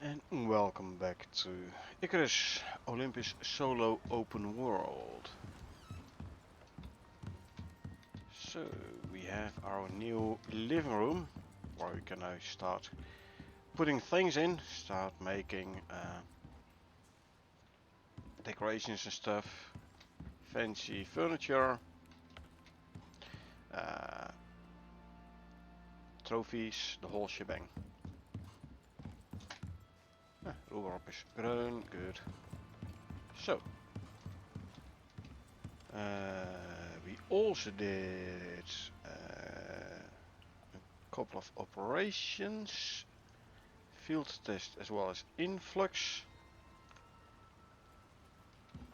And welcome back to Icarus Olympus Solo Open World. So we have our new living room where we can now start putting things in, start making decorations and stuff, fancy furniture, trophies, the whole shebang. Roerop is grown, good. So, we also did a couple of operations, field test as well as influx.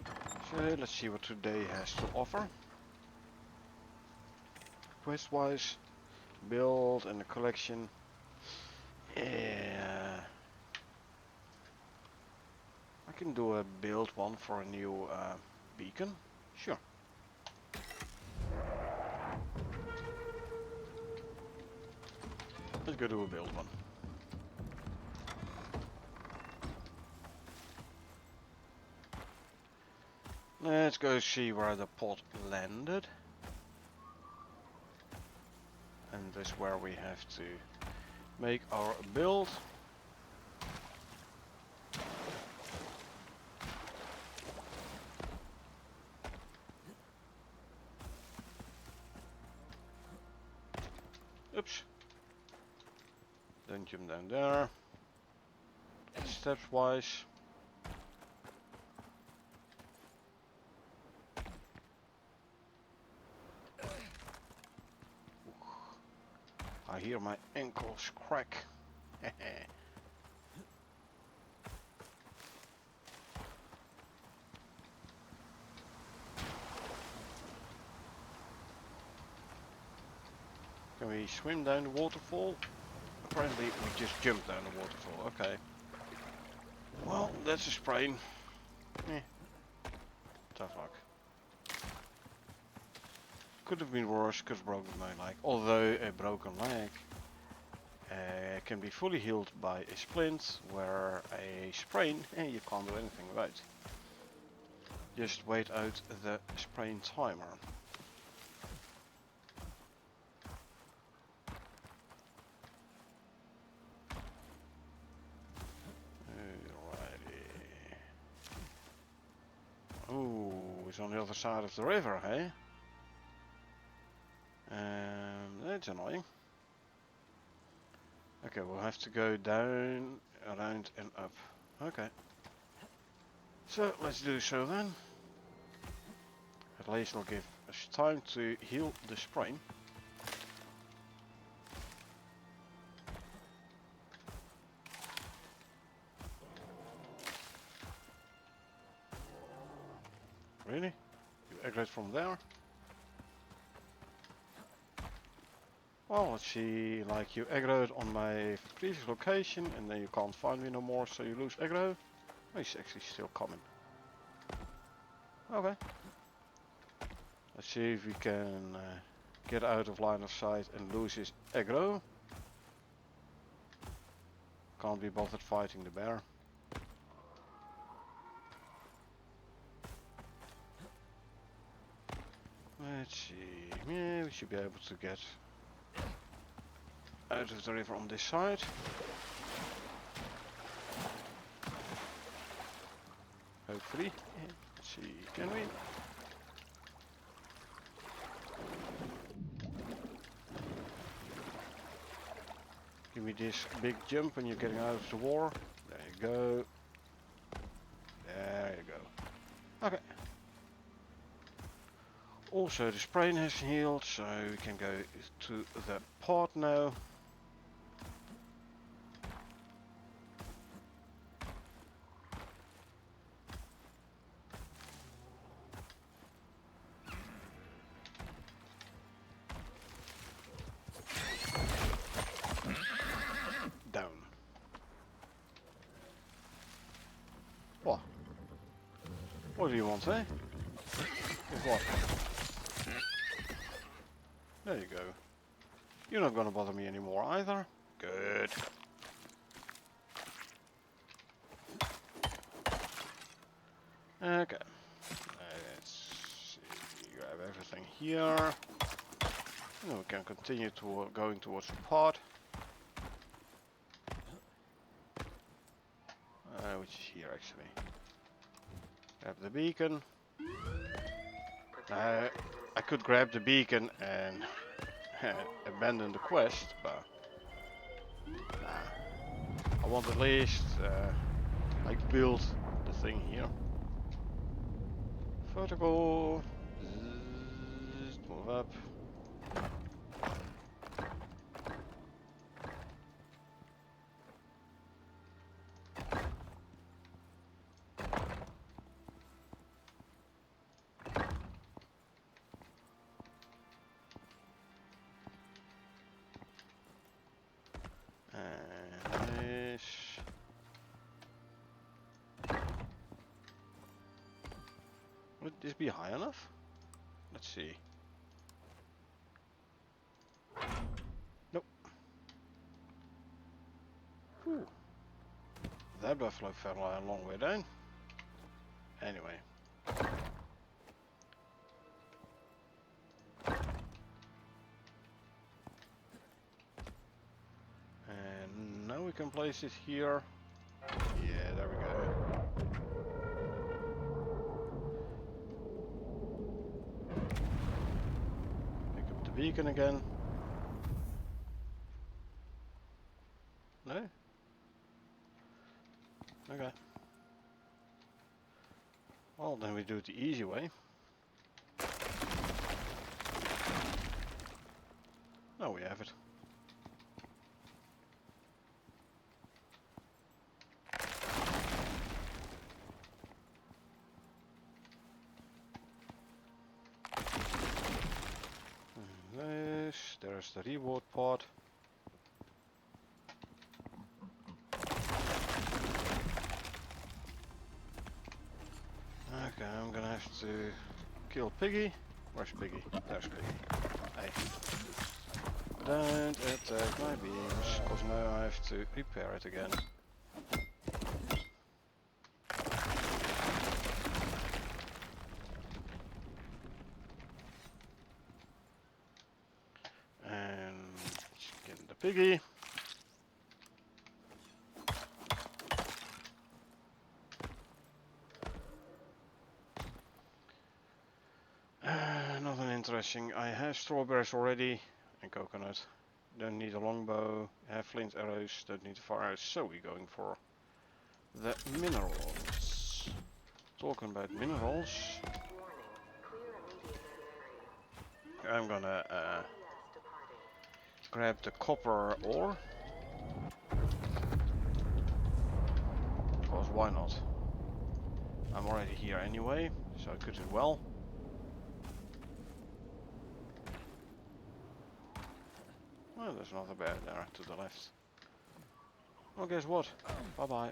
So let's see what today has to offer. Quest wise, build and the collection. Yeah, I can do a build one for a new beacon. Sure. Let's go do a build one. Let's go see where the pod landed. And this is where we have to make our build. Oops. Don't jump down there. Steps wise. I hear my ankles crack. Can we swim down the waterfall? Apparently we just jumped down the waterfall, okay. Well, that's a sprain. Tough luck. Could have been worse, could have broken my leg. Although a broken leg can be fully healed by a splint, where a sprain you can't do anything about. Just wait out the sprain timer. Oh, it's on the other side of the river, hey? That's annoying. Okay, we'll have to go down, around and up. Okay. So, let's do so then. At least it'll give us time to heal the sprain. Really? You exit from there? Well, let's see, like you aggroed on my previous location and then you can't find me no more, so you lose aggro. Oh, he's actually still coming. Okay. Let's see if we can get out of line of sight and lose his aggro. Can't be bothered fighting the bear. Let's see, yeah, we should be able to get out of the river on this side. Hopefully. Let's see, can we? Give me this big jump when you're getting out of the war. There you go. There you go. Okay. Also the sprain has healed, so we can go to the pod now. Down. What? What do you want, eh? With what? There you go. You're not gonna bother me anymore either. Good. Okay. Let's see, grab everything here. And we can continue to going towards the pod. Which is here actually. Grab the beacon. I could grab the beacon and abandon the quest, but nah. I want at least like build the thing here. Vertical. Zzz, move up. Would this be high enough? Let's see. Nope. Whew. That buffalo fell a long way down. Anyway. And now we can place it here. Yeah, there we go. Pick up the beacon again. No? Okay. Well, then we do it the easy way. Now we have it. There's the reward pod. Okay, I'm gonna have to kill Piggy. Where's Piggy? There's Piggy. Hey. Don't attack my beams, because now I have to repair it again. And get the Piggy. Nothing interesting. I have strawberries already and coconut. Don't need a longbow. Have flint arrows. Don't need fire arrows. So we're going for the minerals. Talking about minerals, I'm gonna grab the copper ore. Because why not? I'm already here anyway, so I could as well. Oh, there's another bear there to the left. Well, guess what? Bye bye.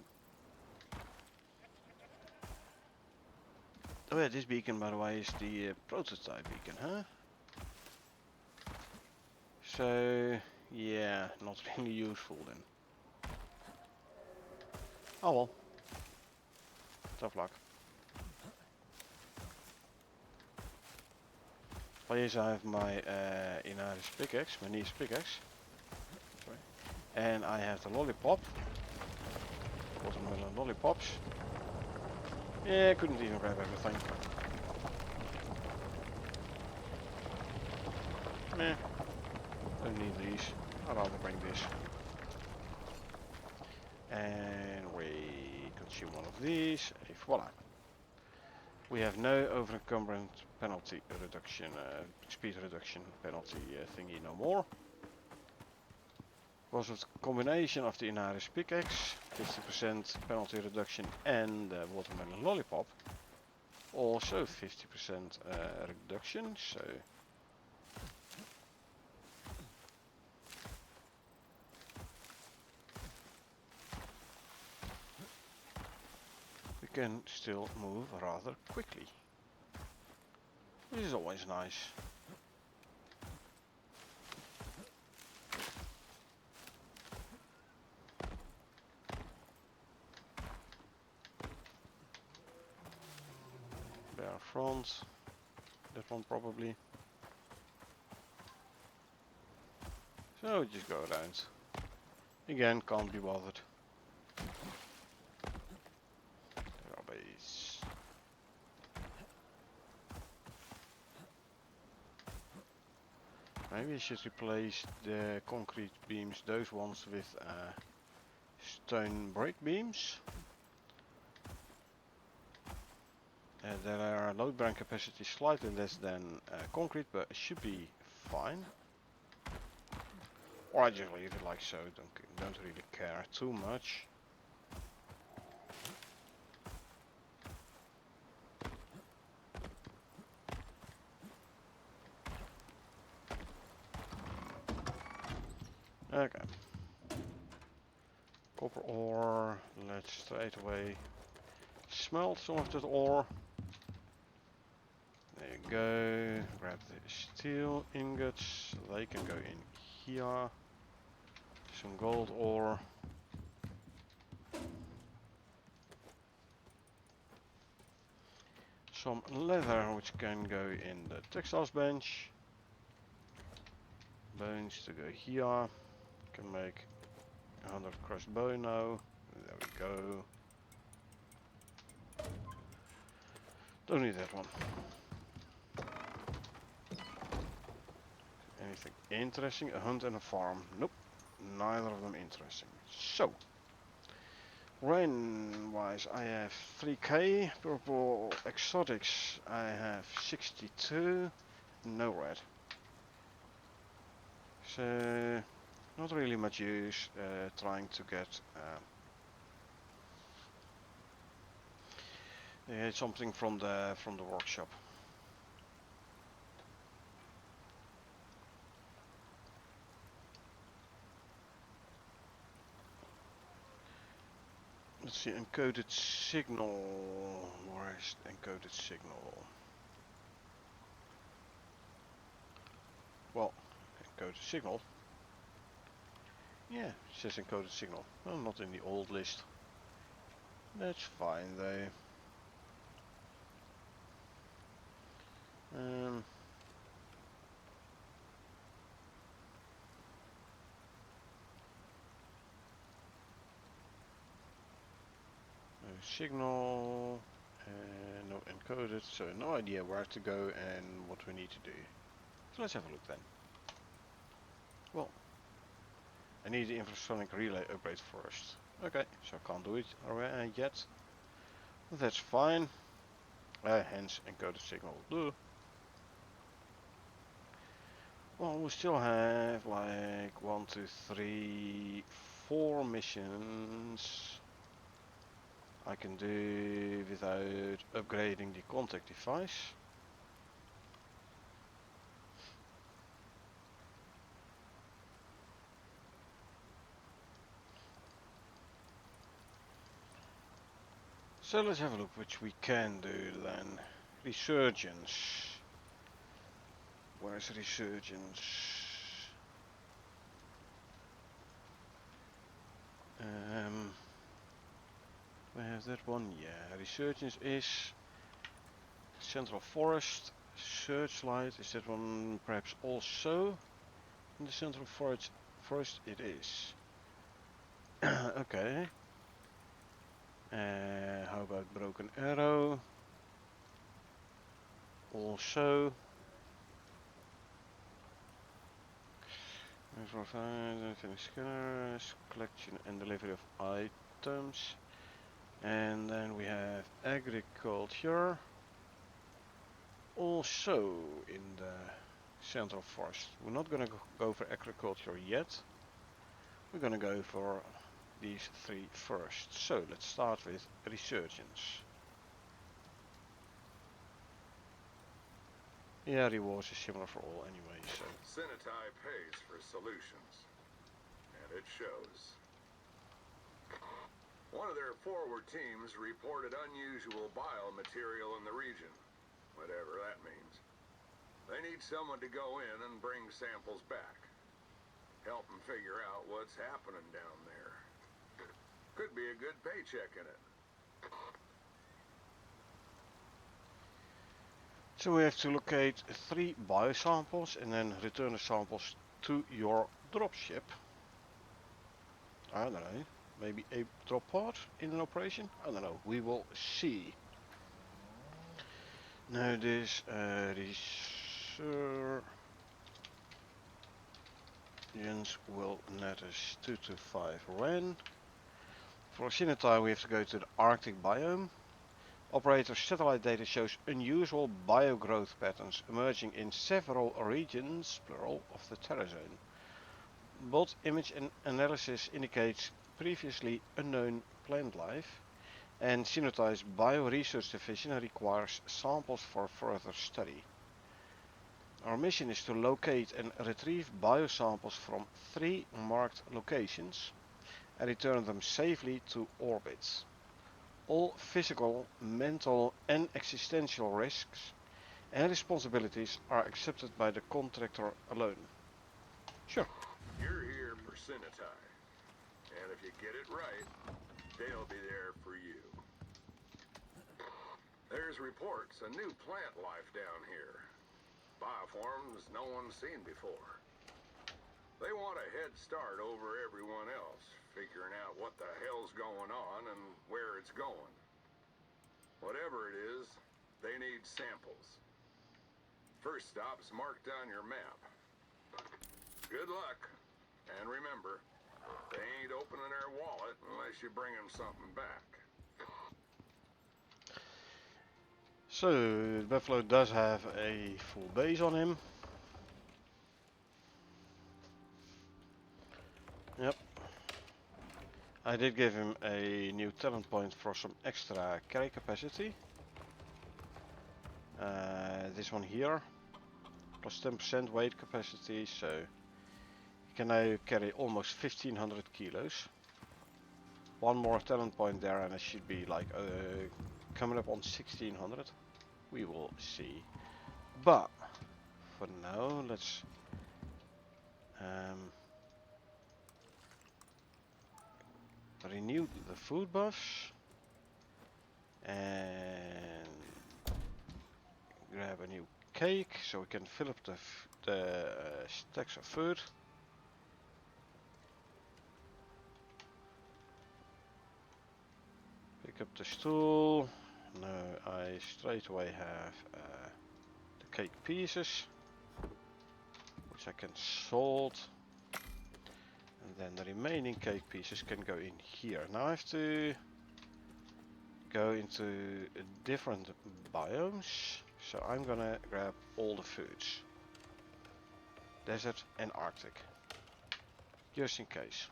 Oh yeah, this beacon, by the way, is the prototype beacon, huh? So, yeah, not really useful then. Oh well. Tough luck. Please, I have my Icarus pickaxe, my niece pickaxe. Sorry. And I have the lollipop. Watermelon lollipops. Yeah, couldn't even grab everything. Meh. Don't need these. I'd rather bring this. And we consume one of these. And voila. We have no over-encumbrance penalty reduction, speed reduction penalty thingy no more. Was a combination of the Icarus pickaxe, 50% penalty reduction, and the watermelon lollipop. Also 50% reduction, so we can still move rather quickly, which is always nice. front. That one probably. So just go around. Again, can't be bothered. There are base. Maybe I should replace the concrete beams, those ones, with stone brick beams. Their load bearing capacity is slightly less than concrete, but it should be fine. Or I just leave it like so, don't really care too much. Okay. Copper ore, let's straight away smelt some of that ore. There you go, grab the steel ingots, they can go in here. Some gold ore. Some leather which can go in the textiles bench. Bones to go here. Can make 100 crushed bone now. There we go. Don't need that one. Anything interesting? A hunt and a farm. Nope. Neither of them interesting. So. Rain wise I have 3k. Purple exotics I have 62. No red. So not really much use trying to get something from the workshop. Let's see, encoded signal. Where is encoded signal? Well, encoded signal. Yeah, it says encoded signal. Well, not in the old list. That's fine though. No signal, no encoded, so no idea where to go and what we need to do. So let's have a look then. Well, I need the infrasonic relay upgrade first. Okay, so I can't do it yet. That's fine. Hence encoded signal. Duh. Well, we still have like 1, 2, 3, 4 missions I can do without upgrading the contact device. So let's have a look which we can do then. Resurgence. Where's Resurgence? We have that one, yeah. Resurgence is Central Forest. Searchlight, is that one perhaps also in the Central Forest? It is. Okay. How about Broken Arrow? Also. Scanners, collection and delivery of items. And then we have agriculture. Also in the Central Forest. We're not gonna go for agriculture yet. We're gonna go for these 3 first. So let's start with Resurgence. Yeah, rewards is similar for all anyway, so. Senatai pays for solutions, and it shows. One of their forward teams reported unusual biomaterial in the region, whatever that means. They need someone to go in and bring samples back. Help them figure out what's happening down there. Could be a good paycheck in it. So we have to locate 3 biosamples and then return the samples to your dropship. I don't know, maybe a drop pod in an operation? I don't know, we will see. Now this resurgence will net us 2 to 5 Ren. For Sinatine we have to go to the Arctic biome. Operator satellite data shows unusual biogrowth patterns emerging in several regions, plural, of the Terra Zone. Both image and analysis indicates previously unknown plant life, and Sinotai's Bioresearch Division requires samples for further study. Our mission is to locate and retrieve biosamples from 3 marked locations and return them safely to orbit. All physical, mental and existential risks and responsibilities are accepted by the contractor alone. Sure. You're here for Sinitai, and if you get it right, they'll be there for you. There's reports of new plant life down here. Bioforms no one's seen before. They want a head start over everyone else, figuring out what the hell's going on and where it's going. Whatever it is, they need samples. First stop's marked on your map. Good luck. And remember, they ain't opening their wallet unless you bring them something back. So, the Buffalo does have a full base on him. Yep. I did give him a new talent point for some extra carry capacity. This one here, plus 10% weight capacity, so he can now carry almost 1500 kilos. One more talent point there and it should be like coming up on 1600. We will see. But for now, let's renew the food buffs and grab a new cake so we can fill up the stacks of food. Pick up the stool. Now I straight away have the cake pieces, which I can salt, and then the remaining cake pieces can go in here. Now I have to go into different biomes, so I'm gonna grab all the foods, desert and Arctic, just in case.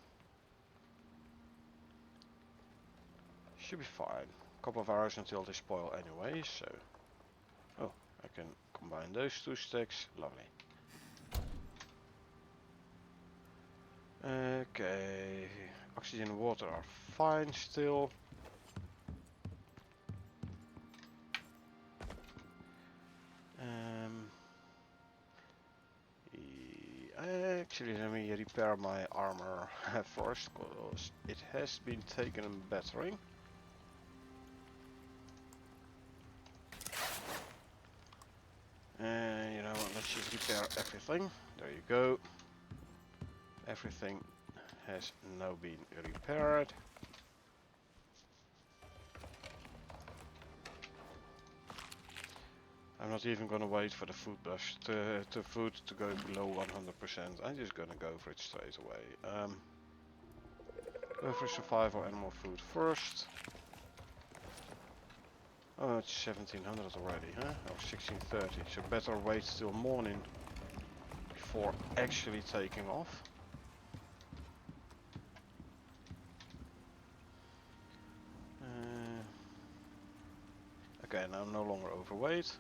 Should be fine. Couple of hours until they spoil anyway, so... Oh, I can combine those 2 stacks. Lovely. Okay, oxygen and water are fine still. Actually, let me repair my armor first, because it has been taken a battering. You know what, let's just repair everything. There you go. Everything has now been repaired. I'm not even gonna wait for the food buffs to food to go below 100%. I'm just gonna go for it straight away. Go for survival animal food first. Oh, it's 1700 already, huh? Or 1630. So better wait till morning before actually taking off. Okay, now I'm no longer overweight.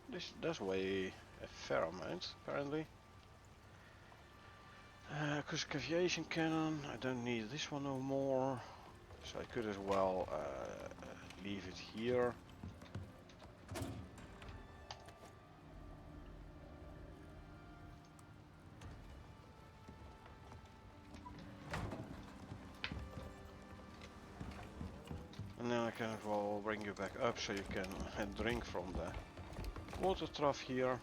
This does weigh a fair amount, apparently. Acoustic aviation cannon, I don't need this one no more. So I could as well leave it here. And then I can as well bring you back up so you can drink from there. water trough here.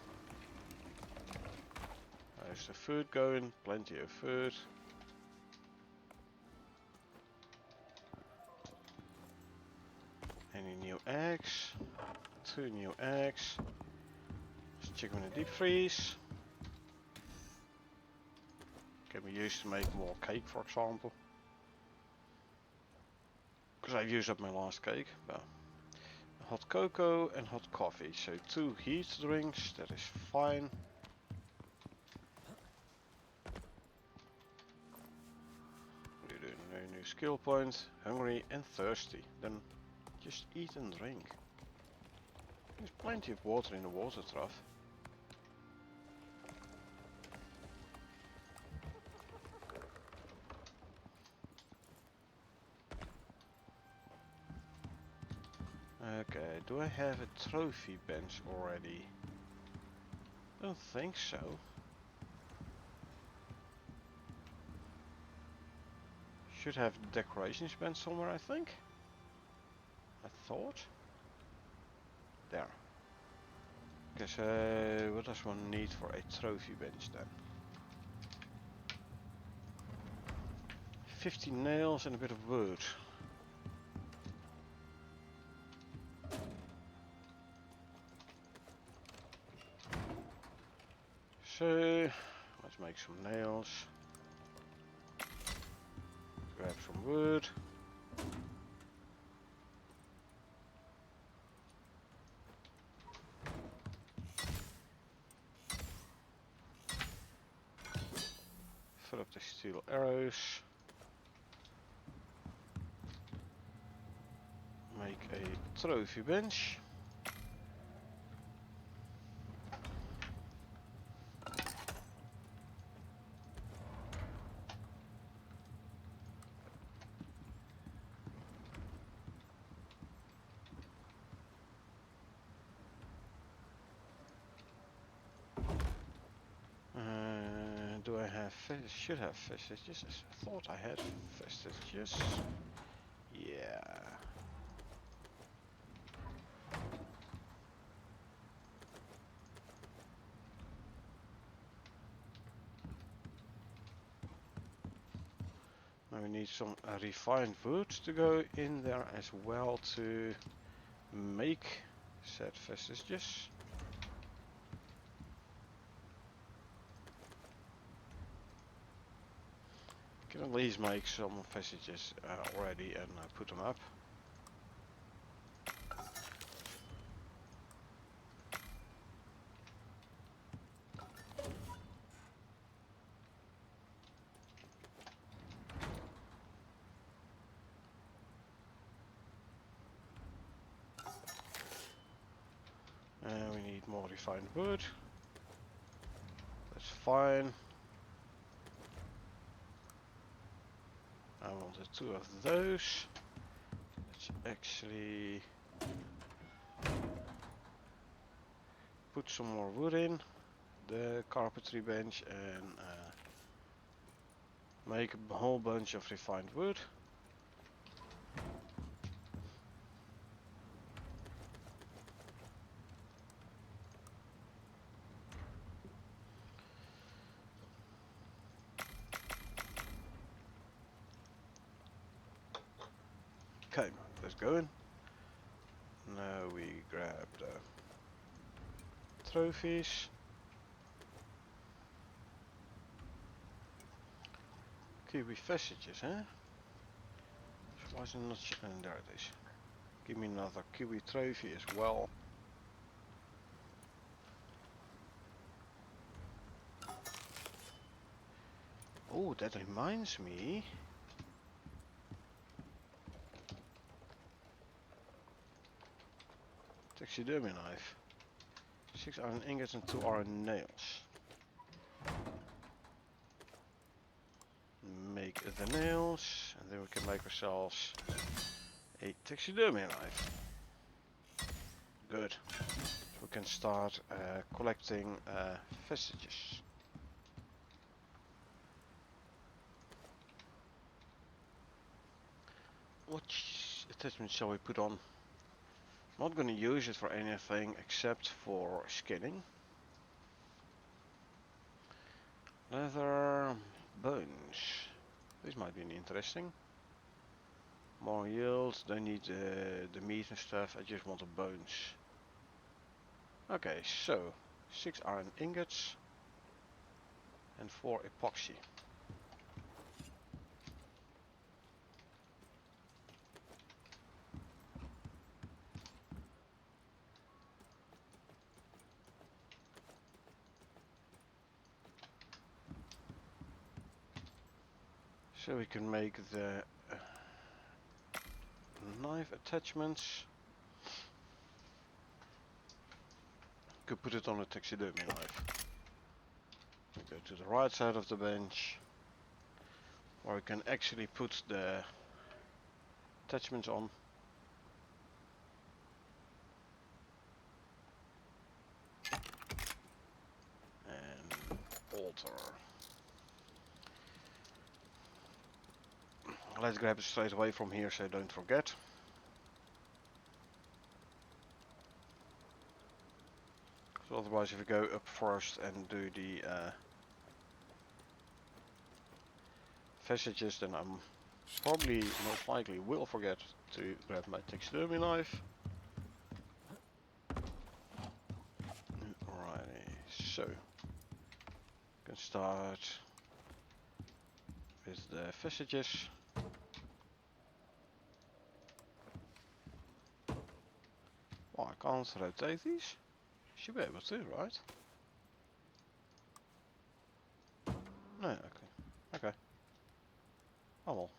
There's the food going, plenty of food. Any new eggs? 2 new eggs. There's chicken in the deep freeze. Can be used to make more cake, for example. Because I've used up my last cake. Well, hot cocoa and hot coffee. So 2 heat drinks, that is fine. No new skill point. Hungry and thirsty. Then just eat and drink. There's plenty of water in the water trough. Okay, do I have a trophy bench already? Don't think so. Should have the decorations bench somewhere, I think. I thought. There. Guess what does one need for a trophy bench then? 50 nails and a bit of wood. So, let's make some nails. Grab some wood. Fill up the steel arrows. Make a trophy bench. Do I have should have vestiges? I thought I had vestiges. Yeah. Now we need some refined wood to go in there as well to make said vestiges. Can at least make some vestiges already and put them up. And we need more refined wood. That's fine. I wanted 2 of those. Let's actually put some more wood in the carpentry bench and make a whole bunch of refined wood. Okay, let's go in. Now we grab the trophies. Kiwi vestiges, huh? Why is it not? And there it is. Give me another kiwi trophy as well. Oh, that reminds me. Taxidermy knife. 6 iron ingots and 2 iron nails. Make the nails, and then we can make ourselves a taxidermy knife. Good. So we can start collecting vestiges. What attachment shall we put on? Not gonna use it for anything except for skinning. Leather, bones. This might be interesting. More yield, don't need the meat and stuff, I just want the bones. Okay, so 6 iron ingots and 4 epoxy. So we can make the knife attachments. Could put it on a taxidermy knife. We go to the right side of the bench, where we can actually put the attachments on. And alter. Let's grab it straight away from here so I don't forget. So otherwise if we go up first and do the passages, then I'm probably most likely will forget to grab my taxidermy knife. Alrighty, so can start with the passages. Oh, I can't rotate these. Should be able to, right? No, okay. Okay. Oh well.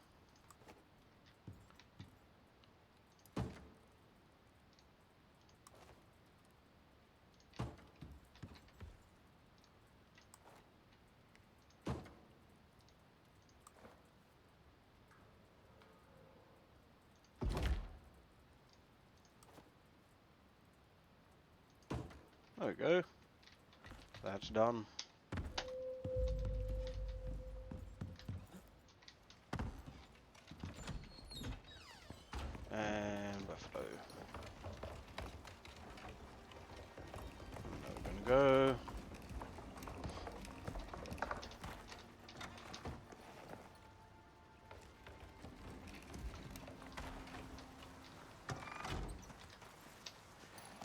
There we go. That's done. And buffalo. Now we're gonna go.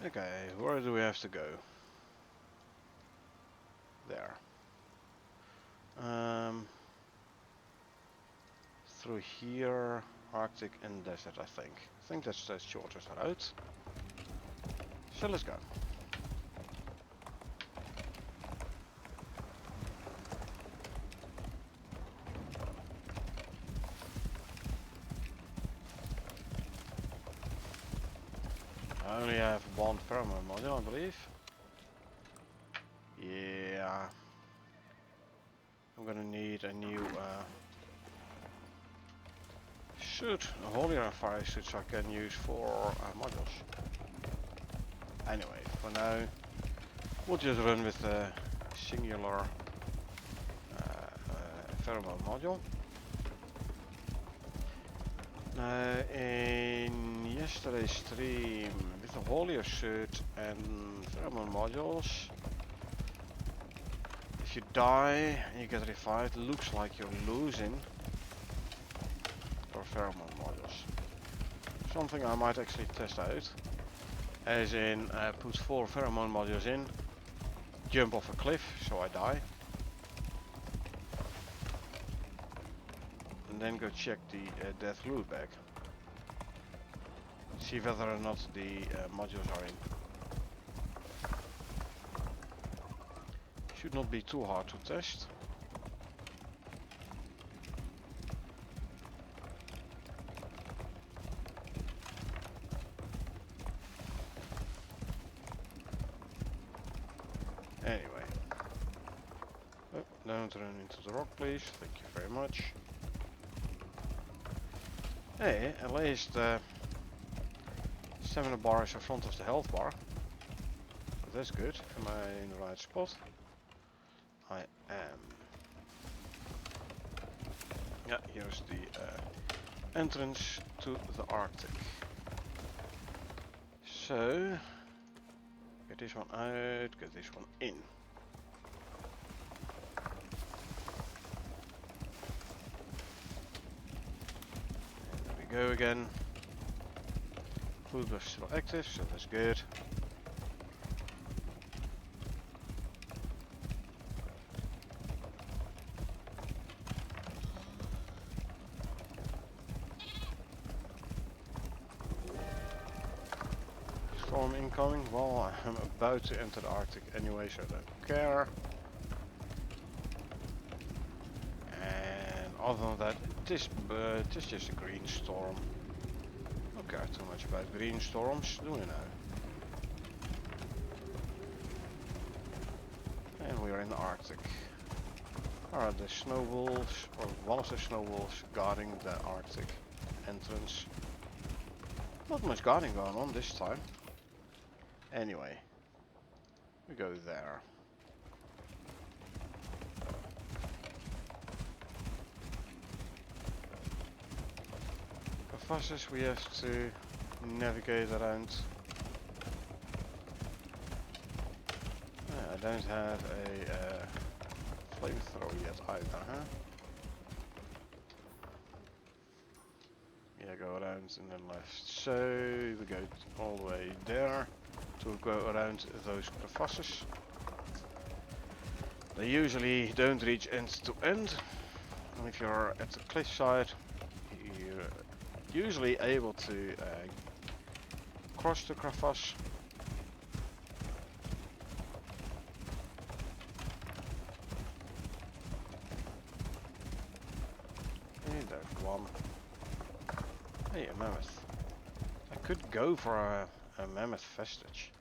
Okay, where do we have to go? There. Through here, Arctic and desert, I think. I think that's the shortest route. So let's go. I only have one pheromone module, I believe. Yeah. I'm gonna need a new suit, a holier fire suit, so I can use for modules. Anyway, for now, we'll just run with the singular pheromone module. Now, in yesterday's stream, with the holier suit and pheromone modules, if you die and you get revived, it looks like you're losing your pheromone modules. Something I might actually test out. As in, put 4 pheromone modules in, jump off a cliff so I die, and then go check the death loot bag. See whether or not the modules are in. Should not be too hard to test. Anyway. Oh, don't run into the rock, please. Thank you very much. Hey, at least stamina bar is in front of the health bar. That's good. Am I in the right spot? I am. Yeah, here's the entrance to the Arctic. So, get this one out, get this one in. And there we go again. Food was still active, so that's good. Storm incoming. Well, I'm about to enter the Arctic anyway, so I don't care. And other than that, it is just a green storm. Don't care too much about green storms, do you know? And we are in the Arctic. Are the snow wolves, or one of the snow wolves, guarding the Arctic entrance? Not much guarding going on this time. Anyway, we go there. For fusses we have to navigate around. I don't have a flamethrower yet either, huh? Yeah, go around and then left. So we go all the way there to go around those crevasses. They usually don't reach end to end. And if you're at the cliffside, you're usually able to cross the crevasse. And there's one. Hey, a mammoth. I could go for a mammoth vestige.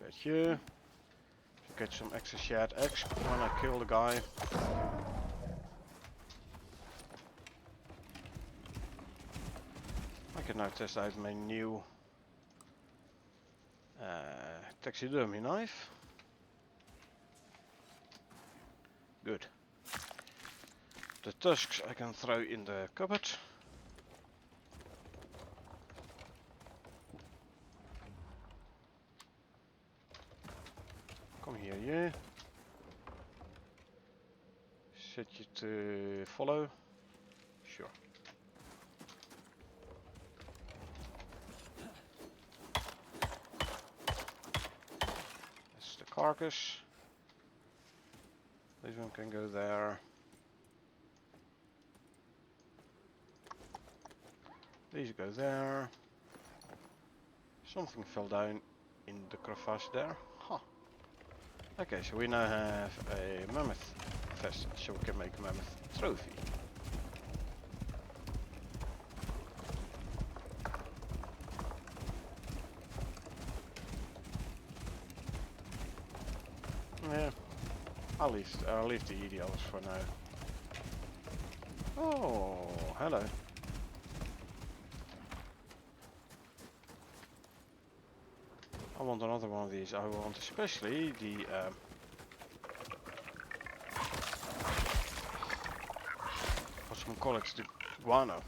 Get you. Get some extra shared eggs when I kill the guy. I can now test out my new taxidermy knife. Good. The tusks I can throw in the cupboard. Come here, you. Set you to follow. Sure. That's the carcass. This one can go there. These go there. Something fell down in the crevasse there. Huh. Okay, so we now have a mammoth vestige, so we can make a mammoth trophy. Yeah, I'll leave the EDLs for now. Oh, hello. I want another one of these. I want especially the call it the guano.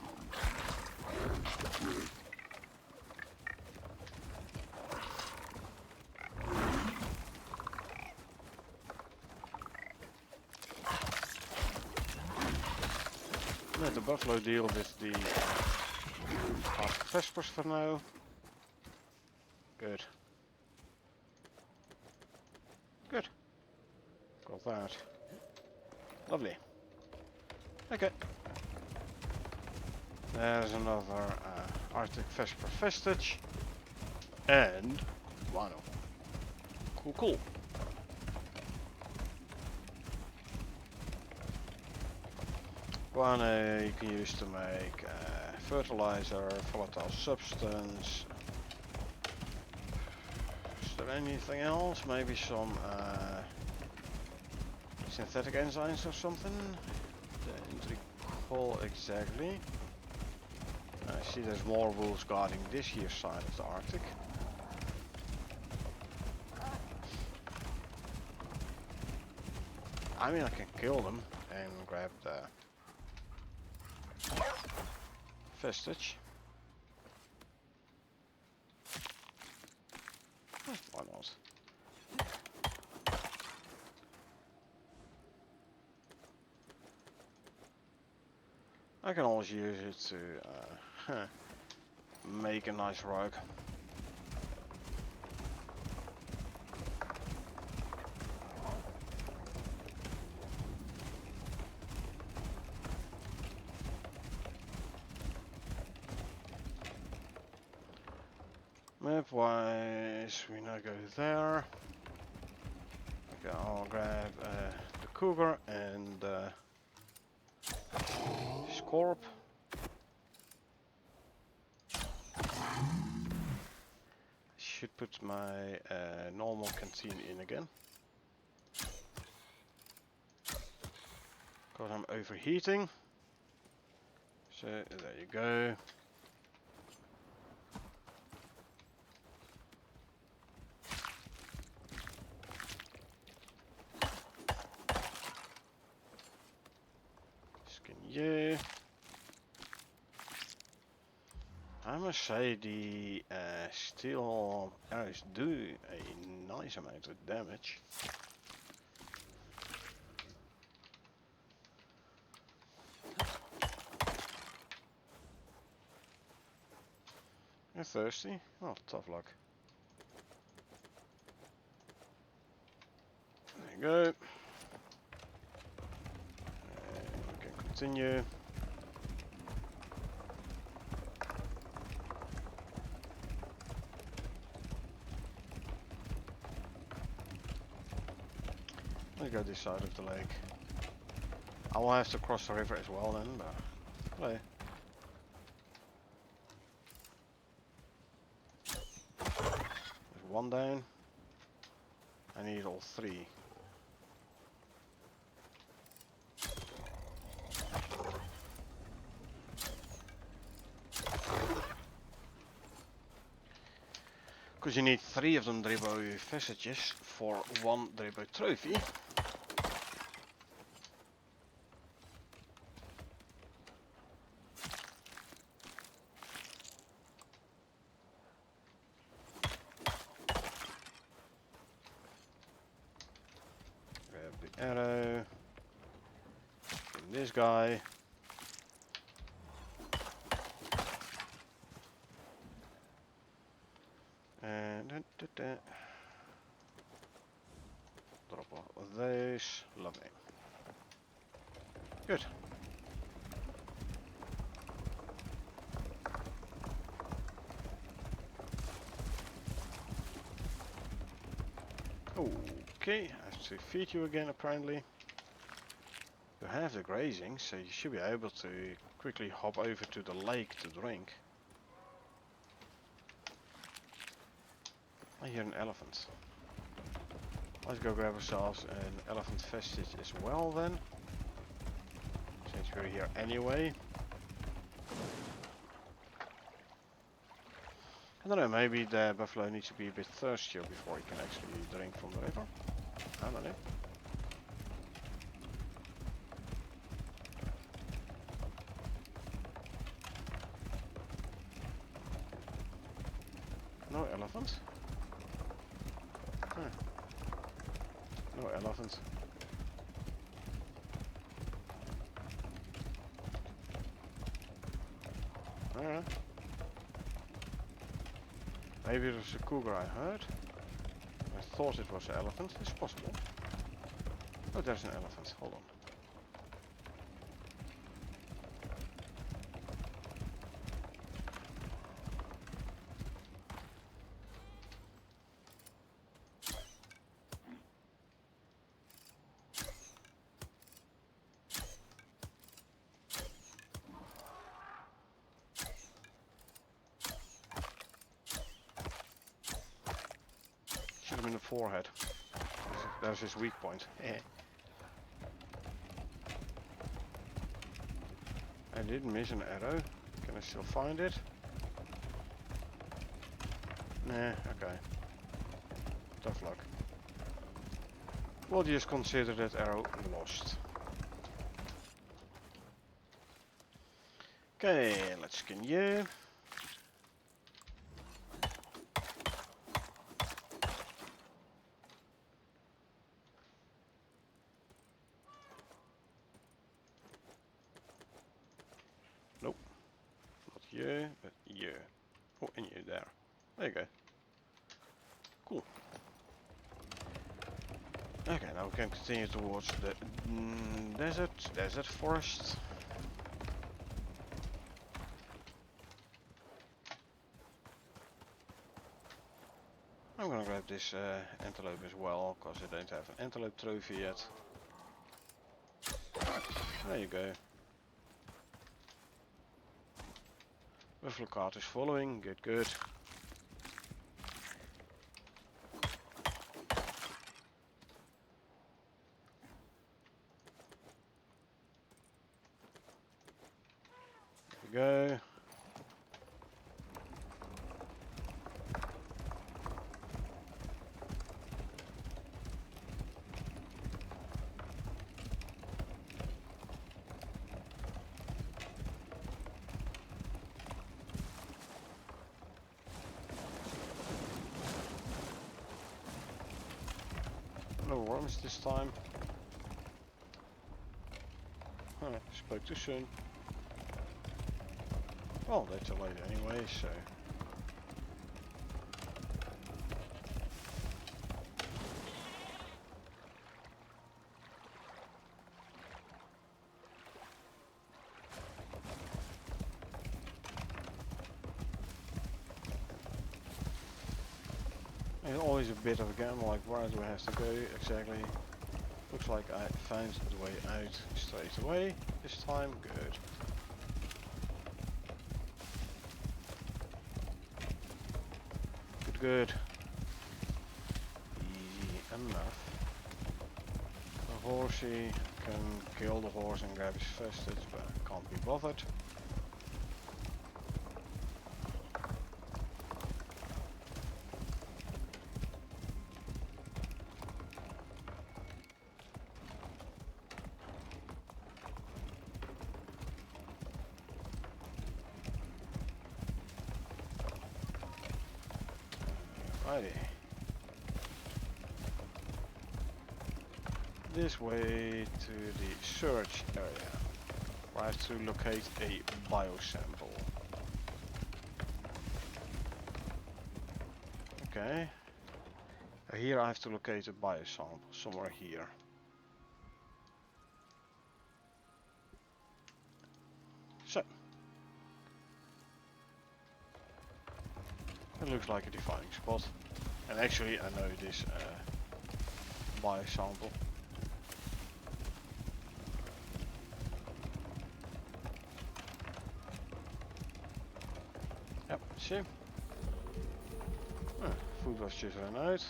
Let the buffalo deal with the vespers for now. Good. Good. Got that. Lovely. Okay. There's another Arctic Vesper vestige. And guano. Cool, cool. Guano you can use to make fertilizer, volatile substance. Is there anything else? Maybe some synthetic enzymes or something? Don't recall exactly. I see there's more wolves guarding this here side of the Arctic. I mean, I can kill them and grab the vestige. Why not? I can always use it to make a nice rug. Map wise, we now go there. Okay, I'll grab the cougar and scorp. Should put my normal canteen in again. Because I'm overheating. So there you go. Skin you. I must say the steel arrows do a nice amount of damage. You're thirsty? Well, tough luck. There you go. And we can continue. Let's go this side of the lake. I will have to cross the river as well then, but play. There's one down. I need all three. Because you need 3 of them Drebo vestiges for 1 Drebo trophy. Grab the arrow. And this guy. And drop all of those. Lovely. Good. Okay, I have to feed you again apparently. You have the grazing, so you should be able to quickly hop over to the lake to drink. I hear an elephant. Let's go grab ourselves an elephant vestige as well then. Since we're here anyway. I don't know, maybe the buffalo needs to be a bit thirstier before he can actually drink from the river. I don't know. No elephants? Huh. No elephants. Alright. Maybe it was a cougar I heard. I thought it was an elephant. It's possible. Oh, there's an elephant. Hold on. Shoot him in the forehead. There's his weak point. I did miss an arrow. Can I still find it? Nah, okay. Tough luck. We'll just consider that arrow lost. Okay, let's skin you. Nope, not you, but you. Oh, and you there. There you go. Cool. Okay, now we can continue towards the desert forest. I'm gonna grab this antelope as well, because I don't have an antelope trophy yet. There you go. Buffalo cart is following, good, good. There we go. No worms this time. Spoke too soon. Well, they're too late anyway, so... It's always a bit of a gamble, like where do I have to go exactly? Looks like I found the way out straight away this time, good. Good, good. Easy enough. The horsey can kill the horse and grab his vestige, but can't be bothered. Alrighty. This way to the search area, where I have to locate a biosample. Okay. Here I have to locate a biosample, somewhere here. So. It looks like a defining spot. And actually I know this biosample. Yep, see? Food was just run out.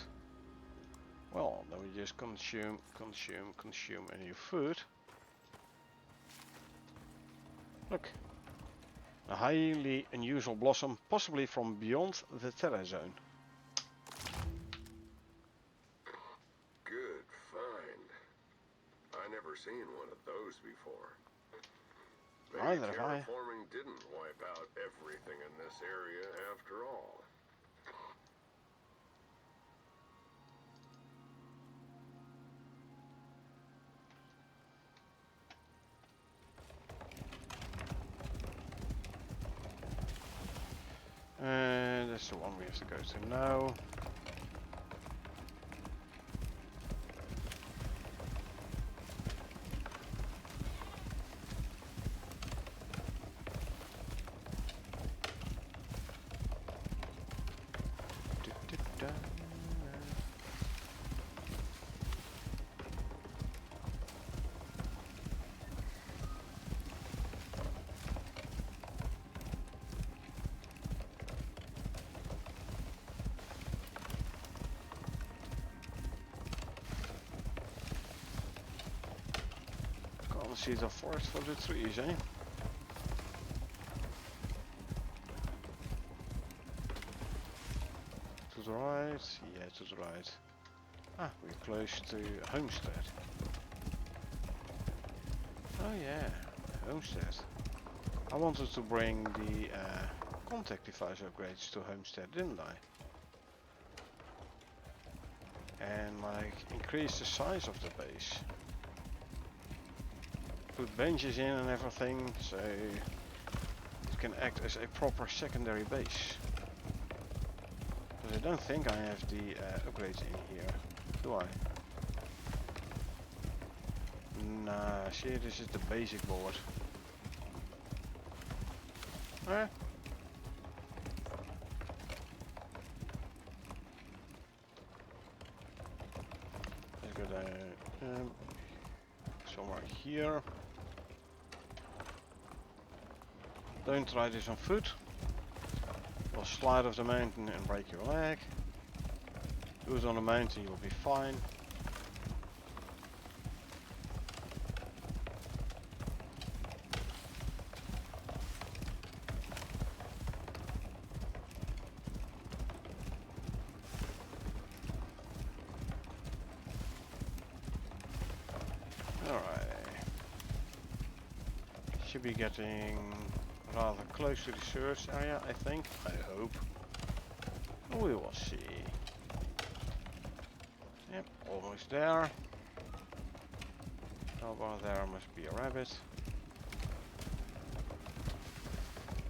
Well, then we just consume a new food. Look. A highly unusual blossom, possibly from beyond the Terra zone. Good find. I never seen one of those before. Maybe Neither have I. terraforming didn't wipe out everything in this area after all. And that's the one we have to go to now. Can't see the forest for the trees, eh? To the right, yeah, to the right. Ah, we're close to Homestead. Oh yeah, Homestead. I wanted to bring the contact device upgrades to Homestead, didn't I? And like increase the size of the base. Put benches in and everything, so it can act as a proper secondary base. Because I don't think I have the upgrades in here, do I? Nah, see, this is the basic board. Eh? Let's go down somewhere here. Don't try this on foot. You'll slide off the mountain and break your leg. Do it on the mountain, you'll be fine. Should be getting rather close to the search area, I think. I hope. We will see. Yep, almost there. Over there must be a rabbit.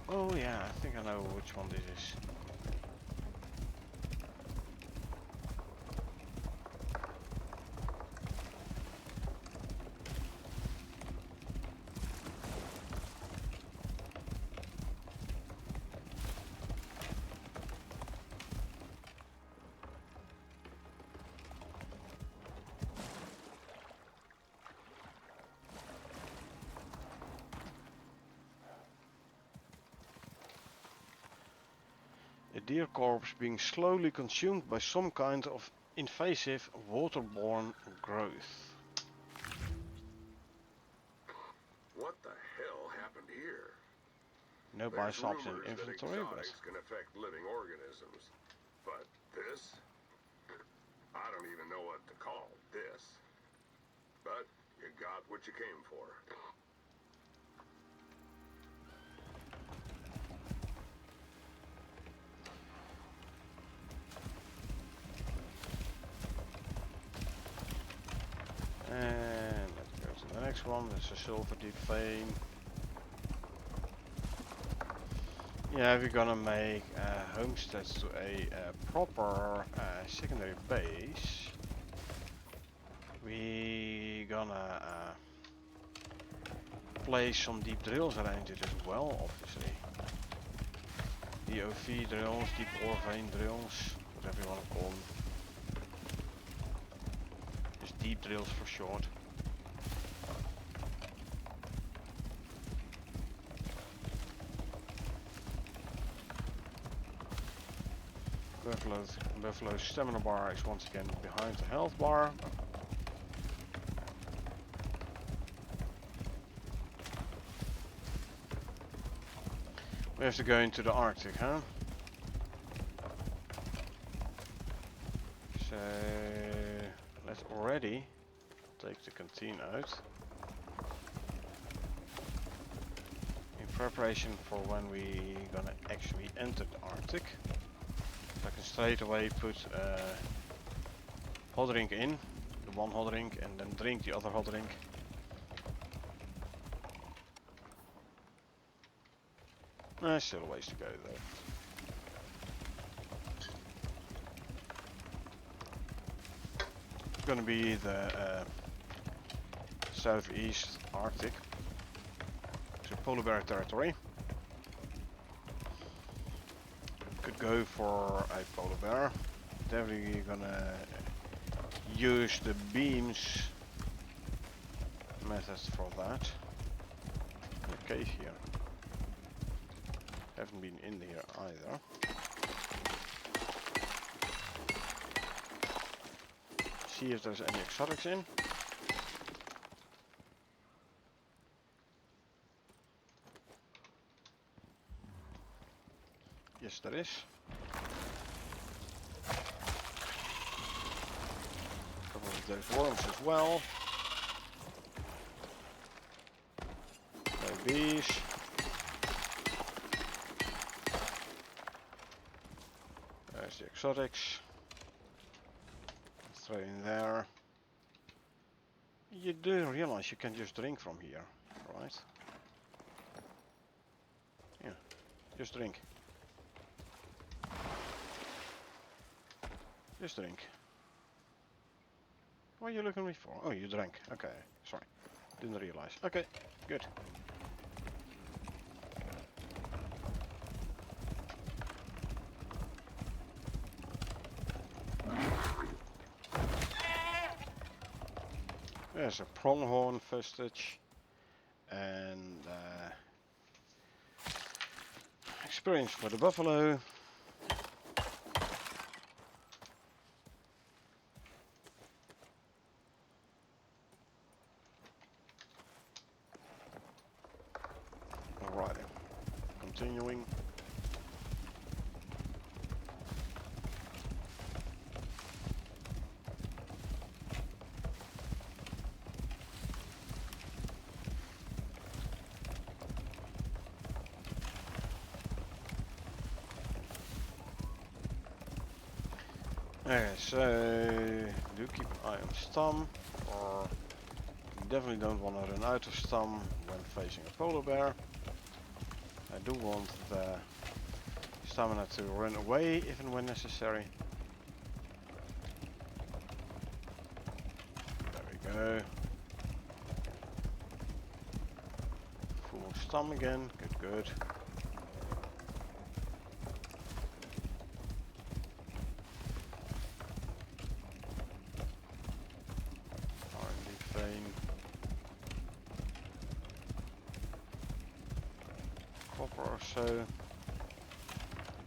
Oh yeah, I think I know which one this is. A deer corpse being slowly consumed by some kind of invasive waterborne growth. What the hell happened here? No There's biceps in rumors that inventory, but exotics can affect living organisms. But this? I don't even know what to call this. But you got what you came for. and let's go to the next one. That's a silver deep vein. Yeah, we're gonna make homesteads to a proper secondary base. We gonna place some deep drills around it as well, obviously. DOV drills, deep ore vein drills, whatever you wanna call them. Just deep drills for short. Buffalo's stamina bar is once again behind the health bar. We have to go into the Arctic, huh? So let's already take the canteen out. In preparation for when we gonna actually enter the Arctic. I can straight away put hot drink in, the one hot drink, and then drink the other hot drink. Still a ways to go though. It's gonna be the southeast Arctic, so polar bear territory. Could go for a polar bear. Definitely gonna use the beams methods for that. A cave here. Haven't been in here either. See if there's any exotics in. Yes, there is. those worms as well. No bees. There's the exotics. Throw in there. You do realize you can just drink from here, right? Yeah, just drink. Just drink. What are you looking at me for? Oh, you drank. Okay, sorry. Didn't realize. Okay, good. There's a pronghorn vestige and experience for the buffalo. Alrighty, continuing. Okay, so do keep an eye on stam, or you definitely don't want to run out of stam when facing a polar bear. I do want the stamina to run away if and when necessary. There we go. Full stam again, good. Or so.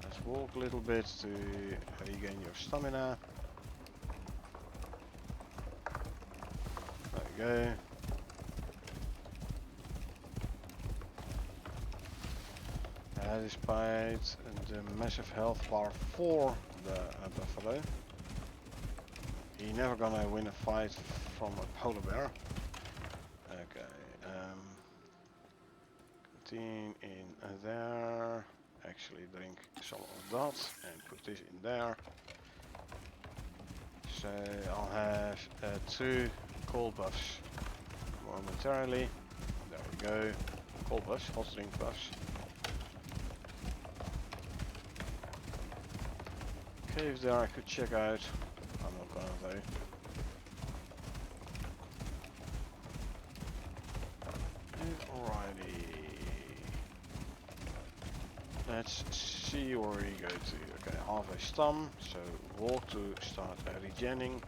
Let's walk a little bit to regain your stamina. There we go. Despite the massive health bar for the buffalo, he's never gonna win a fight from a polar bear. Okay. In there, actually drink some of that and put this in there. So I'll have 2 cold buffs momentarily. There we go. Cold buffs, hot drink buffs. Cave there I could check out. I'm not gonna though. Alrighty. Let's see where we go to. Okay, half a stam, so walk to start regenning.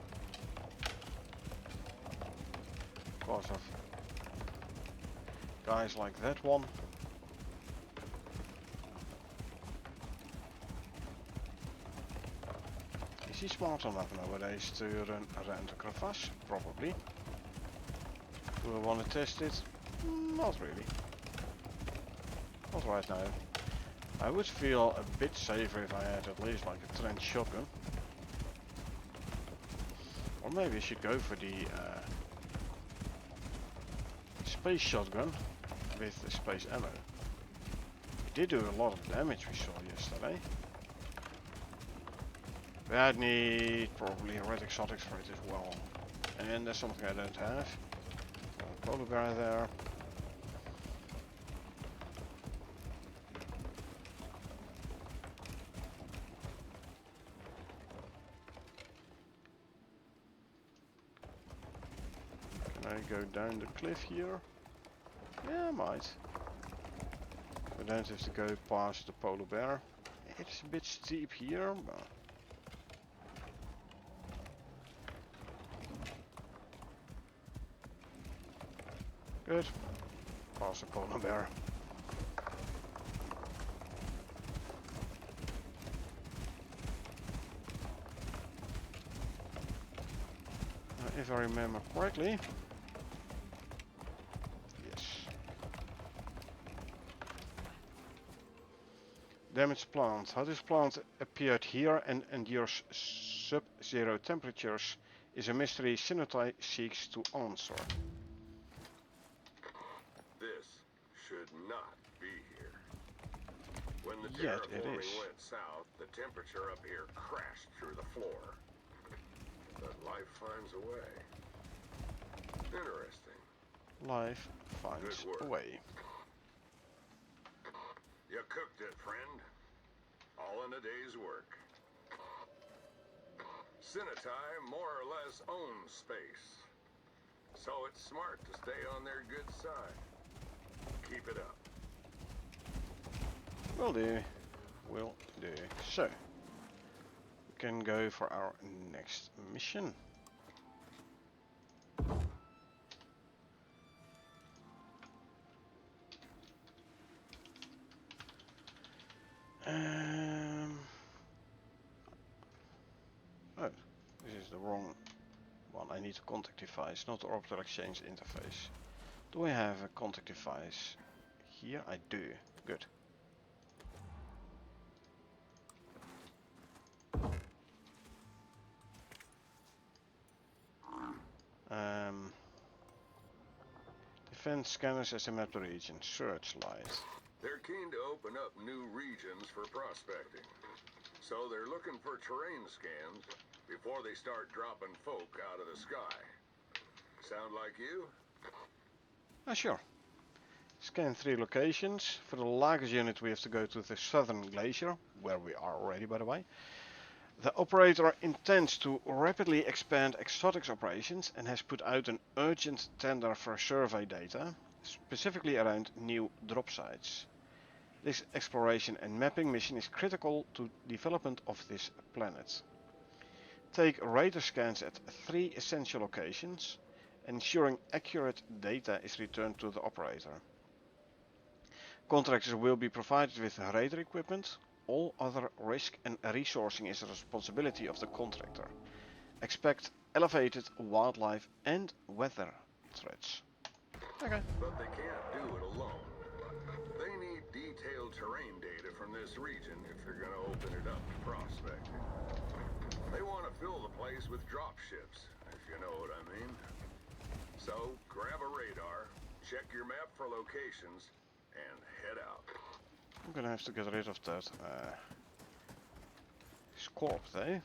Because of guys like that one. Is he smart enough nowadays to run around the crevasse? Probably. Do I want to test it? Not really. Not right now. I would feel a bit safer if I had at least like a trench shotgun. Or maybe I should go for the space shotgun with the space ammo. It did do a lot of damage we saw yesterday. But I'd need probably red exotics for it as well. And there's something I don't have. Polar bear there. Can I go down the cliff here? Yeah, I might. I don't have to go past the polar bear. It's a bit steep here, but good. Past the polar bear. If I remember correctly. Yes. Damaged plant. How this plant appeared here and endures sub-zero temperatures is a mystery Sinutai seeks to answer. This should not be here. When the Yet it terraforming is. went south, the temperature up here crashed through the floor. But life finds a way. Interesting. Life finds Good work. a way. You cooked it, friend. All in a day's work. Sinutai more or less owns space. So it's smart to stay on their good side. Keep it up. Will do. Will do. So, we can go for our next mission. Oh, this is the wrong one. I need a contact device, not the orbital exchange interface. Do I have a contact device here? I do. Good. Defense scanners as a map the region. Searchlight. They're keen to open up new regions for prospecting. So they're looking for terrain scans before they start dropping folk out of the sky. Sound like you? Sure. Scan 3 locations. For the Lagos unit we have to go to the southern glacier, where we are already by the way. The operator intends to rapidly expand exotics operations and has put out an urgent tender for survey data, specifically around new drop sites. This exploration and mapping mission is critical to development of this planet. Take radar scans at 3 essential locations, ensuring accurate data is returned to the operator. Contractors will be provided with radar equipment. All other risk and resourcing is the responsibility of the contractor. Expect elevated wildlife and weather threats. Okay. But they can't do it alone. They need detailed terrain data from this region if they're going to open it up to prospecting. They want to fill the place with drop ships, if you know what I mean. So, grab a radar, check your map for locations, and head out. I'm gonna have to get rid of that scorp there.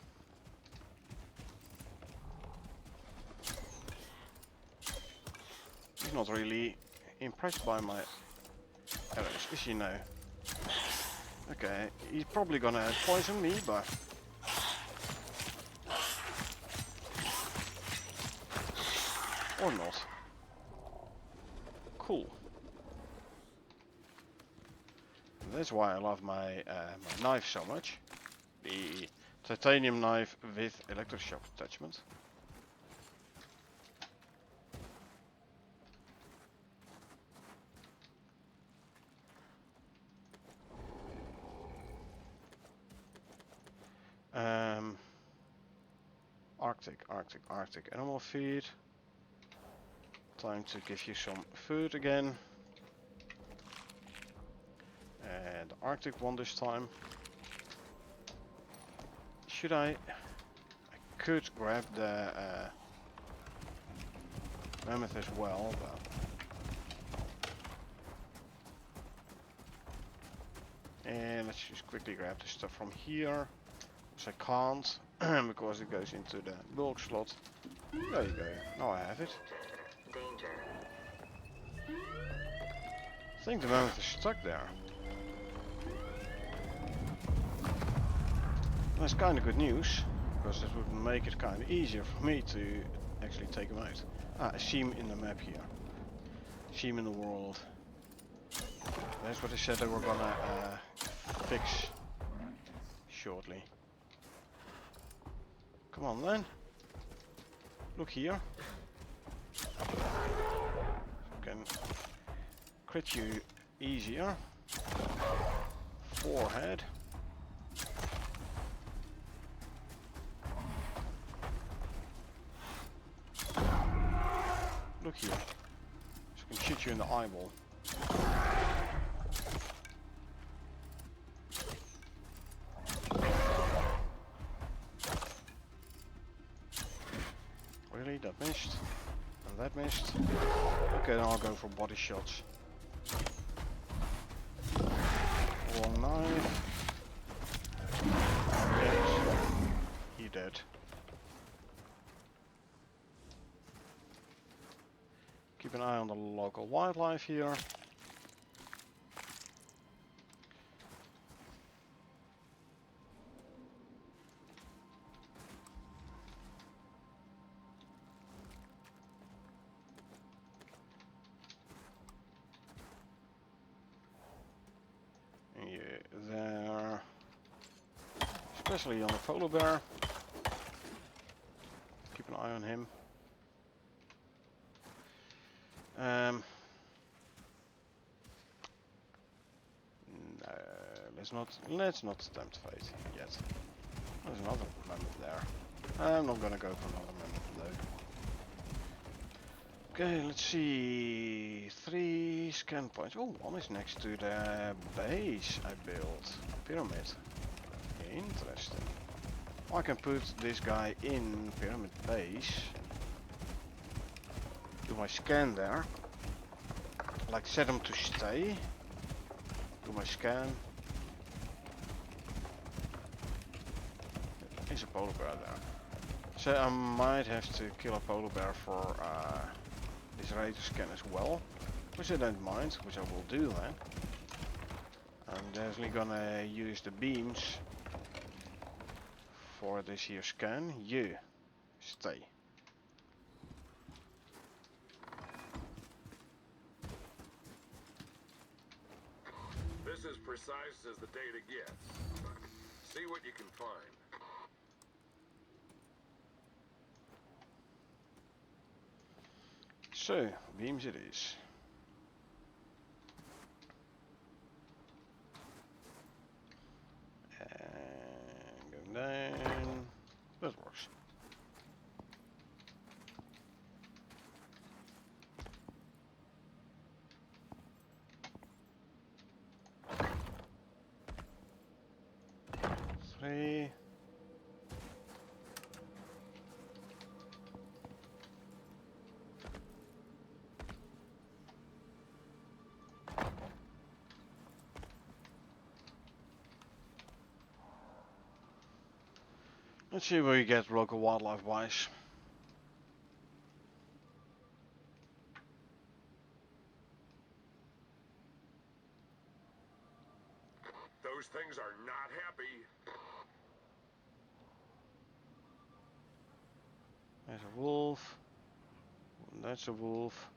He's not really impressed by my arrows, is he now? Okay, he's probably gonna poison me, but or not. Cool. That's why I love my, my knife so much. The titanium knife with electroshock attachment. Arctic animal feed. Time to give you some food again. And the Arctic one this time. Should I could grab the mammoth as well, but and let's just quickly grab the stuff from here. Because I can't because it goes into the bulk slot. There you go. Now I have it. Danger. I think the mammoth is stuck there. That's kind of good news, because it would make it kind of easier for me to actually take him out. Ah, a seam in the map here. Seam in the world. That's what they said they were gonna fix shortly. Come on then. Look here. Can crit you easier. Forehead. Look here. So I can shoot you in the eyeball. that missed. And that missed. Okay, then I'll go for body shots. Long knife. Dead. He dead. Keep an eye on the local wildlife here. Yeah, there. Especially on the polar bear. Keep an eye on him. No, let's not tempt fate yet. There's another mammoth there. I'm not gonna go for another mammoth though. Okay, let's see. 3 scan points. Oh, one is next to the base I built. Pyramid. Interesting. I can put this guy in pyramid base. Do my scan there. Like set him to stay. Do my scan. There's a polar bear there. So I might have to kill a polar bear for this radar scan as well. Which I don't mind, which I will do then. I'm definitely gonna use the beams for this here scan. You stay. This is precise as the data gets. See what you can find. So, beams it is. And go down. That works. Three. Let's see where you get local wildlife wise. Those things are not happy. There's a wolf. That's a wolf.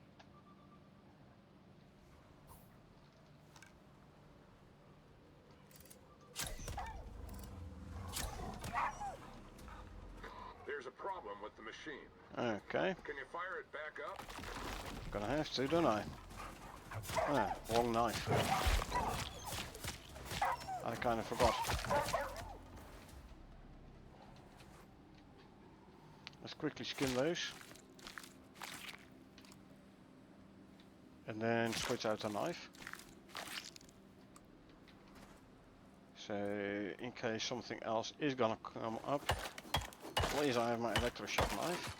There's a problem with the machine. Okay. Can you fire it back up? Gonna have to, don't I? Ah, wrong knife. I kind of forgot. Let's quickly skin those. And then switch out the knife. So, in case something else is gonna come up, please, I have my electroshock knife.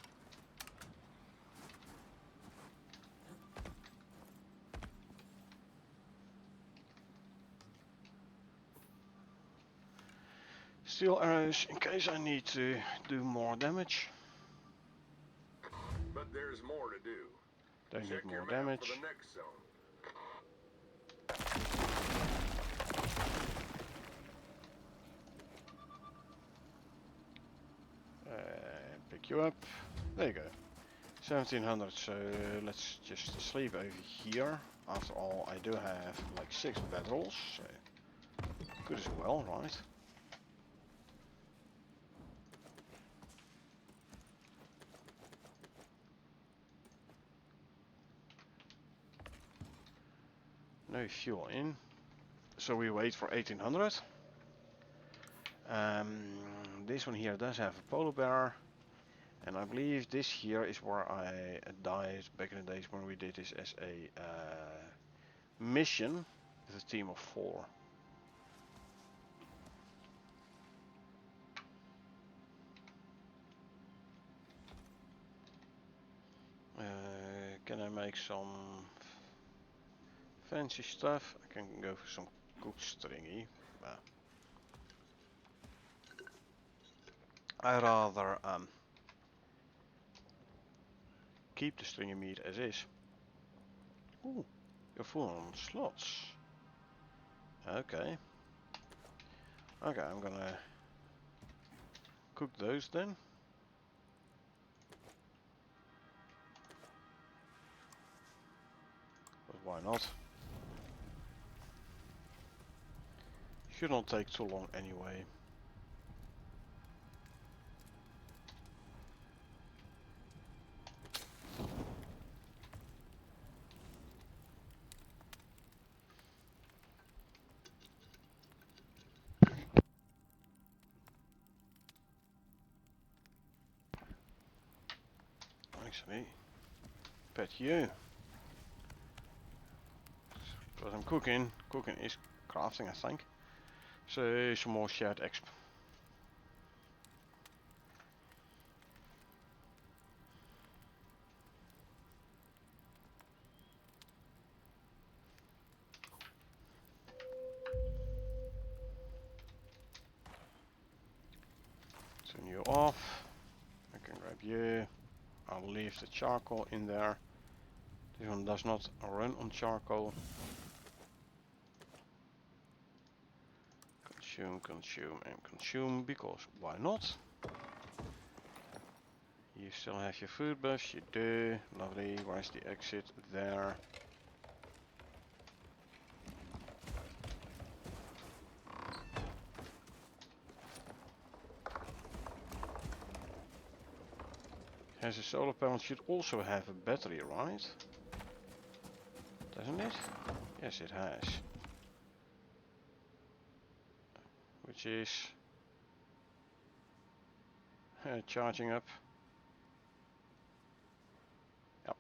Steel arrows in case I need to do more damage. But there's more to do. Don't Check need your more map damage. for the next zone. Pick you up. There you go. 1700, so let's just sleep over here. After all, I do have like 6 bedrolls, so good as well, right? No fuel in, so we wait for 1800. This one here does have a polar bear. And I believe this here is where I died back in the days when we did this as a mission with a team of 4. Can I make some fancy stuff? I can go for some cooked stringy. But I rather keep the stringy meat as is. Ooh, you're full on slots. Okay. Okay, I'm gonna cook those then. But why not? Should not take too long anyway. Actually, pet you. Because I'm cooking. Cooking is crafting, I think. So some more shared exp. Turn you off. I can grab you. I'll leave the charcoal in there. This one does not run on charcoal. Consume, consume, and consume, because why not? You still have your food buffs, you do. Lovely. Where's the exit? There. Has a solar panel, should also have a battery, right? Doesn't it? Yes, it has. Which is charging up. Yep.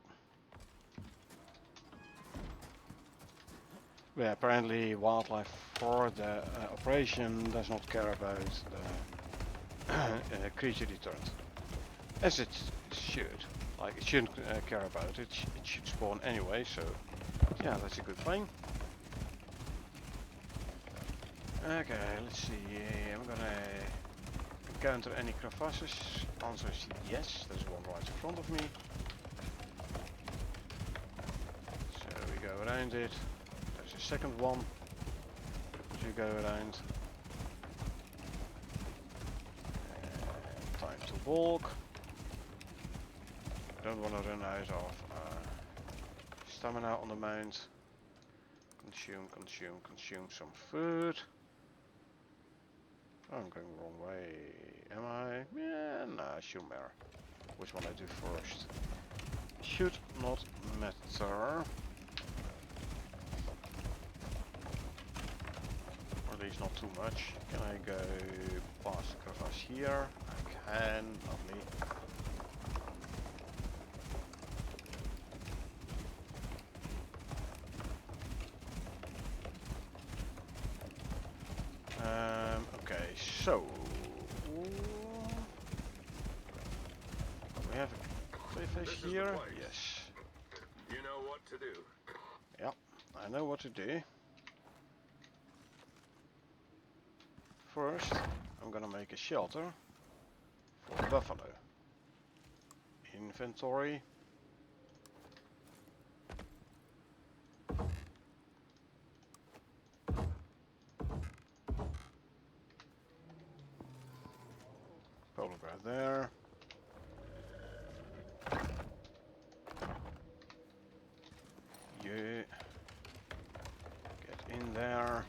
Yeah, apparently wildlife for the operation does not care about the creature deterrent. As it should. Like, it shouldn't care about it. It should spawn anyway, so yeah, that's a good thing. Okay, let's see. I'm gonna encounter any crevasses. Answer is yes. There's one right in front of me. So we go around it. There's a second one. So we go around. Time to walk. Don't want to run out of stamina on the mount. Consume, consume, consume some food. Oh, I'm going the wrong way. Am I? Yeah, nah, Shumer. Which one I do first? Should not matter. Or at least not too much. Can I go past the crevasse here? I can, lovely. Okay, so we have a cliff edge here. Yes. You know what to do. Yeah, I know what to do. First, I'm gonna make a shelter for the buffalo. Inventory. Polar bear there. You get in there.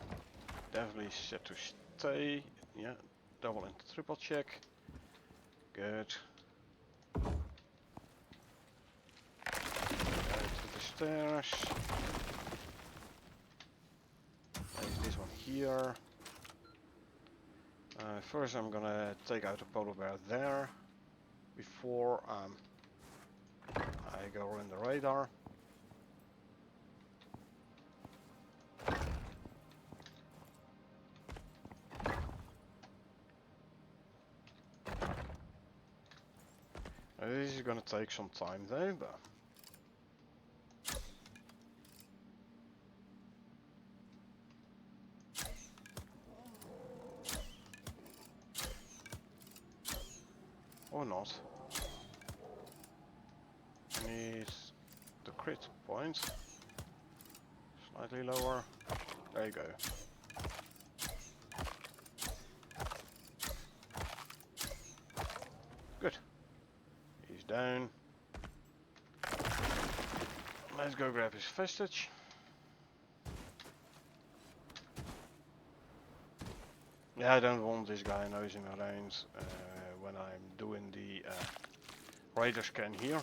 Definitely set to stay. Yeah, double and triple check. Good. Go to the stairs. Place this one here. First I'm gonna take out the polar bear there before I go in the radar. This is gonna take some time though, but Or not. I need the crit point. Slightly lower. There you go. Good. He's down. Let's go grab his vestige. Yeah, I don't want this guy nosing around when I'm doing the radar scan here.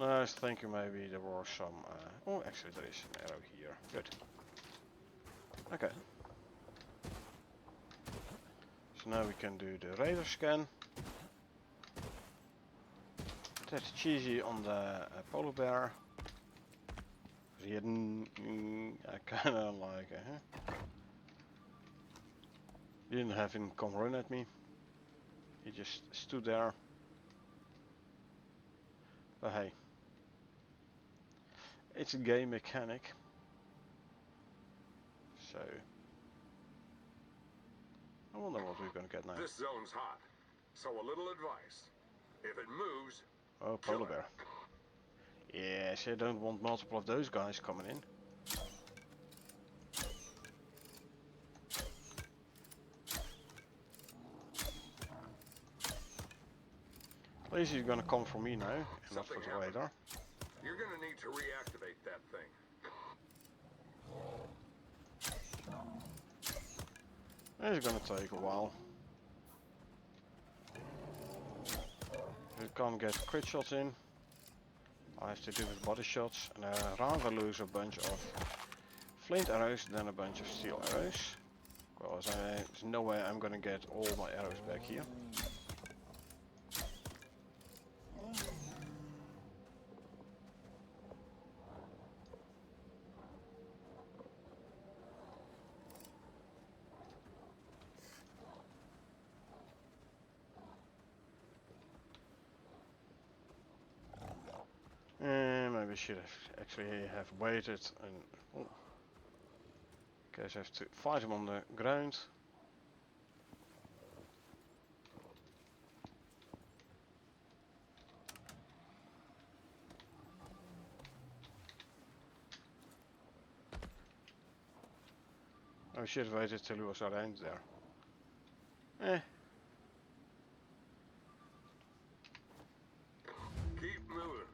I was thinking maybe there was some... oh, actually there is an arrow here. Good. Okay. So now we can do the radar scan. That's cheesy on the polar bear. He hadn't... I kinda like... didn't have him come run at me. He just stood there. But hey. It's a game mechanic. So... I wonder what we're gonna get now. This zone's hot, so a little advice. If it moves... Oh, polar bear. Yes, I don't want multiple of those guys coming in. At least he's gonna come for me now, and not for the radar. You're gonna need to reactivate that thing. It's gonna take a while. We can't get crit shots in. I have to do with body shots, and I'd rather lose a bunch of flint arrows than a bunch of steel arrows. Because there's no way I'm gonna get all my arrows back here. Maybe I should have actually have waited and oh, guess I have to fight him on the ground. I should have waited till he was around there. Keep moving.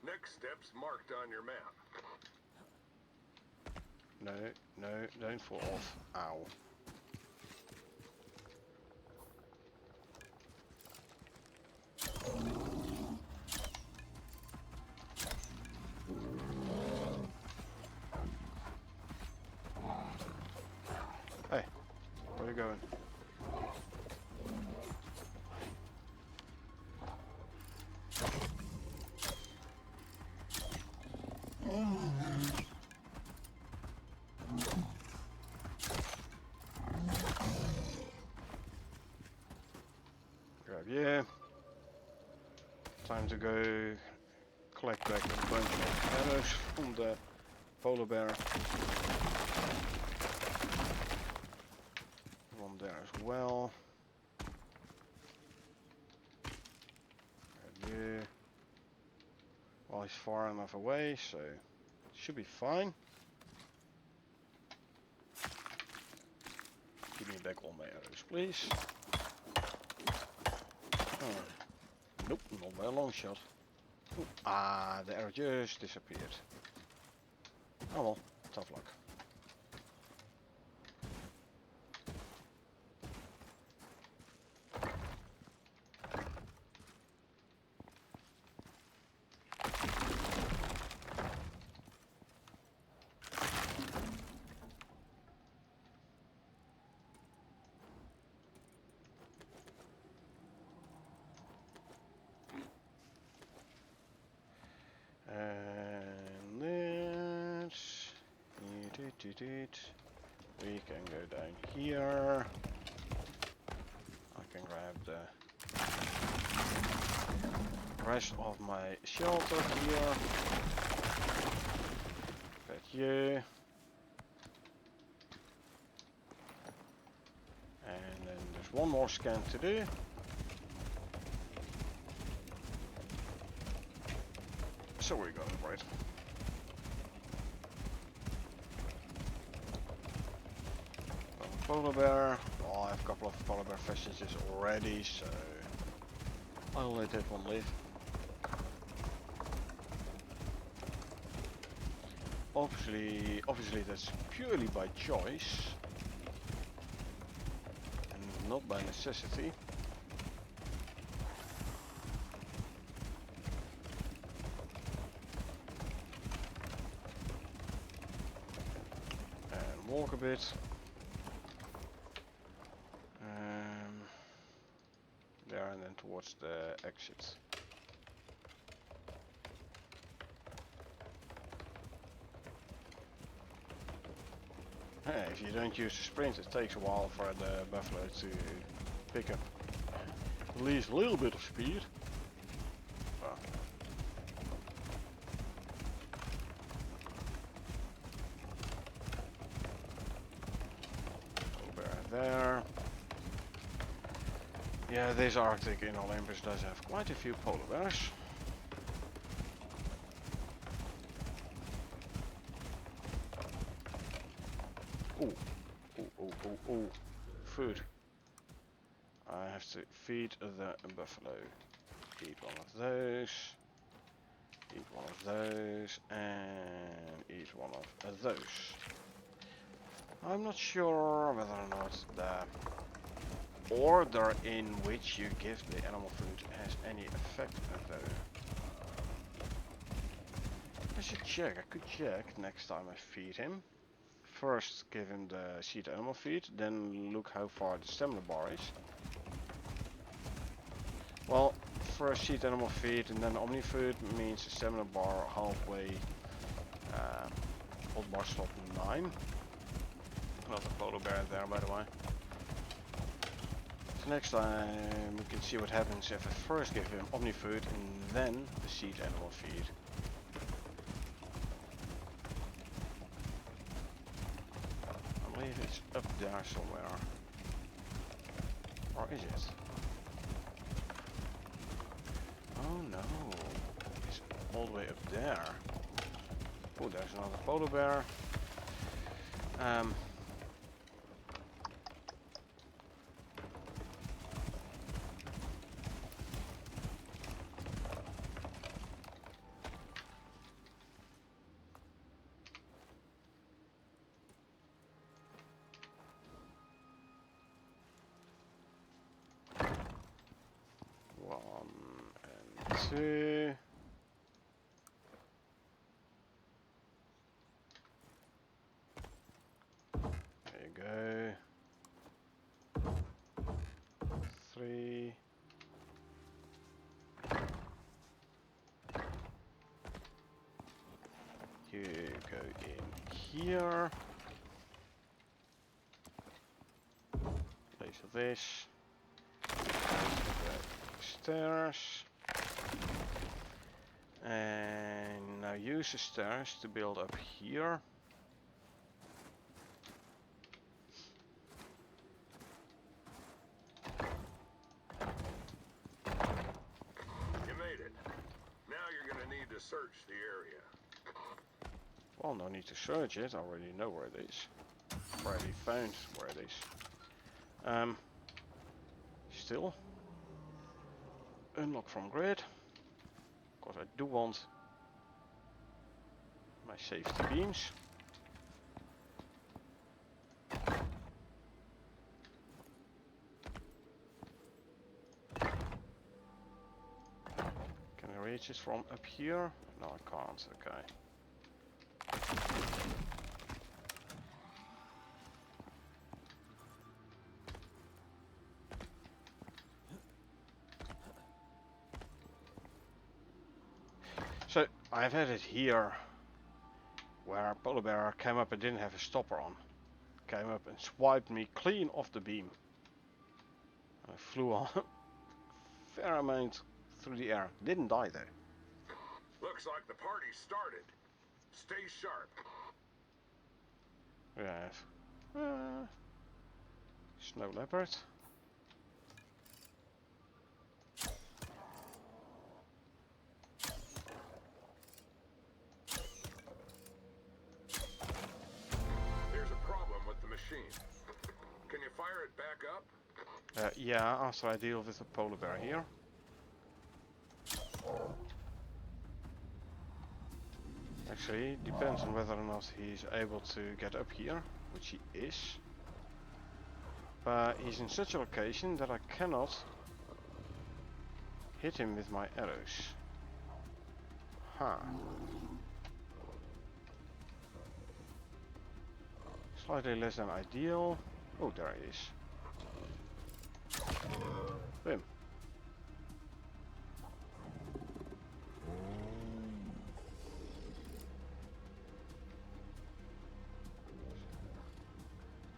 Next step's marked on your map. No, don't fall off. Ow. Hey, where are you going? Grab you. Time to go collect back a bunch of arrows from the polar bear. One there as well. Grab you. Well, he's far enough away, so it should be fine. Give me back all my arrows, please. Oh. Nope, not by a long shot. Ooh. Ah, the arrow just disappeared. Oh well, tough luck. And this, we can go down here. I can grab the rest of my shelter here. Got you. And then there's one more scan to do. So we're going right. Polar bear. Oh, I have a couple of polar bear vestiges already, so I'll let that one live. Obviously that's purely by choice and not by necessity. And walk a bit. There and then towards the exit. Hey, if you don't use the sprint, it takes a while for the buffalo to pick up at least a little bit of speed. Oh. Polar bear there. Yeah, this Arctic in Olympus does have quite a few polar bears. Ooh, food. I have to feed the buffalo. Eat one of those. Eat one of those. And eat one of those. I'm not sure whether or not the order in which you give the animal food has any effect though. I should check. I could check next time I feed him. First give him the seed animal feed, then look how far the stamina bar is. Well, first seed animal feed and then omni food means the stamina bar halfway. Old bar slot 9. Another polar bear there, by the way. So next time we can see what happens if I first give him omni food and then the seed animal feed. I believe it's up there somewhere. Or is it? Oh no, it's all the way up there. Oh, there's another polar bear. Two. There you go. 3. You go in here. Place this. Stairs. And now use the stairs to build up here. You made it. Now you're gonna need to search the area. Well, no need to search it. I already know where it is. Already found where it is. Still. Unlock from grid. Of course, I do want my safety beams. Can I reach it from up here? No, I can't. Okay. So I've had it here where polar bear came up and didn't have a stopper on. Came up and swiped me clean off the beam. I flew on fair amount through the air. Didn't die though. Looks like the party started. Stay sharp. Yes. Snow leopard. There's a problem with the machine. Can you fire it back up? Yeah, after I deal with the polar bear here. Actually, depends on whether or not he's able to get up here, which he is. But he's in such a location that I cannot hit him with my arrows. Huh. Slightly less than ideal. Oh, there he is. Boom.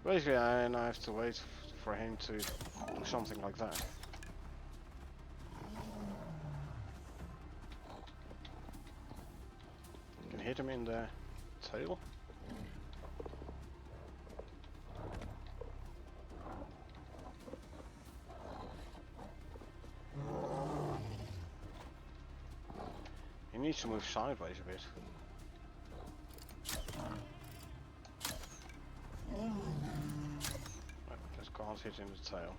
Basically, I now have to wait for him to do something like that. Can hit him in the tail. He needs to move sideways a bit. Just can't hit in the tail.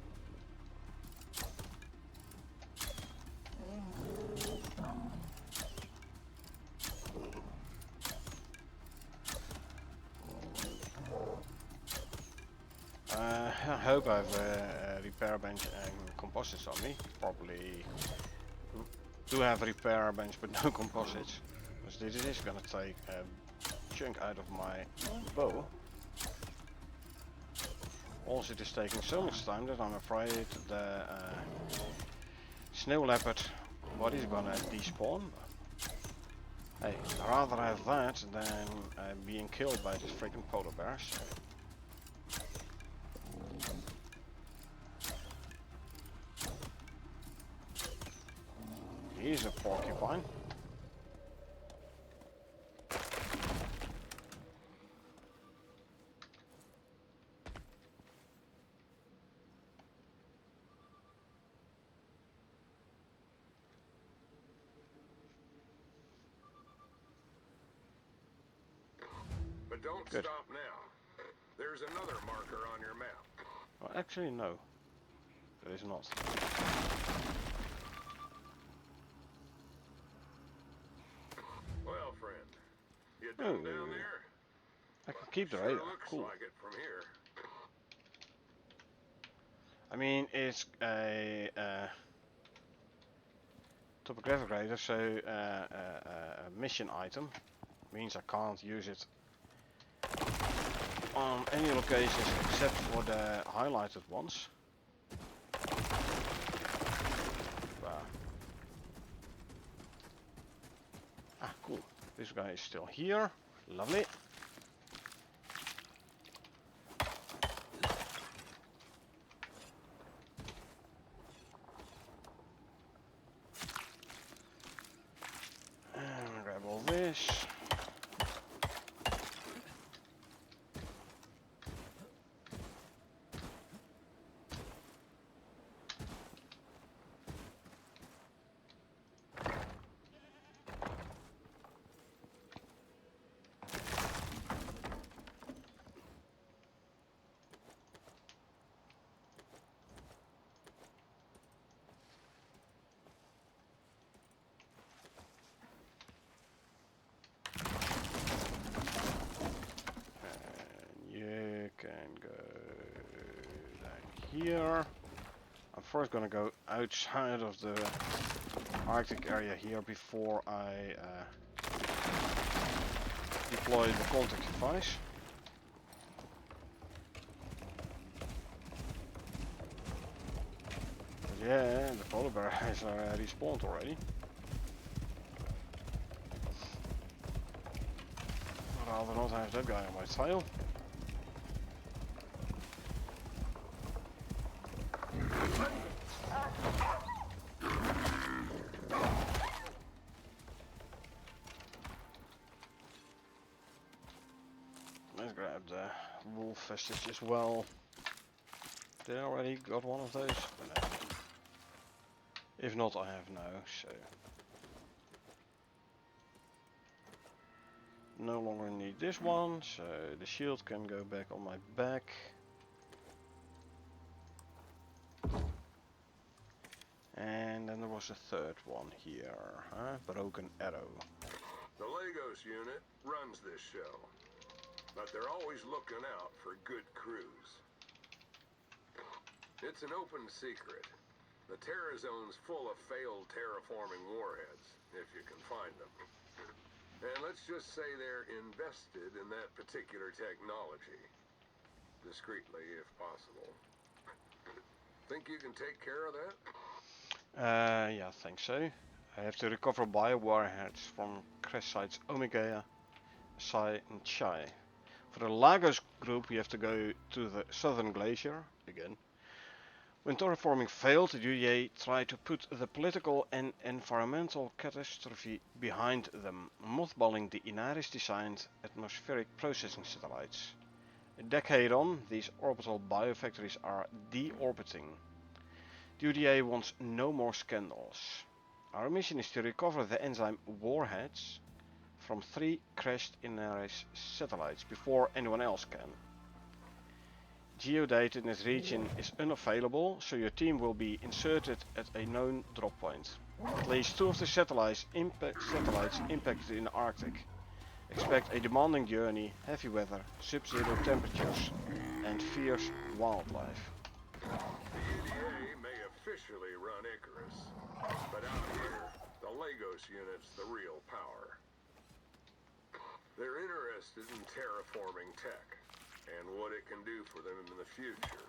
I hope I have a repair bench and composites on me. Probably do have a repair bench but no composites. Because this is gonna take a chunk out of my bow. Also, it is taking so much time that I'm afraid the snow leopard body's gonna despawn. Hey, I'd rather have that than being killed by these freaking polar bears. He's a porcupine. But don't Good. stop now. There's another marker on your map. Well, actually, no. There is not. Well, friend, you done down there? I can keep the Sure radar. looks Cool. like it from here. I mean, it's a topographic radar, so a mission item means I can't use it on any locations except for the highlighted ones. Ah, cool. This guy is still here. Lovely. And grab all this. You can go down here. I'm first gonna go outside of the Arctic area here before I deploy the contact device. But yeah, the polar bear has respawned already. I'd rather not have that guy on my tail. Let's grab the wolf vestige as well. Did I already got one of those? No. If not, I have no, so. No longer need this one, so the shield can go back on my back. And then there was a third one here, huh? Broken arrow. The Lagos unit runs this show, but they're always looking out for good crews. It's an open secret. The Terra Zone's full of failed terraforming warheads, if you can find them. And let's just say they're invested in that particular technology. Discreetly, if possible. Think you can take care of that? Yeah, I think so. I have to recover biowarheads from crash sites Omega, Psi and Chi. For the Lagos group we have to go to the Southern Glacier, again. When terraforming failed, the UDA tried to put the political and environmental catastrophe behind them, mothballing the Icarus-designed atmospheric processing satellites. A decade on, these orbital biofactories are deorbiting. The UDA wants no more scandals. Our mission is to recover the enzyme warheads from 3 crashed Icarus satellites before anyone else can. Geodata in this region is unavailable, so your team will be inserted at a known drop point. At least 2 of the satellites impacted in the Arctic. Expect a demanding journey, heavy weather, sub-zero temperatures, and fierce wildlife. The UDA may officially run Icarus, but out here, the Lagos unit's the real power. They're interested in terraforming tech and what it can do for them in the future.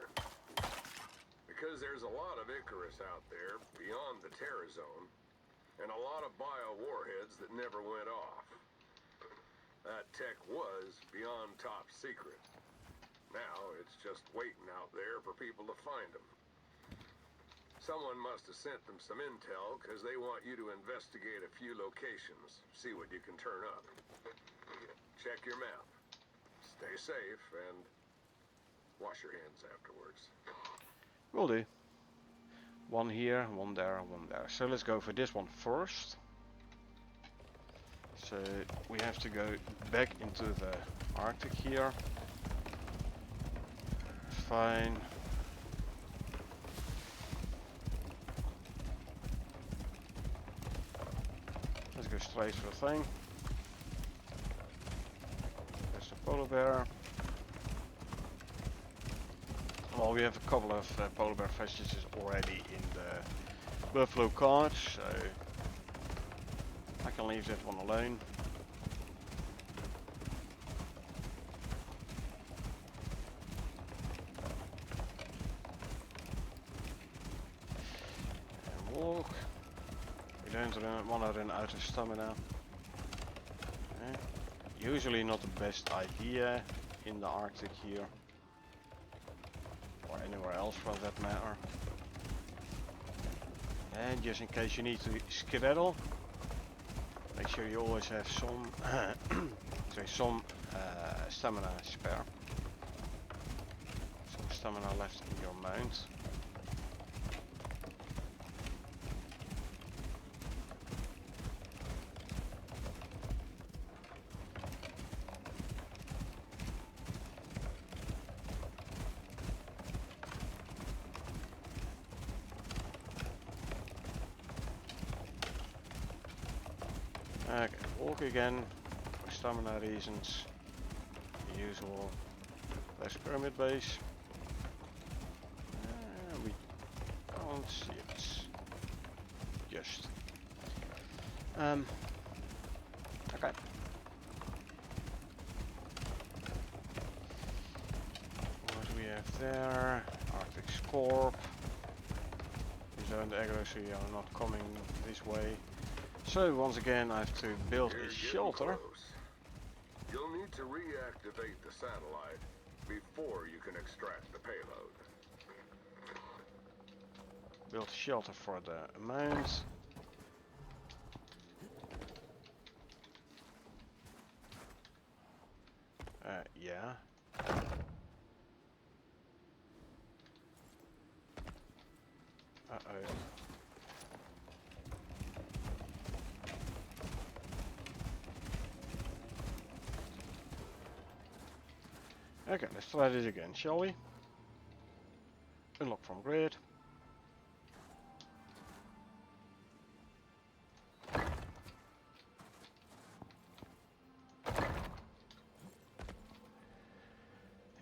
Because there's a lot of Icarus out there beyond the Terra Zone, and a lot of bio-warheads that never went off. That tech was beyond top secret. Now it's just waiting out there for people to find them. Someone must have sent them some intel because they want you to investigate a few locations, see what you can turn up. Check your map. Stay safe and wash your hands afterwards. Will do. One here, one there, one there. So let's go for this one first. So we have to go back into the Arctic here. Fine. Let's go straight for the thing. There's the polar bear. Well, we have a couple of polar bear vestiges already in the buffalo card, so I can leave that one alone. And walk. We don't want to run out of stamina. Usually not the best idea in the Arctic here. Or anywhere else for that matter. And just in case you need to skedaddle, make sure you always have some some stamina spare. Some stamina left in your mount. Okay, walk again for stamina reasons. The usual. There's pyramid base. We don't see it. Just. Okay. What do we have there? Arctic Scorp. These are the aggro, so you are not coming this way. So once again I have to build a shelter. You'll need to reactivate the satellite before you can extract the payload. Build a shelter for the mount. Yeah. Okay, let's try this again, shall we? Unlock from grid.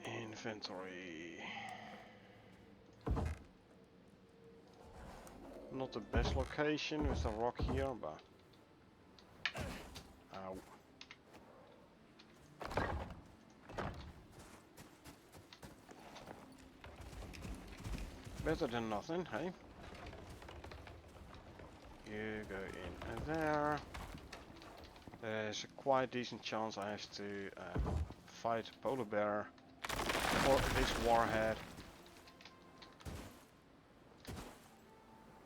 Inventory. Not the best location with the rock here, but... Ow. Better than nothing, hey? You go in there. There's a quite decent chance I have to fight a polar bear for this warhead.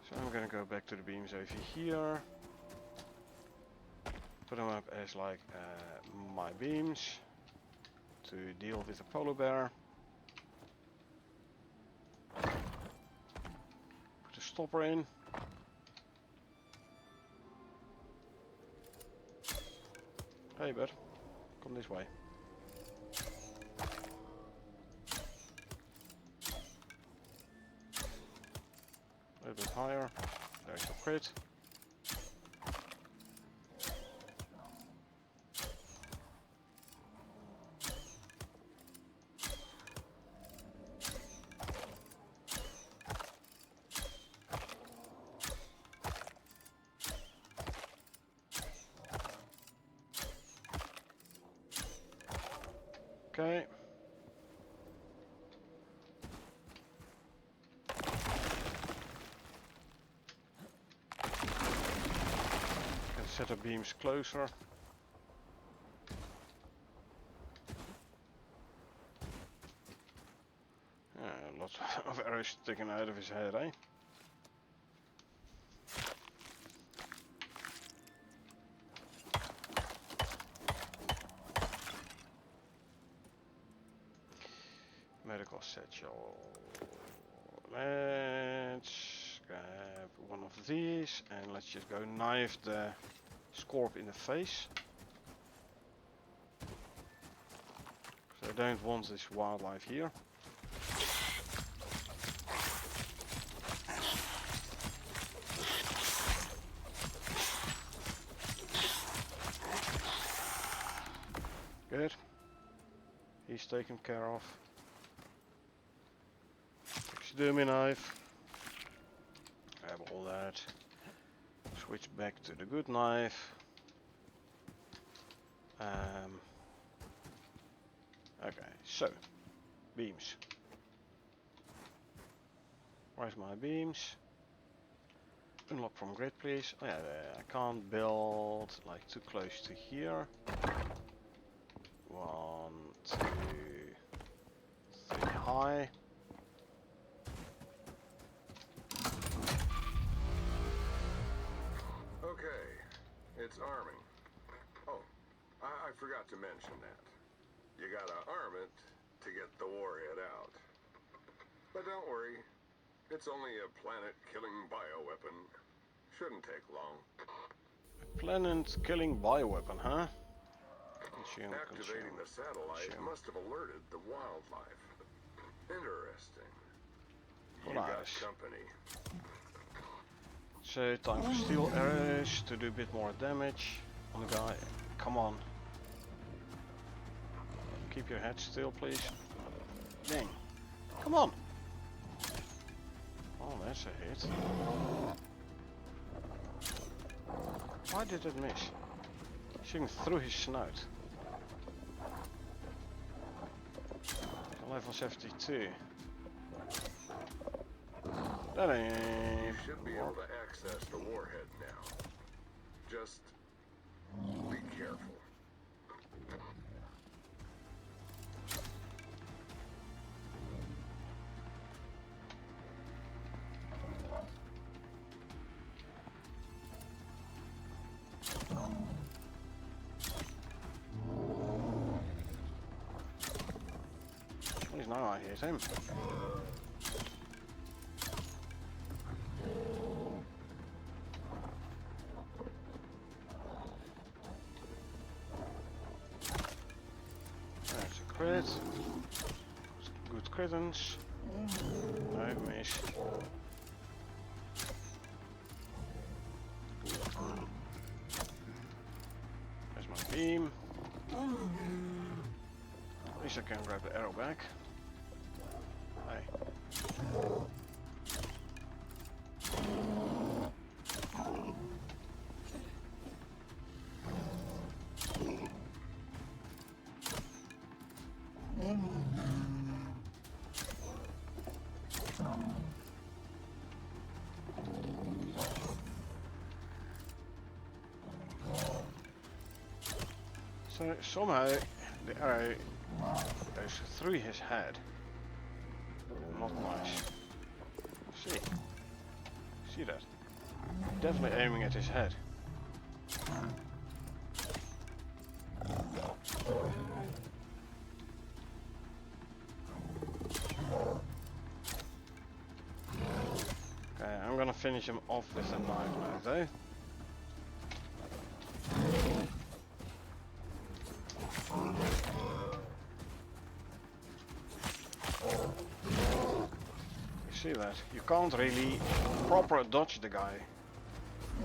So I'm gonna go back to the beams over here. Put them up as like my beams to deal with the polar bear. Put a stopper in. Hey bud, come this way. A little bit higher. There's your crit. Okay. Can set the beams closer. Lots of arrows sticking out of his head, eh? Medical satchel. Let's grab one of these and let's just go knife the scorp in the face. So I don't want this wildlife here. Good. He's taken care of. Taxidermy knife. Grab all that. Switch back to the good knife. Okay, so beams. Where's my beams? Unlock from grid, please. Oh yeah, I can't build like too close to here. 1, 2, 3 high. Okay, it's arming. Oh, I forgot to mention that. You gotta arm it to get the warhead out. But don't worry, it's only a planet-killing bioweapon. Shouldn't take long. A planet-killing bioweapon, huh? Activating the satellite must have alerted the wildlife. Interesting. You got company. So time for steel arrows to do a bit more damage on the guy. Come on. Keep your head still, please. Dang. Come on. Oh, that's a hit. Why did it miss? Shooting through his snout. Level 72. That ain't... You should be able to access the warhead now. Just be careful. At least now I hit him. That's a crit. good critters. No, miss. There's my beam. At least I can grab the arrow back. Hey. So somehow the arrow goes through his head. Not nice. See that? Definitely aiming at his head. Okay, I'm gonna finish him off with a knife now though. See that? You can't really proper dodge the guy.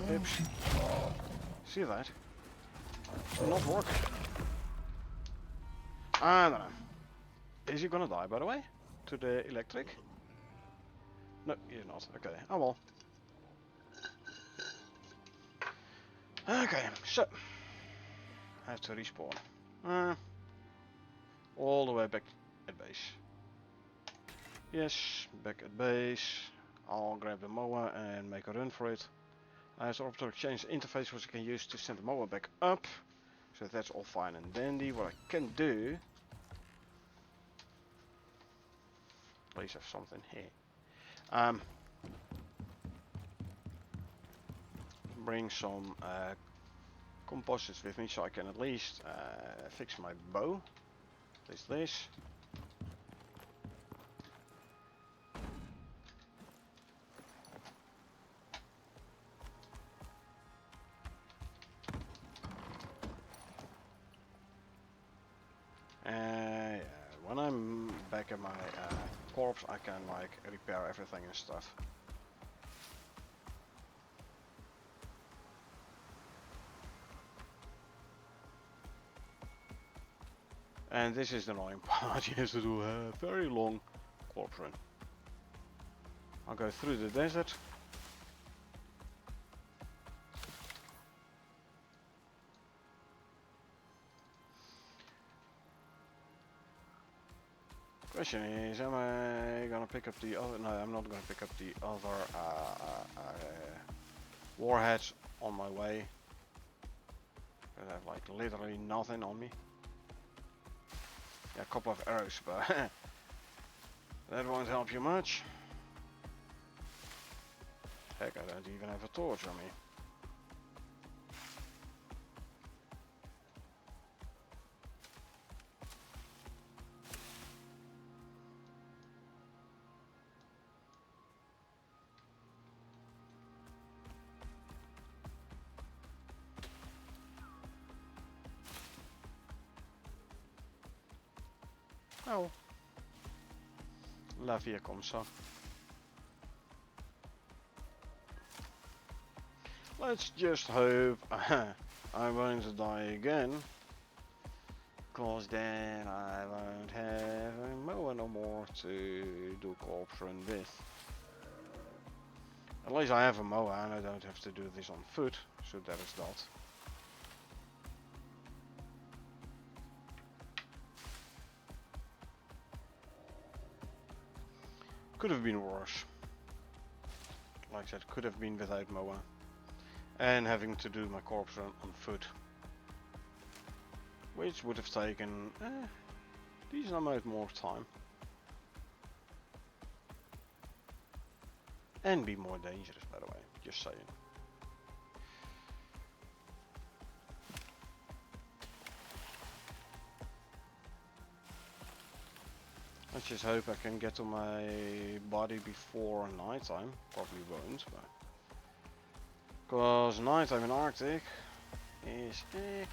Oops. See that? Not working. I don't know. Is he gonna die by the way? To the electric? No, he's not. Okay, oh well. Okay, so I have to respawn. All the way back at base. Yes, back at base. I'll grab the mower and make a run for it. I have to also change the interface which I can use to send the mower back up. So that's all fine and dandy. What I can do, at least have something here. Bring some composites with me so I can at least fix my bow. At least this. Yeah, when I'm back at my corpse, I can like repair everything and stuff. And this is the annoying part. You have to do a very long corpse run. I'll go through the desert. Question is, am I gonna pick up the other? No, I'm not gonna pick up the other warheads on my way. I have like literally nothing on me. Yeah, a couple of arrows, but that won't help you much. Heck, I don't even have a torch on me. Oh. La via comme ça. Let's just hope I won't die again. Cause then I won't have a mower no more to do corpse run with. At least I have a mower and I don't have to do this on foot, so that is that. Could have been worse. Like I said, could have been without mower. And having to do my corpse run on foot. Which would have taken a decent amount more time. And be more dangerous, by the way, just saying. Let's just hope I can get to my body before nighttime. Probably won't, but... Because nighttime in Arctic is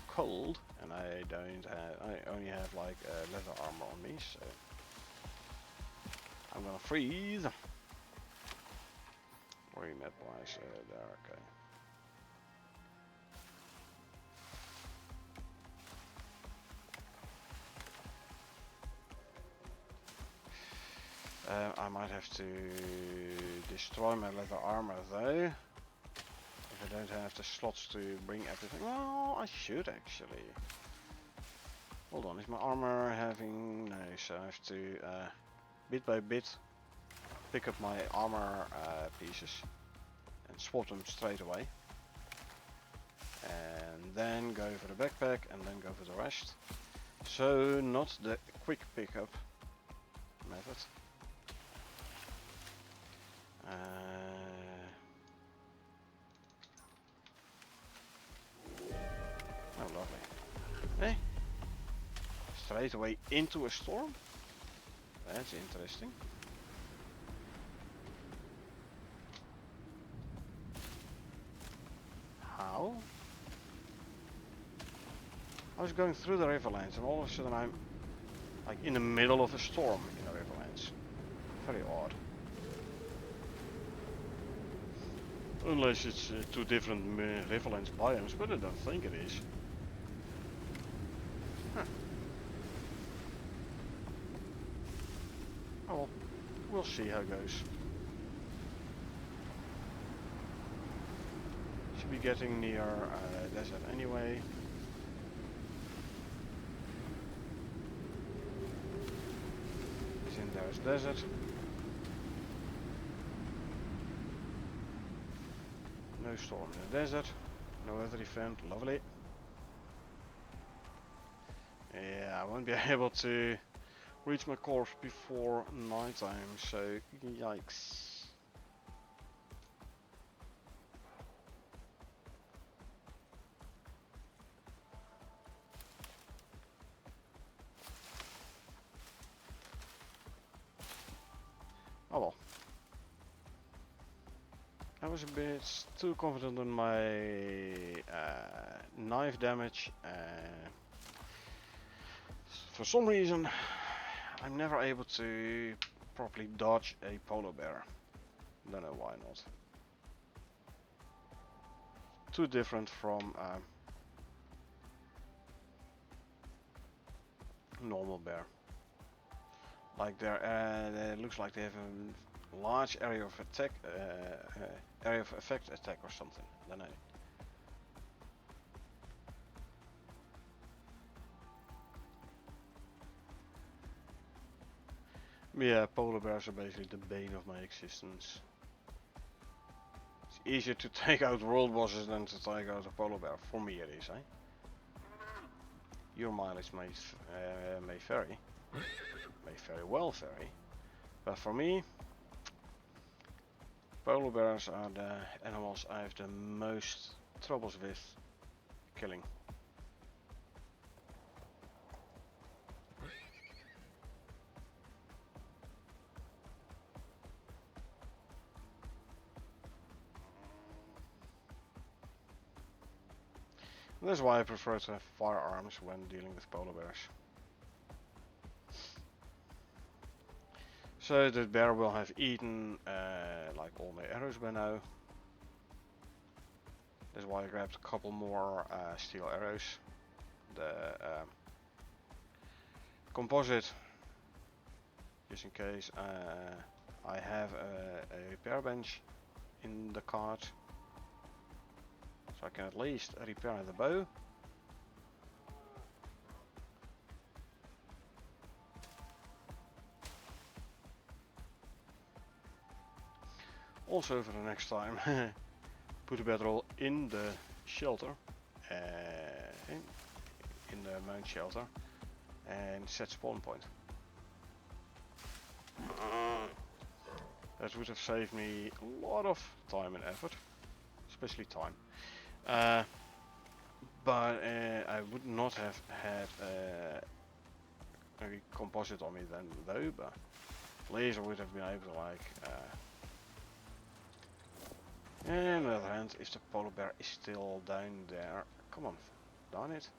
cold, and I only have like leather armor on me, so... I'm gonna freeze. Remap wise, there, okay. I might have to destroy my leather armor though. If I don't have the slots to bring everything. Well, I should actually. Hold on, is my armor having... No, so I have to bit by bit pick up my armor pieces and swap them straight away. And then go for the backpack and then go for the rest. So not the quick pickup method. Oh, lovely. Hey, straight away into a storm? That's interesting. How? I was going through the riverlands and all of a sudden I'm like in the middle of a storm in the riverlands. Very odd. Unless it's two different riverlands biomes, but I don't think it is. Huh. Oh well, we'll see how it goes. Should be getting near desert anyway. There's desert. No storm in the desert. No other event. Lovely. Yeah, I won't be able to reach my corpse before nighttime, so yikes. Oh well. I was a bit too confident on my knife damage. For some reason, I'm never able to properly dodge a polar bear. Don't know why not. Too different from normal bear. Like it looks like they have a large area of attack, area of effect attack or something. Don't know. Yeah, polar bears are basically the bane of my existence. It's easier to take out world bosses than to take out a polar bear. For me it is, eh? Your mileage may vary. May very well vary. But for me, polar bears are the animals I have the most troubles with killing. That's why I prefer to have firearms when dealing with polar bears. So the bear will have eaten like all my arrows by now. That's why I grabbed a couple more steel arrows. The composite, just in case I have a repair bench in the cart. So I can at least repair the bow. Also for the next time, put a bedroll in the shelter, in the mount shelter, and set spawn point. That would have saved me a lot of time and effort, especially time. But I would not have had a composite on me then though, but at least I would have been able to like and on the other hand, if the polar bear is still down there, come on, darn it.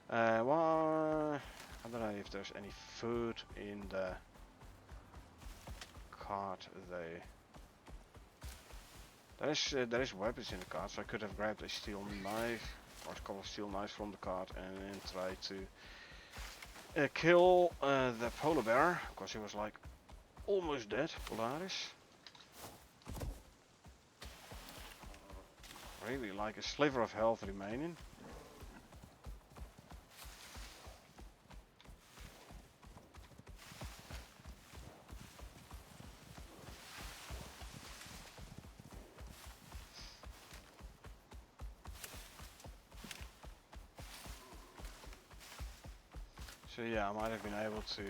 Well, I don't know if there's any food in the cart though. There is weapons in the cart, so I could have grabbed a steel knife or a couple of steel knives from the cart and then try to kill the polar bear, because he was like almost dead. Polaris. Really like a sliver of health remaining. So yeah, I might have been able to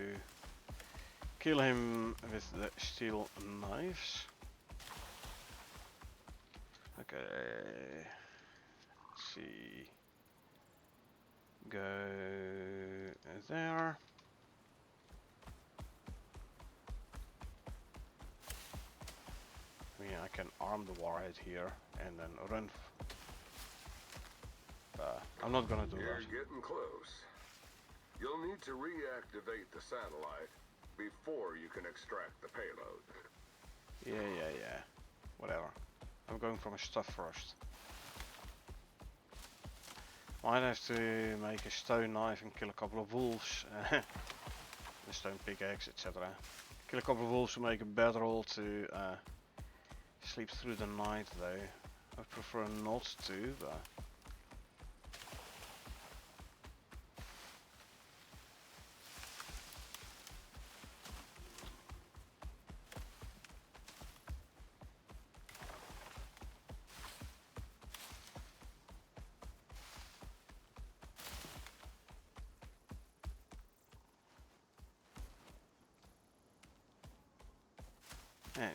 kill him with the steel knives. Okay, let's see. Go there. I mean, I can arm the warhead here and then run. I'm not gonna do that. You're getting close. You'll need to reactivate the satellite before you can extract the payload. Yeah. Whatever. I'm going for my stuff first. Might have to make a stone knife and kill a couple of wolves. A stone pickaxe, etc. Kill a couple of wolves to make a bedroll to sleep through the night though. I prefer not to, but... Anyway.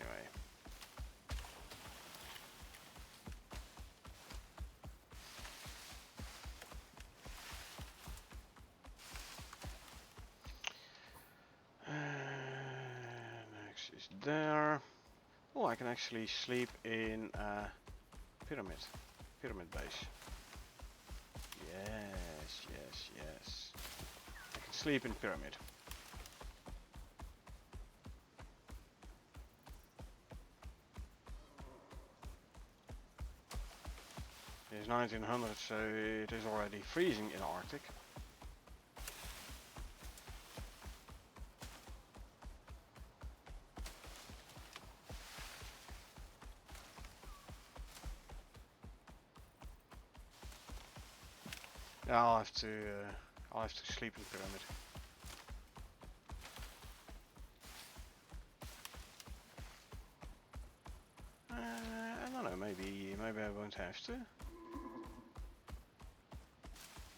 Next is there. Oh, I can actually sleep in a pyramid base. Yes. I can sleep in pyramid. It's 1900, so it is already freezing in Arctic. Yeah, I'll have to sleep in pyramid. I don't know. Maybe I won't have to.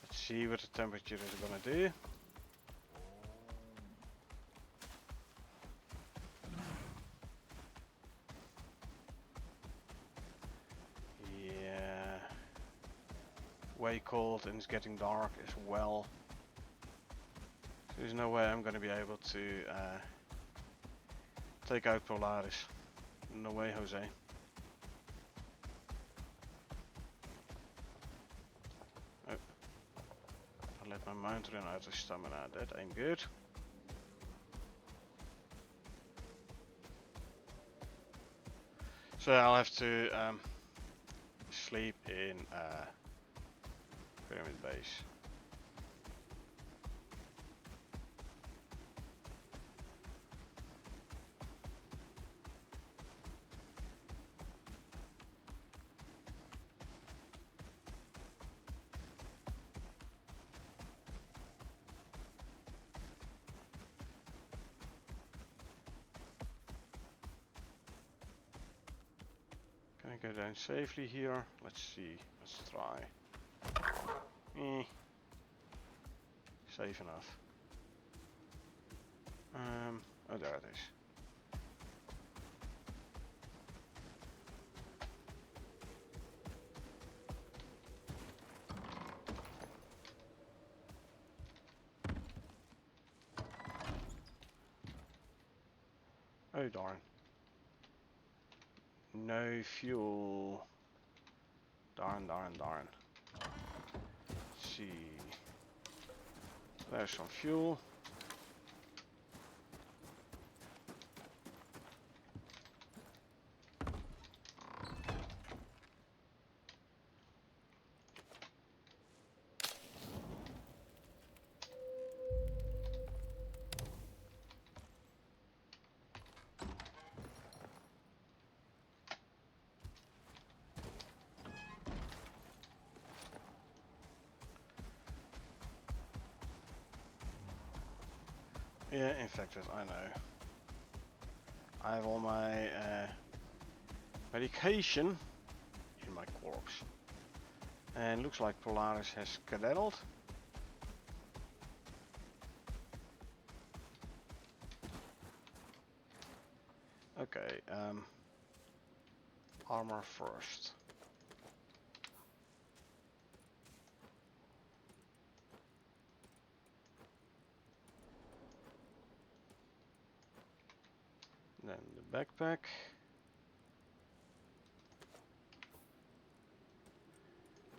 Let's see what the temperature is gonna do. Yeah, way cold and it's getting dark as well. There's no way I'm gonna be able to take out Polaris. No way, Jose. Oh. I let my mount run out of stamina. That ain't good. So I'll have to sleep in pyramid base. Can I go down safely here? Let's see. Let's try. Safe enough. Oh, there it is. Oh darn. No fuel. Darn. Let's see. There's some fuel. Yeah, infected, I know. I have all my medication in my corpse. And looks like Polaris has skedaddled. Okay, armor first. Then the backpack.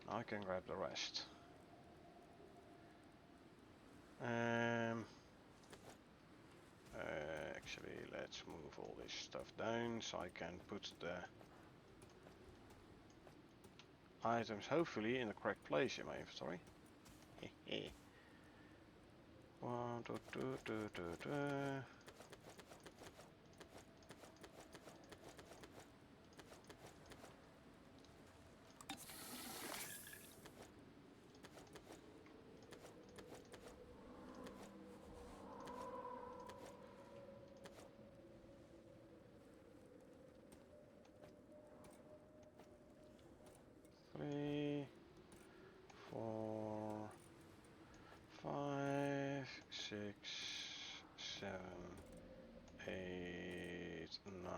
Now I can grab the rest. Actually, let's move all this stuff down so I can put the items hopefully in the correct place in my inventory. One, two, two, two, two, two. 3, 4, 5, 6, 7, 8, 9,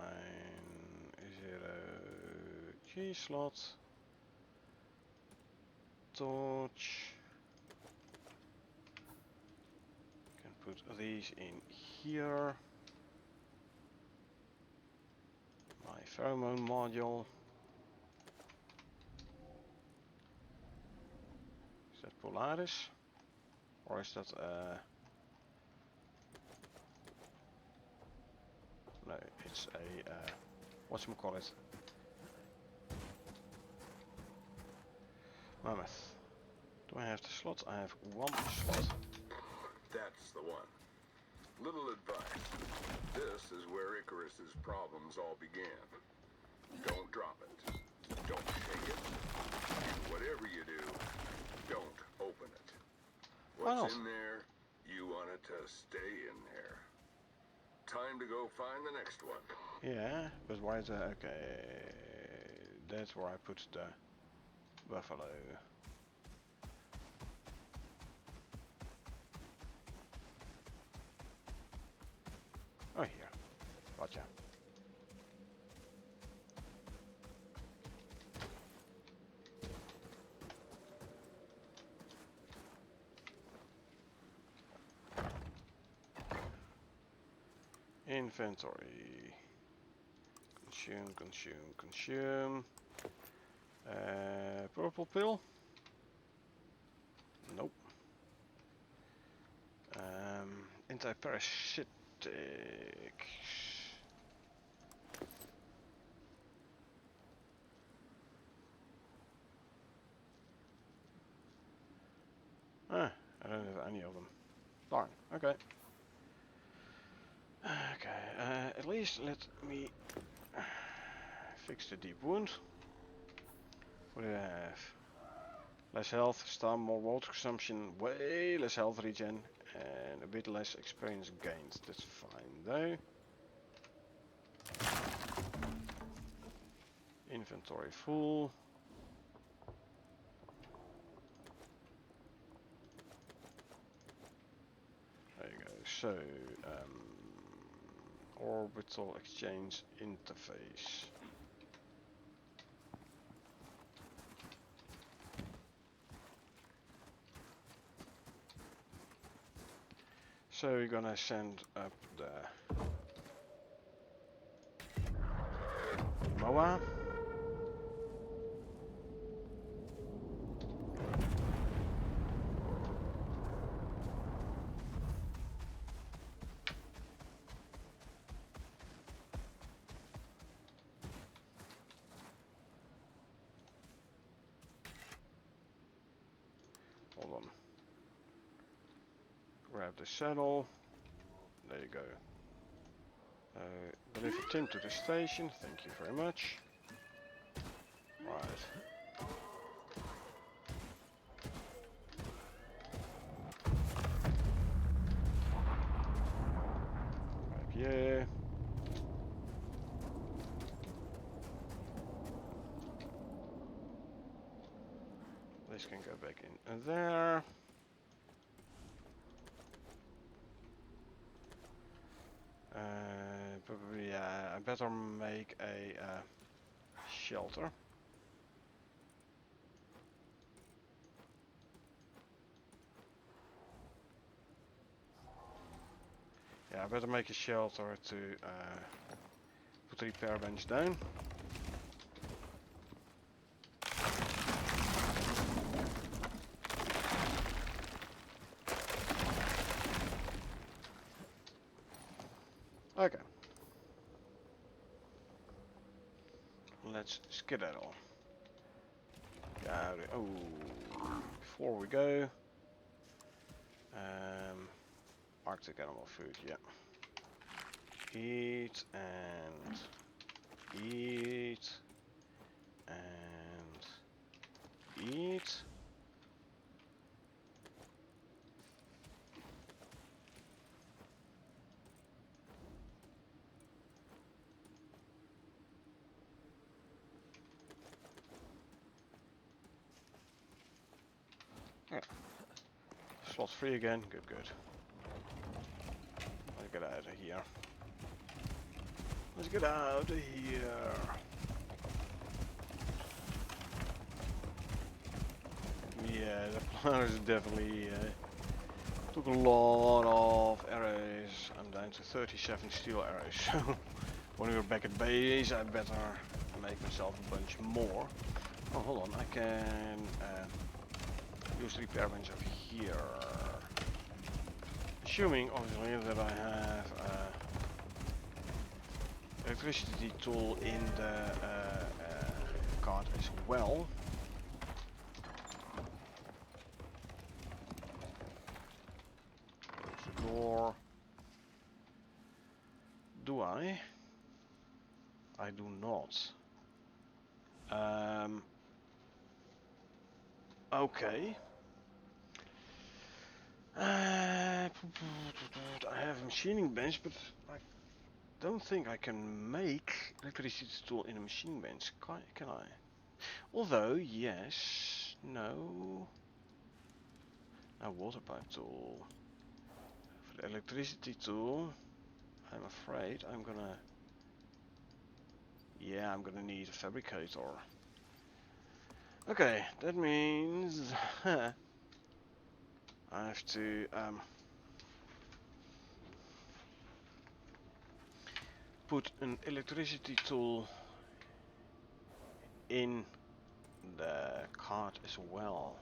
0. G slot. Torch. Can put these in here. My pheromone module. Is that Polaris? Or is that no, it's a whatchamacallit? Mammoth. Do I have the slot? I have one slot. That's the one. Little advice. This is where Icarus's problems all began. Don't drop it. Don't shake it. Whatever you do, don't open it. What's in there, you want it to stay in there. Time to go find the next one. Yeah, but why is that? Okay, that's where I put the buffalo. Oh, here. Gotcha. Inventory. Consume, consume, consume. Purple pill? Nope. Anti-parasitic. Ah, I don't have any of them. Darn, okay. Okay, at least let me fix the deep wound. What do I have? Less health, stun, more water consumption, way less health regen, and a bit less experience gained. That's fine though. Inventory full. There you go. So, orbital exchange interface. So we're gonna send up the MOA. Hold on. Grab the saddle. There you go. Deliver Tim to the station. Thank you very much. Right. Yeah. This can go back in there. Probably, I better make a shelter. Yeah, I better make a shelter to put the repair bench down. Okay. Let's skedaddle. Oh, before we go, Arctic animal food, yeah. Eat and eat and eat. Yeah. Slot free again. Good, good. Let's get out of here. Let's get out of here. Yeah, the planners definitely took a lot of arrows. I'm down to 37 steel arrows. So when we're back at base, I better make myself a bunch more. Oh, hold on. I can use the repair bench over here. Assuming, obviously, that I have electricity tool in the cart as well. Close the door. Do I? I do not. Okay. I have a machining bench, but I don't think I can make electricity tool in a machining bench. Can I? Although, yes, no. A water pipe tool. For the electricity tool, I'm afraid I'm gonna... Yeah, I'm gonna need a fabricator. Okay, that means... I have to... put an electricity tool in the cart as well.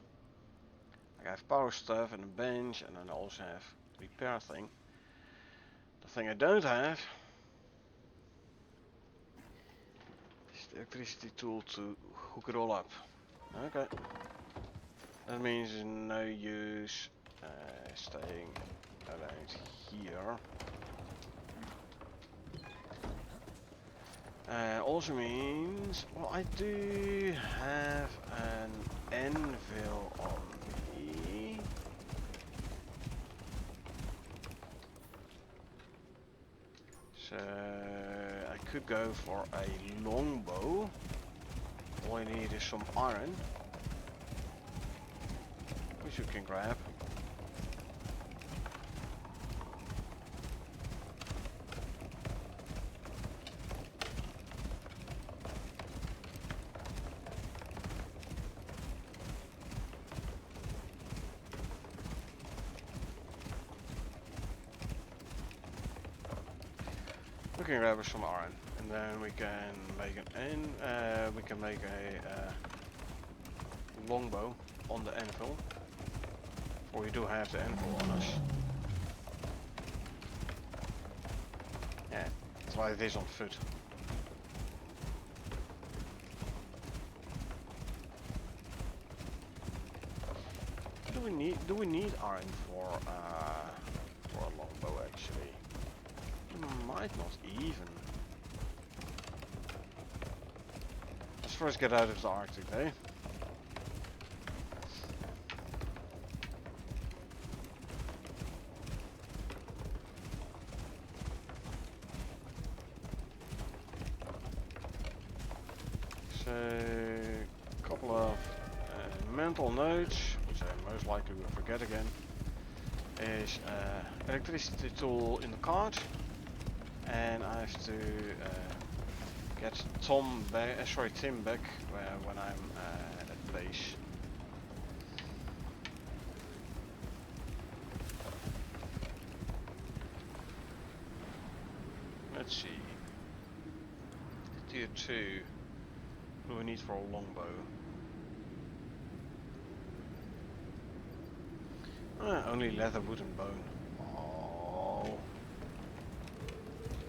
I have power stuff and a bench, and then I also have repair thing. The thing I don't have is the electricity tool to hook it all up. Okay. That means there's no use staying around here. Also means, well, I do have an anvil on me. So I could go for a longbow. All I need is some iron, which you can grab. We can grab some iron, and then we can make a longbow on the anvil. Or we do have the anvil on us. Yeah, that's why it is on foot. Do we need iron for a longbow actually? Might not even. Let's first get out of the Arctic, eh? a couple of mental notes, which I most likely will forget again, is electricity tool in the cart, and I have to get Tim back when I'm at base. Let's see. Tier 2. What do we need for a longbow? Only leather, wood and bone. Oh.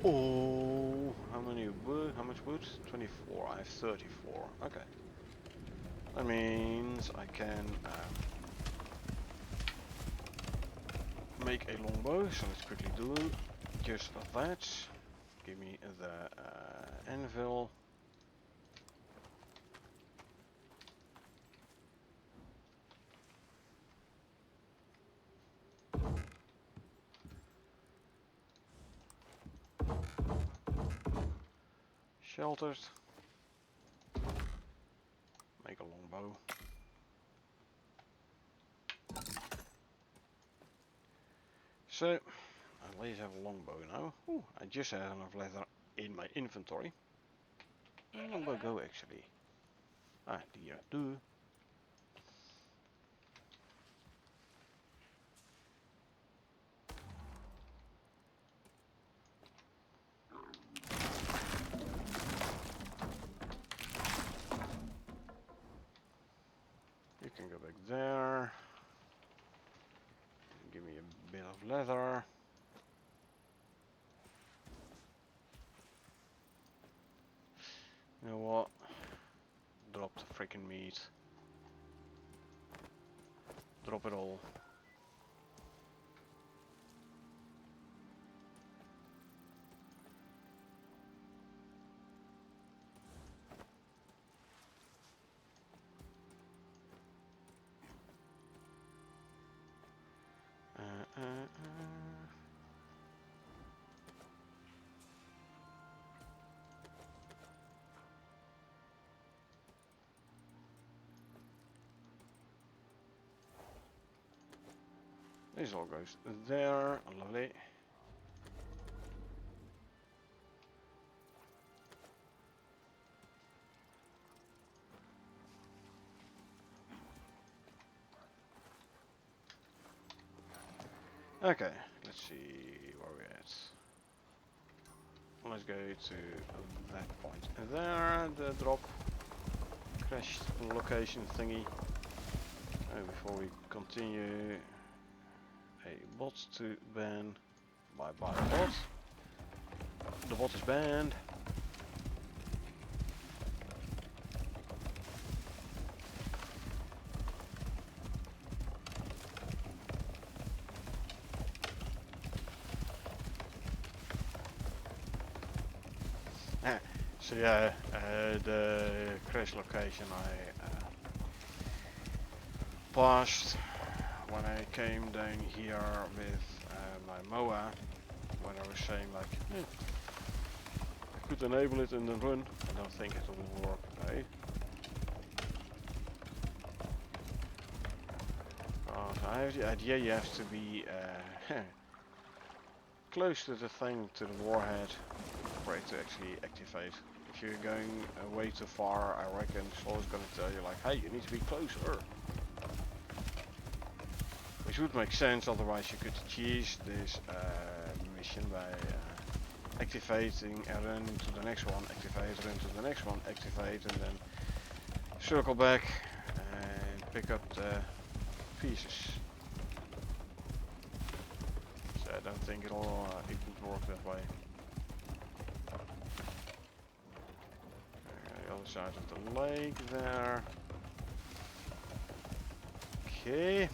Oh. How many wood? How much wood? 24. I have 34. Okay. That means I can make a longbow. So let's quickly do just that. Give me the anvil. Shelters. Make a longbow. So, at least have a longbow now. Ooh, I just had enough leather in my inventory. Where longbow go actually? Ah, here I do. You can go back there. Give me a bit of leather. You know what? Drop the freaking meat. Drop it all. Uh, uh, uh. This all goes there. Lovely. Okay, let's see where we're at. Let's go to that point there, the drop crash location thingy. Before we continue, a bot to ban. Bye bye bot. The bot is banned. So yeah, the crash location I passed when I came down here with my MOA, when I was saying like, I could enable it in the run. I don't think it will work today. I have the idea you have to be close to the thing, to the warhead, for it to actually activate. If you're going way too far, I reckon Slow is going to tell you like, hey, you need to be closer. Which would make sense, otherwise you could cheese this mission by activating and run to the next one, activate, run to the next one, activate, and then circle back and pick up the pieces. So I don't think it would work that way. The other side of the lake there. Okay.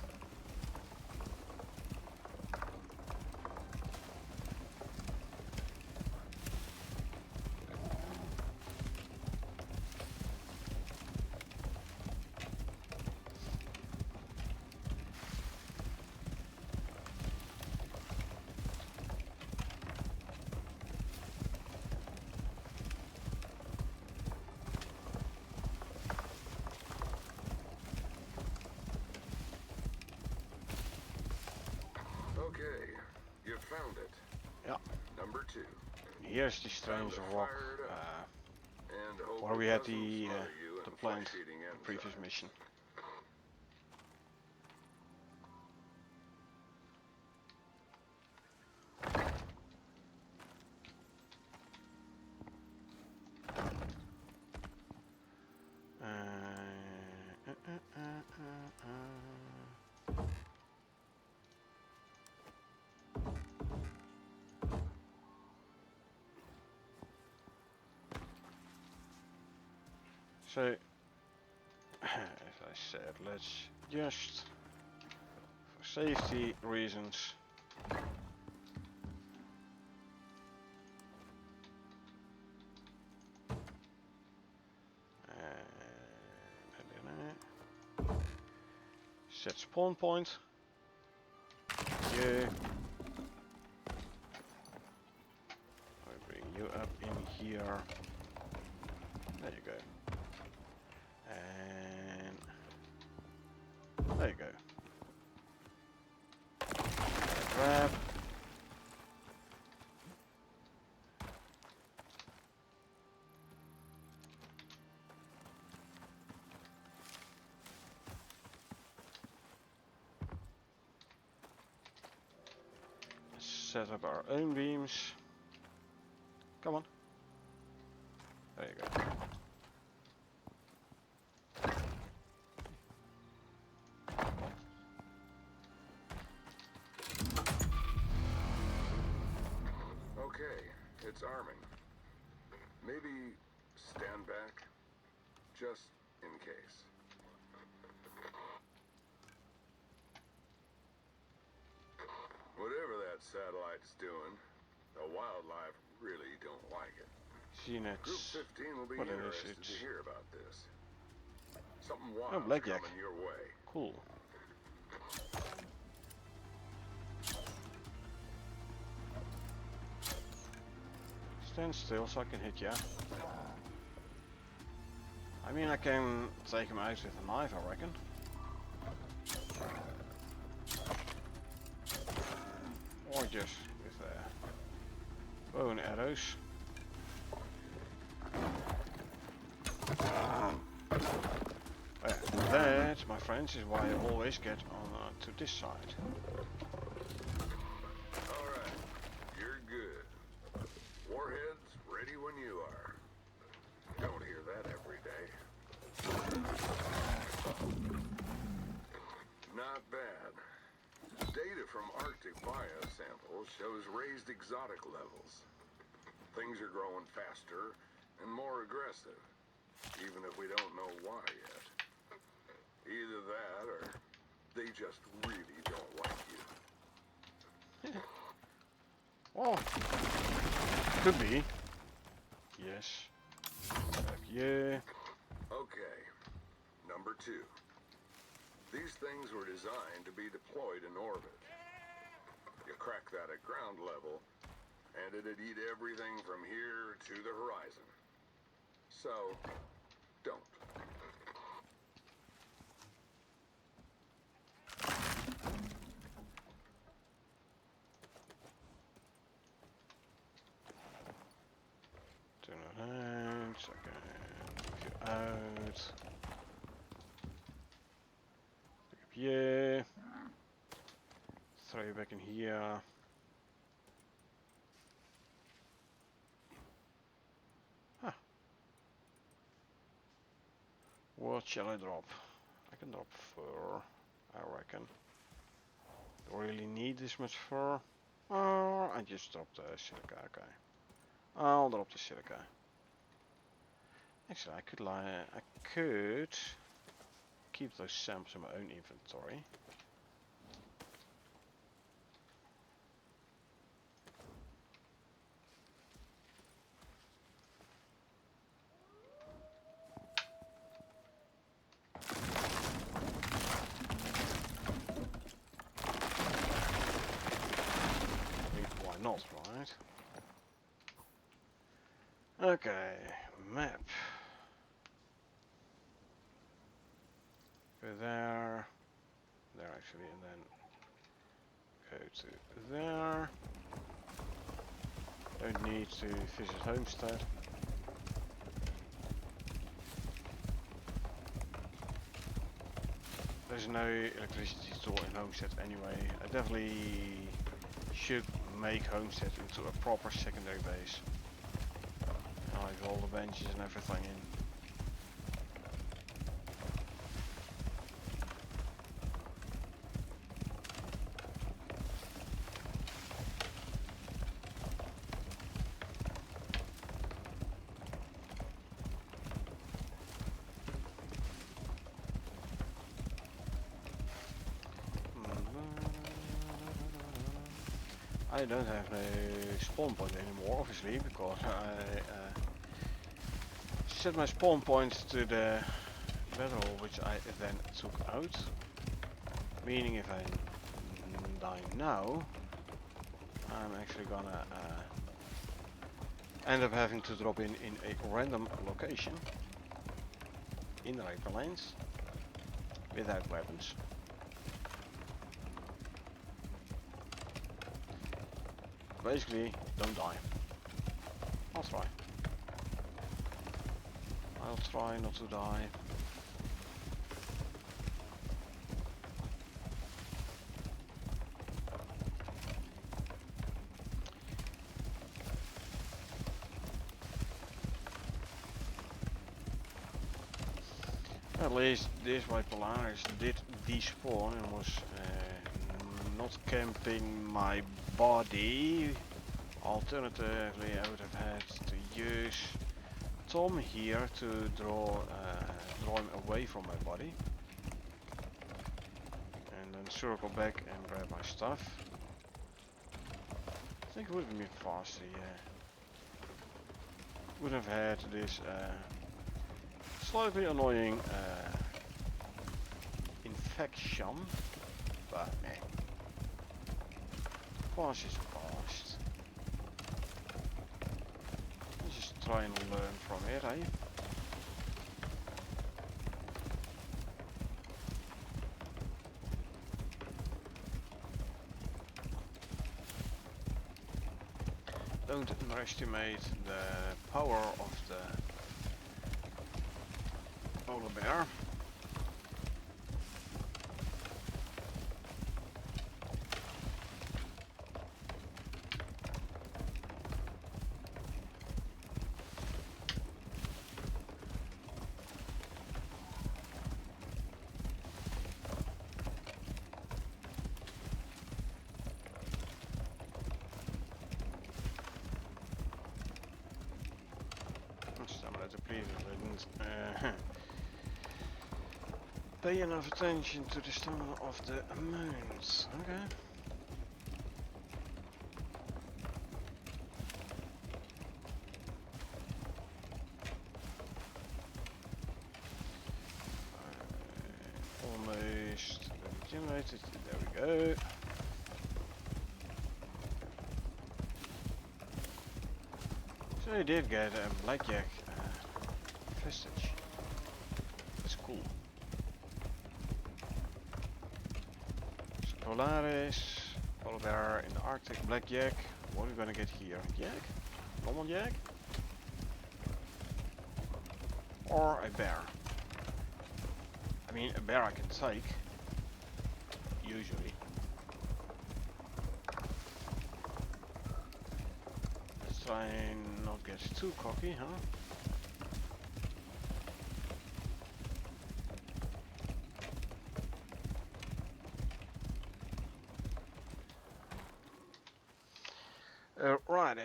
found it. Yeah. Number 2. Here's the strange Time to rock fire it up. And hope where it we had doesn't the smother you in plant, flesh-eating the previous enzymes. mission. So, as I said, let's just, for safety reasons, set spawn point. Yeah. I bring you up in here. There you go. And there you go. Grab. Set up our own beams. Come on. There you go. Okay, it's arming. Maybe stand back, just in case. Whatever that satellite's doing, the wildlife really don't like it. Group 15 will be what interested is to it? hear about this. Something Oh, wild's blackjack. coming your way. Cool. Stand still so I can hit ya. I mean, I can take him out with a knife, I reckon. Or just with bow and arrows. That, my friends, is why I always get on to this side. Alright, you're good. Warheads ready when you are. Don't hear that every day. Not bad. Data from Arctic biosamples shows raised exotic levels. Things are growing faster and more aggressive, even if we don't know why yet. Either that or they just really don't like you. Well, could be. Yes. Yeah. Okay, number 2. These things were designed to be deployed in orbit. You crack that at ground level, and it'd eat everything from here to the horizon. So, don't. Turn around, so I can move you out. Pick up here. Throw you back in here. Huh. What shall I drop? I can drop fur, I reckon. Don't really need this much fur. Oh, I just dropped the silica, okay. I'll drop the silica. Actually, I could keep those samples in my own inventory. I mean, why not, right? Okay, map. Go there, there actually, and then go to there. Don't need to visit Homestead. There's no electricity store in Homestead anyway. I definitely should make Homestead into a proper secondary base. Like all the benches and everything in. I don't have a spawn point anymore, obviously, because I set my spawn point to the battle, which I then took out. Meaning if I die now, I'm actually gonna end up having to drop in a random location in the Reaper lanes without weapons. Basically, don't die. I'll try. I'll try not to die. At least this way Polaris did despawn and was not camping my body. Alternatively, I would have had to use Tom here to draw him away from my body. And then circle back and grab my stuff. I think it would have been faster, yeah. Would have had this slightly annoying infection, but man, past is past. Just try and learn from it, eh? Don't underestimate the power of the polar bear. Please, I didn't pay enough attention to the stamina of the moons. Okay. Almost regenerated. There we go. So I did get a blackjack vestige. That's cool. So Polaris, polar bear in the Arctic, blackjack. What are we gonna get here? Jack? Normal jack? Or a bear? I mean, a bear I can take. Usually. Let's try and not get too cocky, huh? Righty.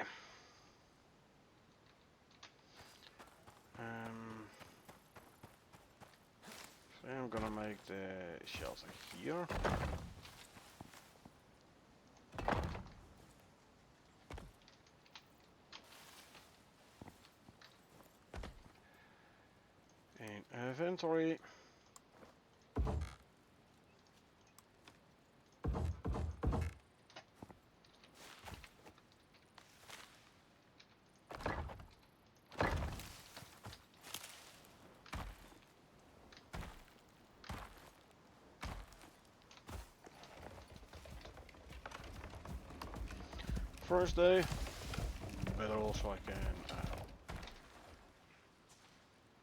So I'm gonna make the shelter here. In inventory. first day, but also I can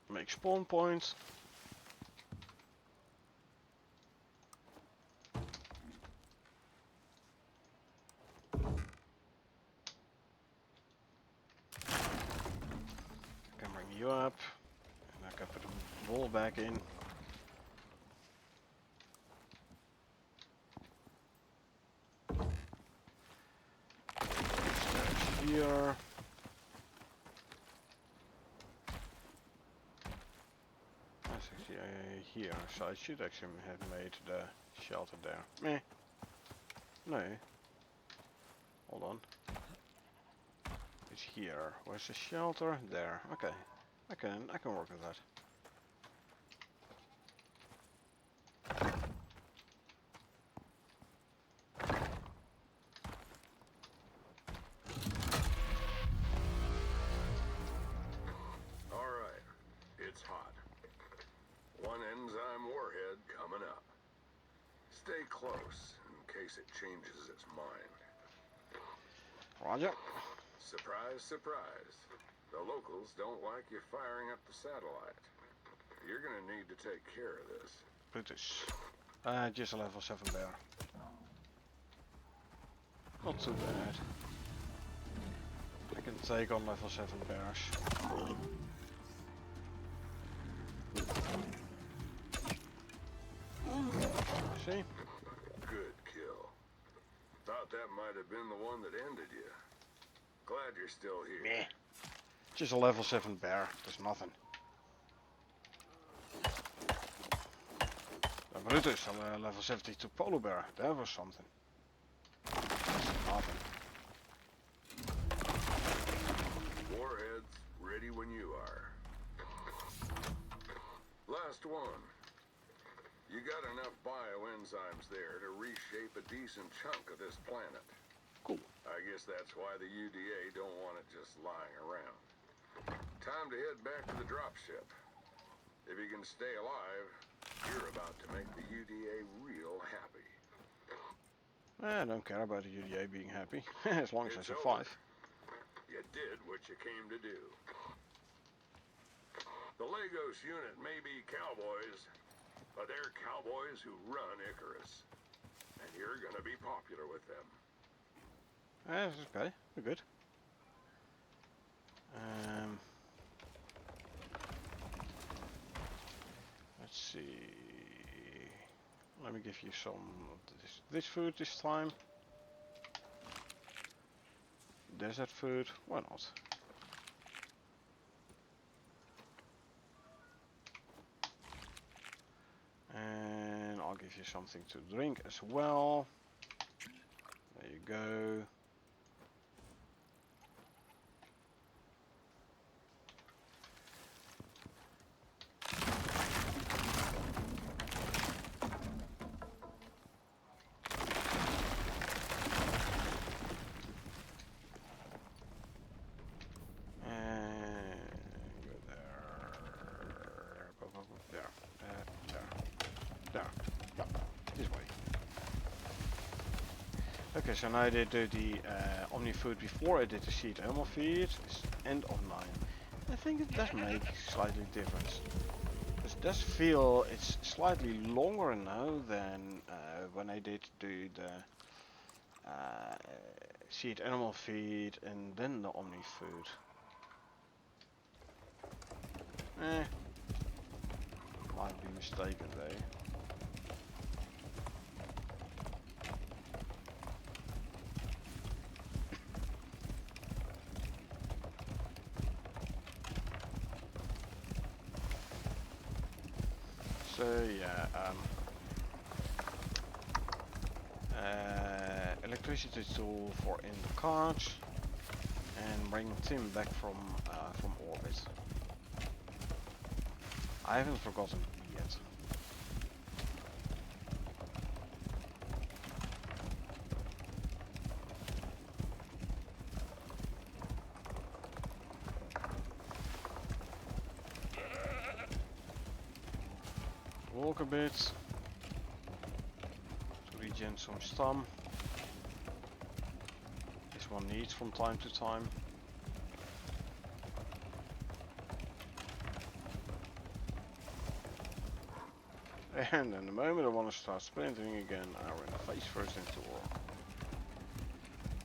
make spawn points. I can bring you up, and I can put the wall back in. Stairs here. That's actually here, so I should actually have made the shelter there. Meh. No. Hold on. It's here. Where's the shelter? There. Okay. I can work with that. Alright, it's hot. One enzyme warhead coming up. Stay close in case it changes its mind. Roger. Surprise, surprise. The locals don't like you firing up the satellite. You're gonna need to take care of this. Brutus. Just a level 7 bear. Not too bad. I can take on level 7 bears. See? Good kill. Thought that might have been the one that ended you. Glad you're still here. Meh. Just a level 7 bear. There's nothing. Brutus, a level 72 polar bear. That was something. Nothing. Warheads, ready when you are. Last one. You got enough bioenzymes there to reshape a decent chunk of this planet. Cool. I guess that's why the UDA don't want it just lying around. Time to head back to the dropship. If you can stay alive, you're about to make the UDA real happy. I don't care about the UDA being happy, as long as I It's survive. You did what you came to do. The Lagos unit may be cowboys, but they're cowboys who run Icarus. And you're gonna be popular with them. That's okay, we're good. Let's see. Let me give you some of this food this time. Desert food, why not? And I'll give you something to drink as well. There you go. Okay, so now I did the Omni food before I did the seed animal feed. It's end of 9. I think it does make slightly difference. It does feel it's slightly longer now than when I did do the seed animal feed and then the Omni food. Might be mistaken though. So yeah, electricity tool for in the cards, and bring Tim back from orbit. I haven't forgotten yet. Walk a bit to regen some stam. This items one needs from time to time. And then the moment I want to start sprinting again, I run face first into wall.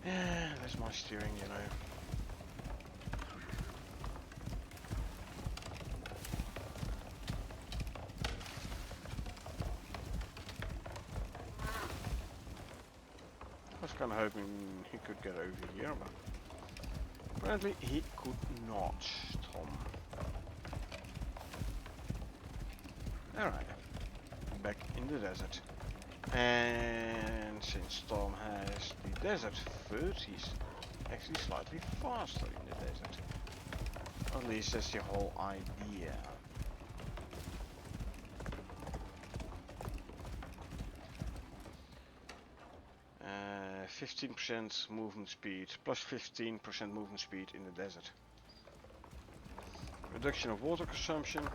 Yeah, that's my steering, you know. I was kind of hoping he could get over here, but apparently he could not, Tom. Alright, back in the desert. And since Tom has the desert foot, he's actually slightly faster in the desert. At least that's the whole idea. 15% movement speed, plus 15% movement speed in the desert. Reduction of water consumption,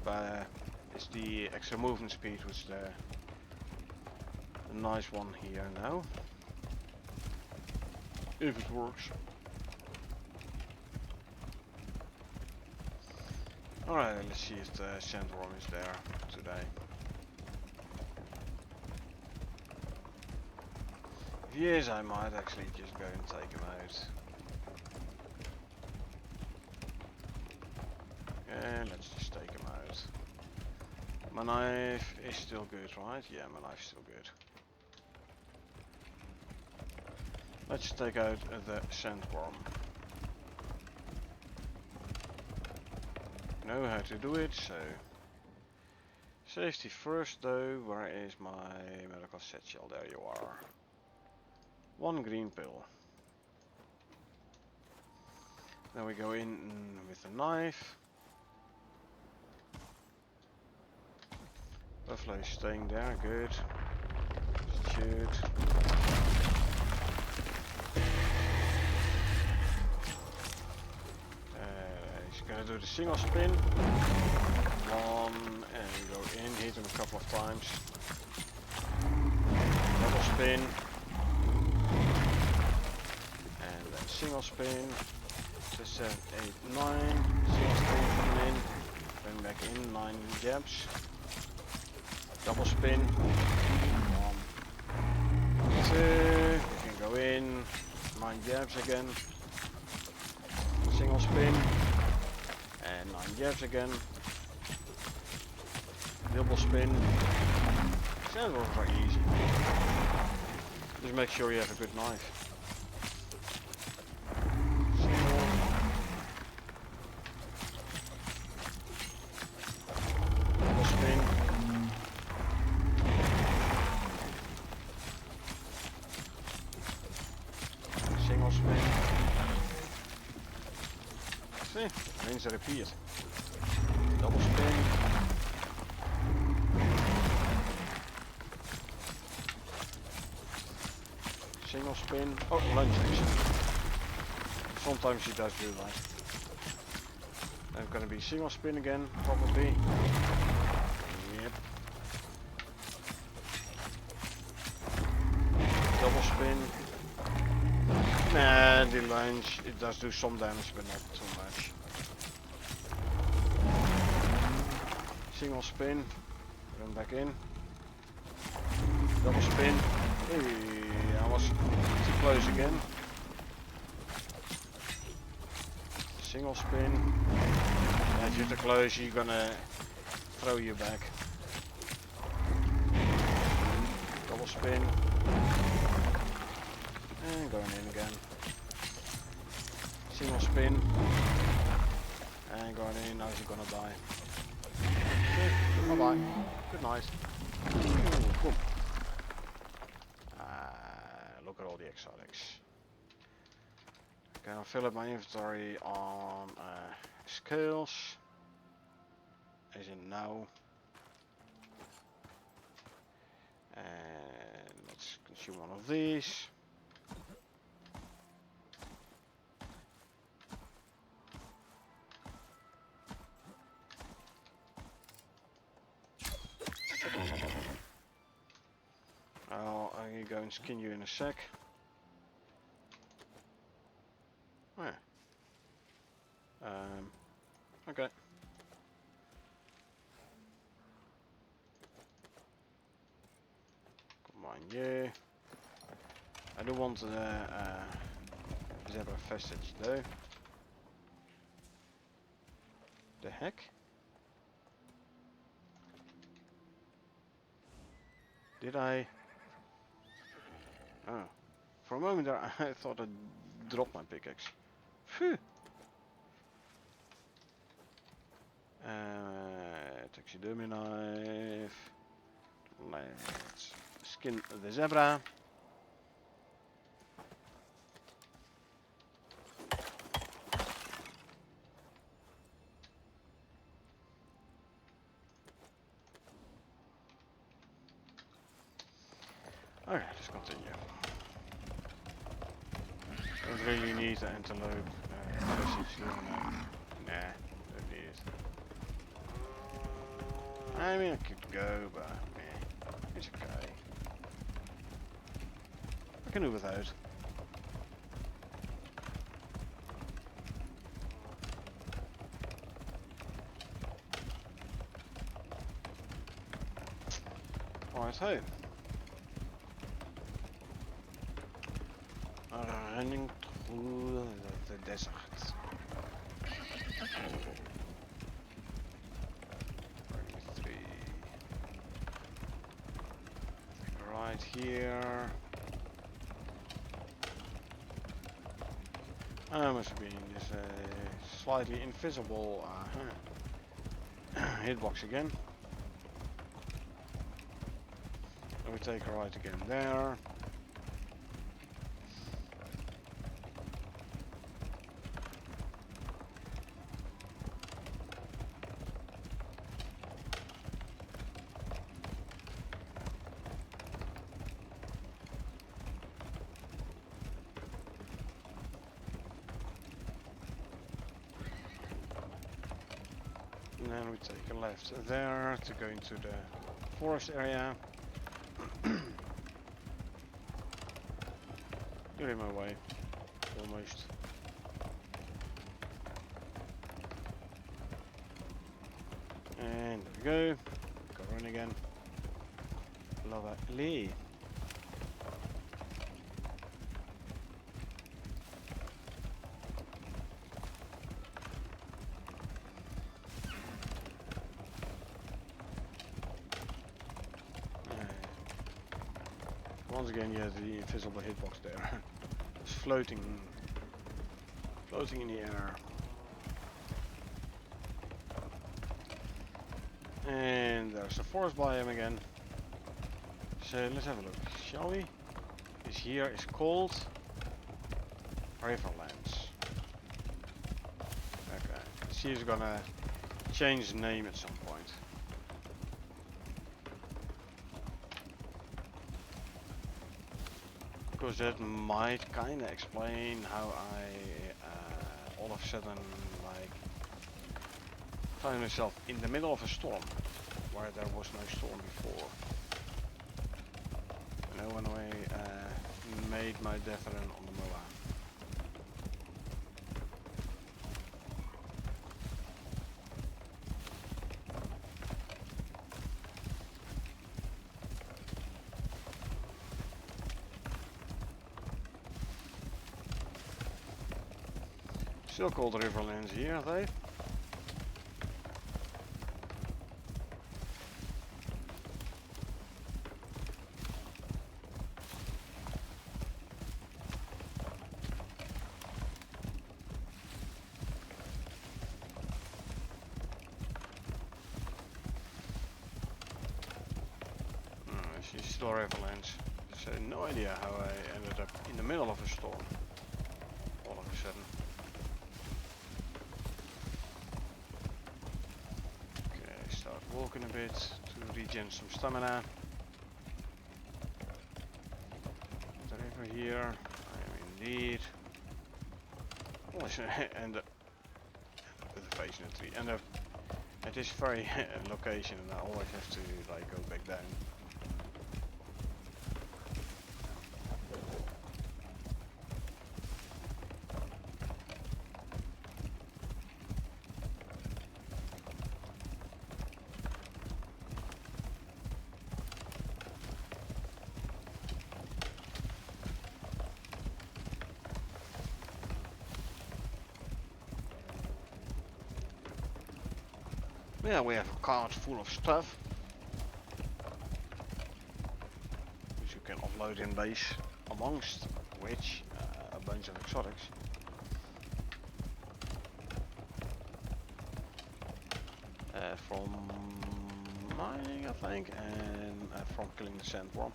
but it's the extra movement speed which the nice one here now. If it works. Alright, let's see if the sandworm is there today. If he is, I might actually just go and take him out. And let's just take him out. My knife is still good, right? Yeah, my knife's still good. Let's take out the sandworm. Know how to do it, so safety first though. Where is my medical satchel? There you are. One green pill. Then we go in with a knife. Buffalo is staying there, good. Shoot. He's gonna do the single spin. One, and go in, hit him a couple of times. Double spin. And then single spin. 6, 7, 8, 9. Single spin coming in. Going back in, 9 jabs. Double spin. 1, 2. You can go in. 9 jabs again. Single spin. And 9 jabs again. Double spin. That was very easy. Just make sure you have a good knife. Single. Double spin. Single spin. See, ineens repeat. Double spin. Single spin. Oh, lunge action. Sometimes he does do that. Then gonna be single spin again, probably. Yep. Double spin. Nah, the lunge, it does do some damage, but not too much. Single spin. Run back in. Double spin. Hey. I was too close again. Single spin. And if you're too close, you're gonna throw you back. Double spin. And going in again. Single spin. And going in, now you're gonna die. Bye bye. Good night. Ooh, boom. Look at all the exotics. Okay, I'll fill up my inventory on scales, as in now. And let's consume one of these. I'll go and skin you in a sec. Oh yeah. Okay. Combine you. I do want the zebra vestige though. The heck? Did I? Oh. For a moment there I thought I dropped my pickaxe. Phew. Taxidermy knife. Let's skin the zebra. Okay, let's continue. Don't really need the antelope message, do I? Nah, don't need it. I mean, I could go, but it's okay. I can do without. Right, so. Running through the desert. 33. Right here. I must be in this slightly invisible hitbox again. And we take a right again there. And then we take a left there to go into the forest area. Get in my way, almost. And there we go. Go run again. Lovely. Once again, yeah, the invisible hitbox there. It's floating in the air. And there's a forest biome again. So let's have a look, shall we? This here is called Riverlands. Okay, she's gonna change the name at some point. Because that might kinda explain how I all of a sudden like find myself in the middle of a storm where there was no storm before. You know, when I made my Deathern on the Moa. Still called Riverlands here, are they? She's still Riverlands. So no idea how I ended up in the middle of a storm. All of a sudden. Okay, start walking a bit to regen some stamina. The river here, I am indeed. And with a face in a tree. And at this very location, and I always have to like go back down. Yeah, we have a cart full of stuff, which you can offload in base, amongst which a bunch of exotics. From mining, I think, and from killing the sandworm.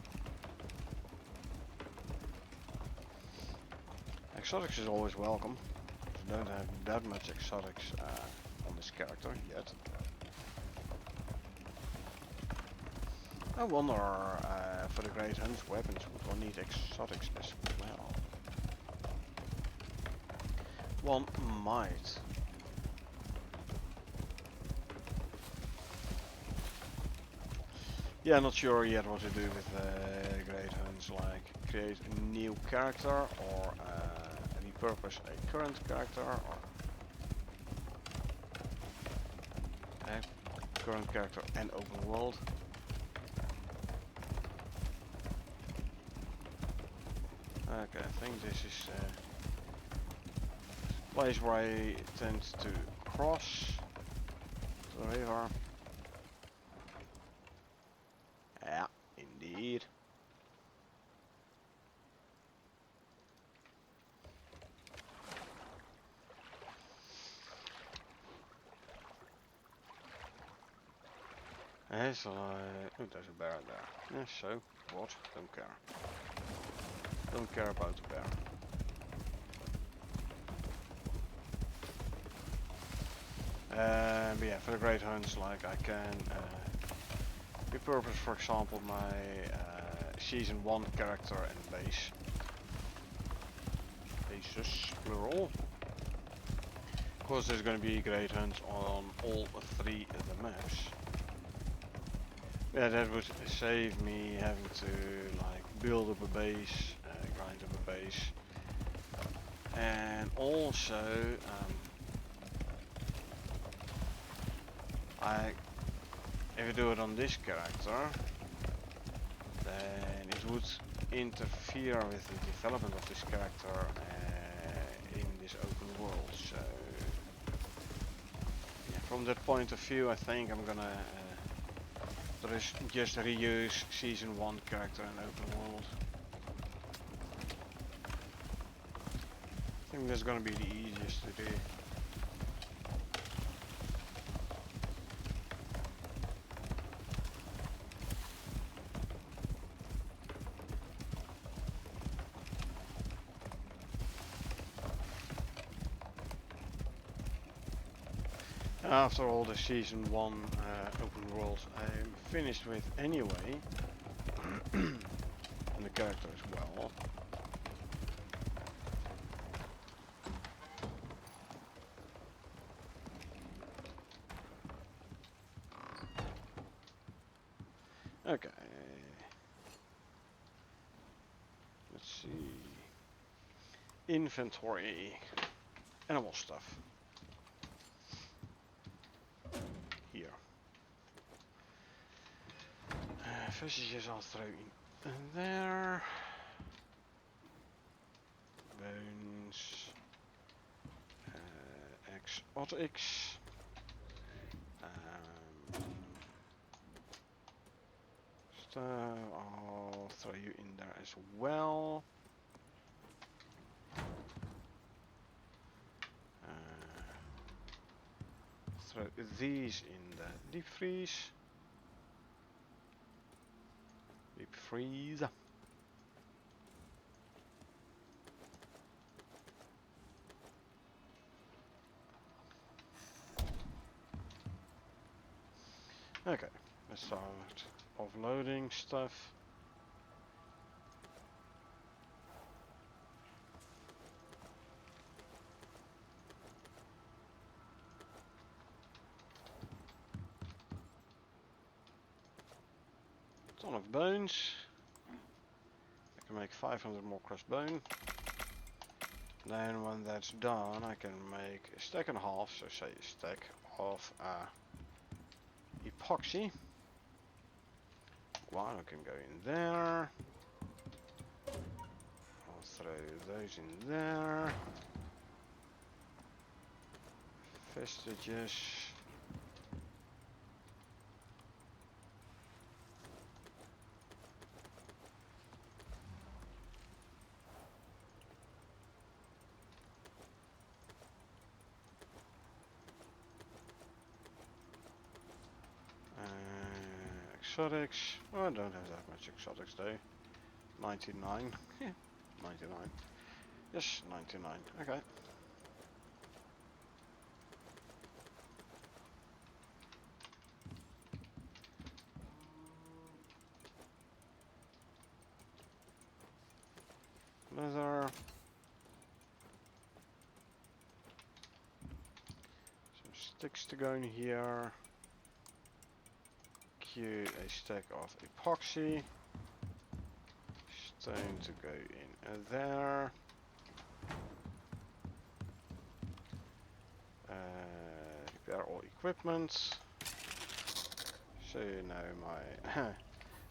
Exotics is always welcome. I don't have that much exotics on this character yet. I wonder for the Great Hunt's weapons would one need exotics as well. One might. Yeah, not sure yet what to do with Great Hunts, like create a new character or repurpose a current character or a current character and open world. Okay, I think this is a place where I tend to cross the river. Yeah, indeed. So oh, there's a bear there. Yeah, so what? Don't care. Don't care about the bear. But yeah, for the Great Hunts, like I can repurpose, for example, my season 1 character and base. Bases, plural. Of course, there's going to be Great Hunts on all 3 of the maps. Yeah, that would save me having to like build up a base, grind up a base, and also if I do it on this character, then it would interfere with the development of this character in this open world. So yeah, from that point of view, I think I'm gonna just reuse season 1 character in open world. I think that's gonna be the easiest to do. After all the season 1 open world I'm finished with anyway, and the character as well. Okay, let's see, inventory, animal stuff. Here. Veggies I'll throw in there. Bones. Exotics. Stuff. I'll throw you in there as well. Throw these in the deep freeze. Deep freeze. Okay, let's start offloading stuff. Ton of bones. I can make 500 more crushed bone. Then when that's done, I can make a stack and a half, so say a stack of epoxy. One can go in there. I'll throw those in there. Vestiges. exotics. Oh, I don't have that much exotics though. 99. 99. Yes, 99. Okay. Leather. Some sticks to go in here. Cute a stack of epoxy. Stone to go in there. Repair all equipment. So now my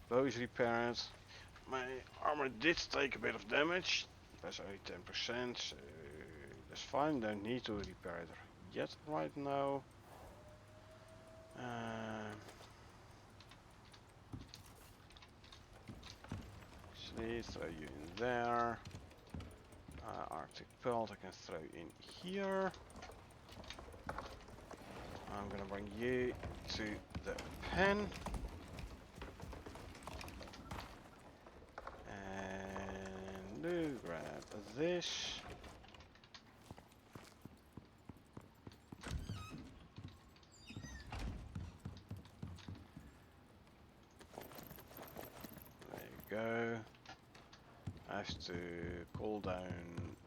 bow is repaired. My armor did take a bit of damage. That's only 10%, so that's fine. Don't need to repair it yet right now. Actually, throw you in there. Arctic pelt I can throw in here. I'm gonna bring you to the pen. And grab this. There you go. I have to call down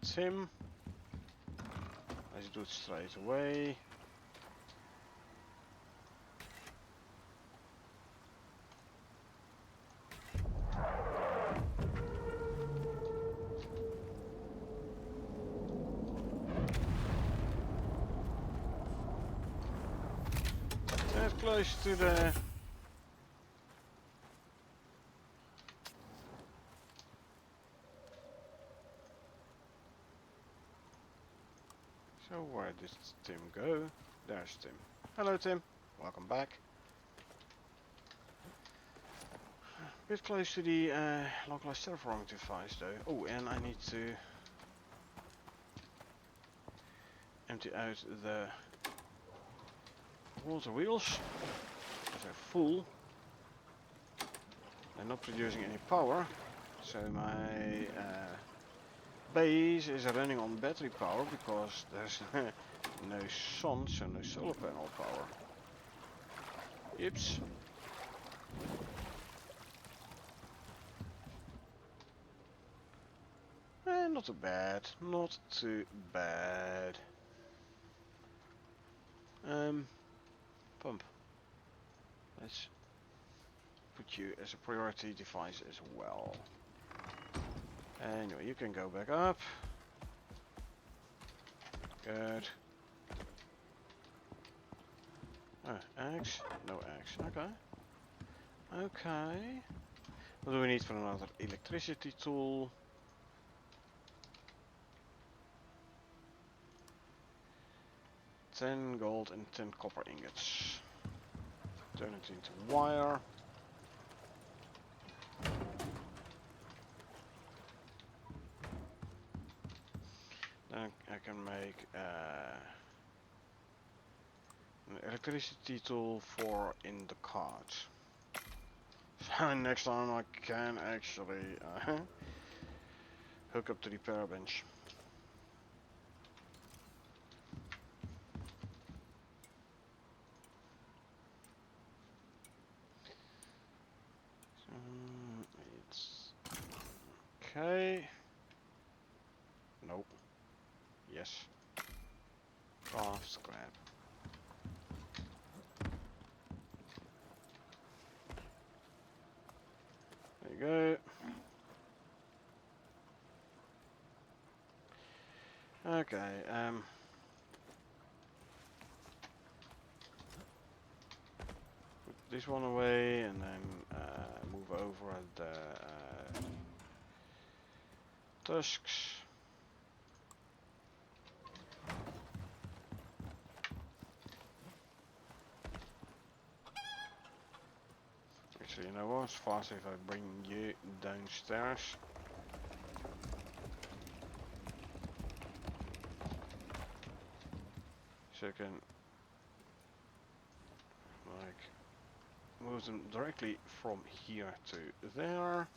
Tim. Let's do it straight away. That close to the... So where did Tim go? There's Tim. Hello Tim, welcome back. Bit close to the localized terraforming device though. Oh, and I need to empty out the water wheels. They're full. They're not producing any power. So my base is running on battery power because there's no sun, so no solar panel power. Oops. Not too bad. Not too bad. Pump. Let's put you as a priority device as well. Anyway, you can go back up. Good. Axe? No axe. Okay. Okay. What do we need for another electricity tool? 10 gold and 10 copper ingots. Turn it into wire. Then I can make an electricity tool for in the cart. So next time I can actually hook up to the repair bench. It's okay. Nope. Yes. Craft scrap. There you go. Okay, put this one away and then move over the tusks. Actually, you know what? It's faster if I bring you downstairs. So I can like move them directly from here to there.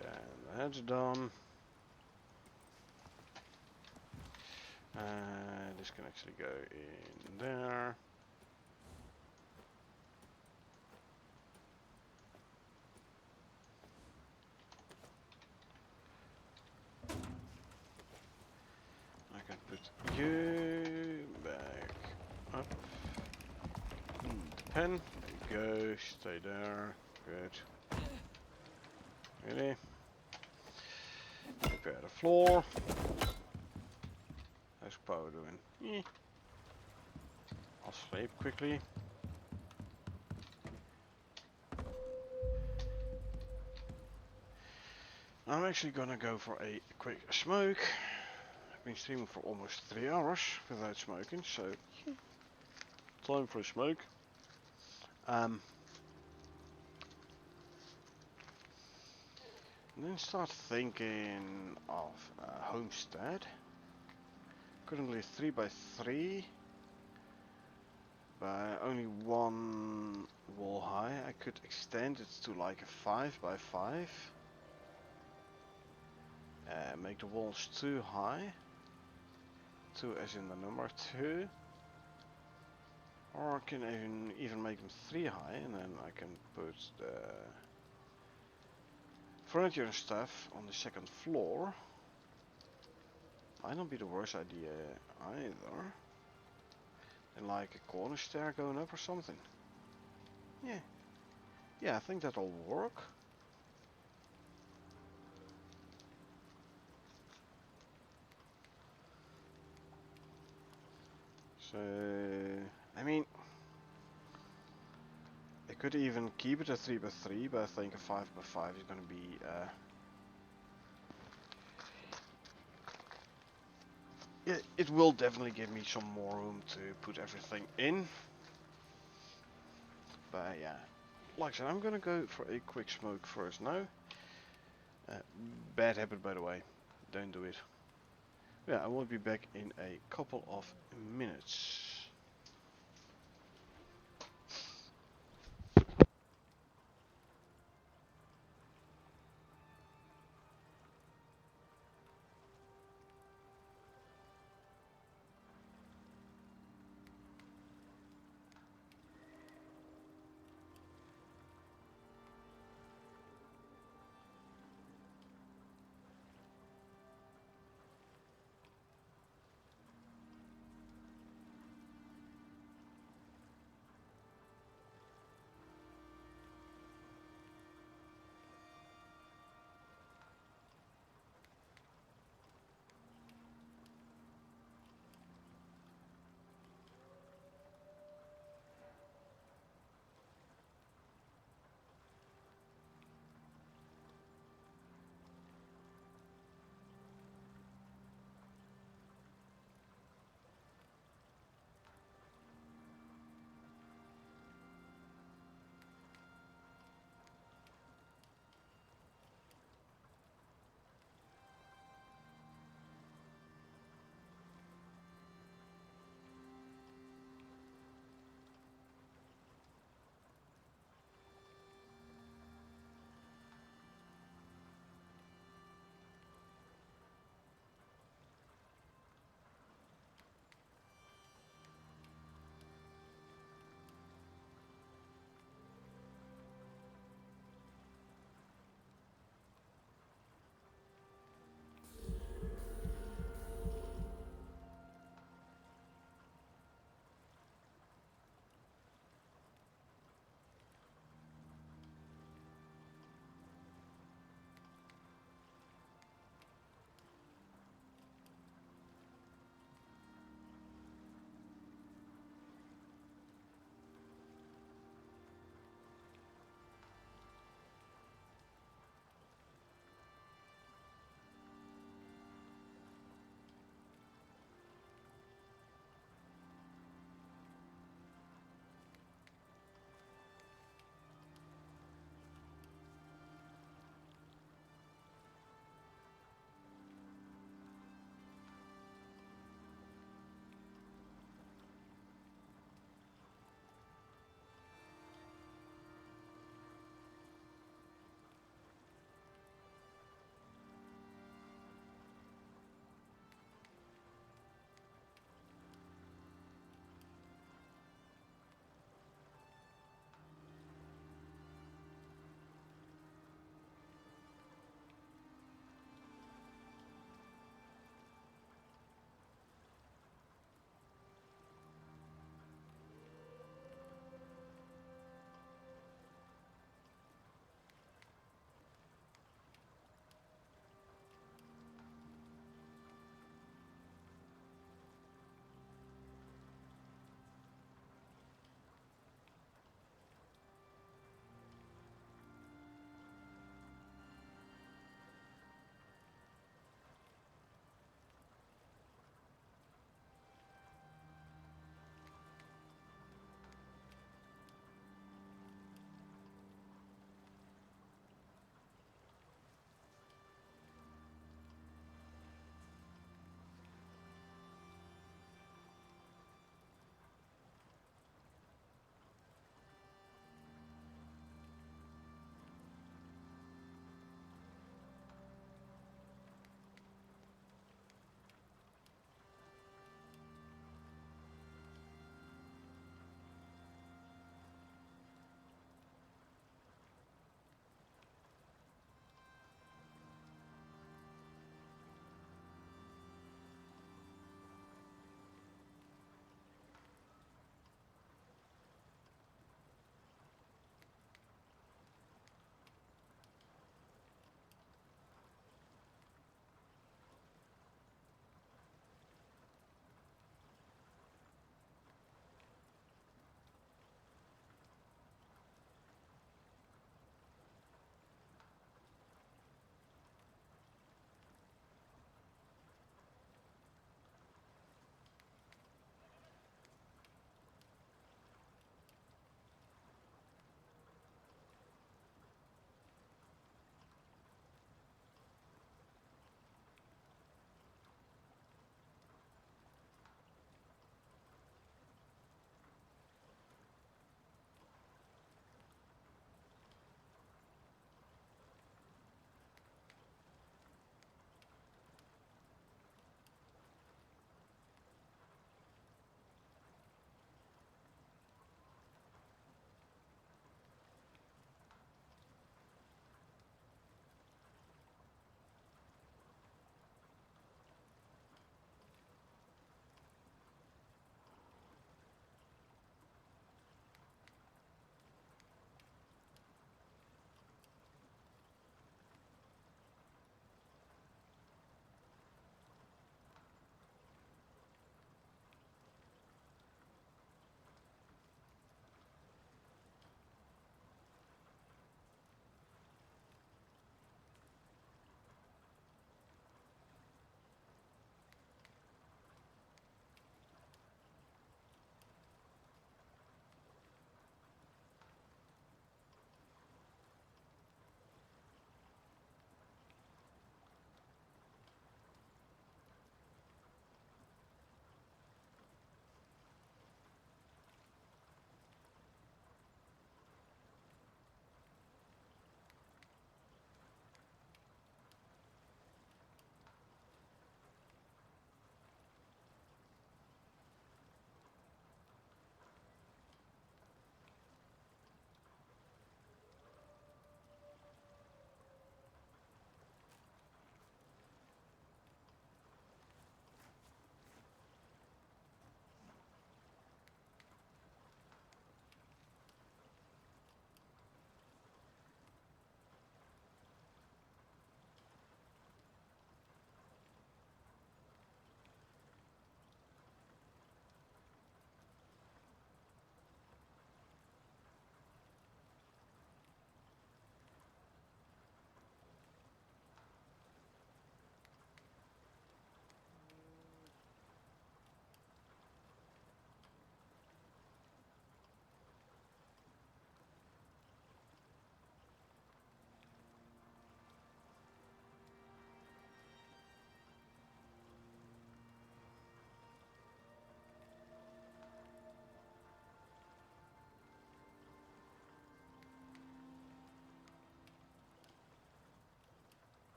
And that's done. This can actually go in there. I can put you back up in the pen. There you go. Stay there. Good. Really? Prepare the floor. How's power doing? I'll sleep quickly. I'm actually gonna go for a quick smoke. I've been streaming for almost 3 hours without smoking, so time for a smoke. And then start thinking of a homestead. Currently 3x3, but only one wall high. I could extend it to like a 5x5. Make the walls 2 high. 2 as in the number 2. Or I can even make them 3 high, and then I can put the furniture and stuff on the 2nd floor. Might not be the worst idea either. And like a corner stair going up or something. Yeah. Yeah, I think that'll work. So, I mean, I could even keep it a 3x3, but I think a 5x5 is going to be yeah, it will definitely give me some more room to put everything in. But yeah, like I said, I'm gonna go for a quick smoke first now. Bad habit, by the way. Don't do it. Yeah, I will be back in a couple of minutes.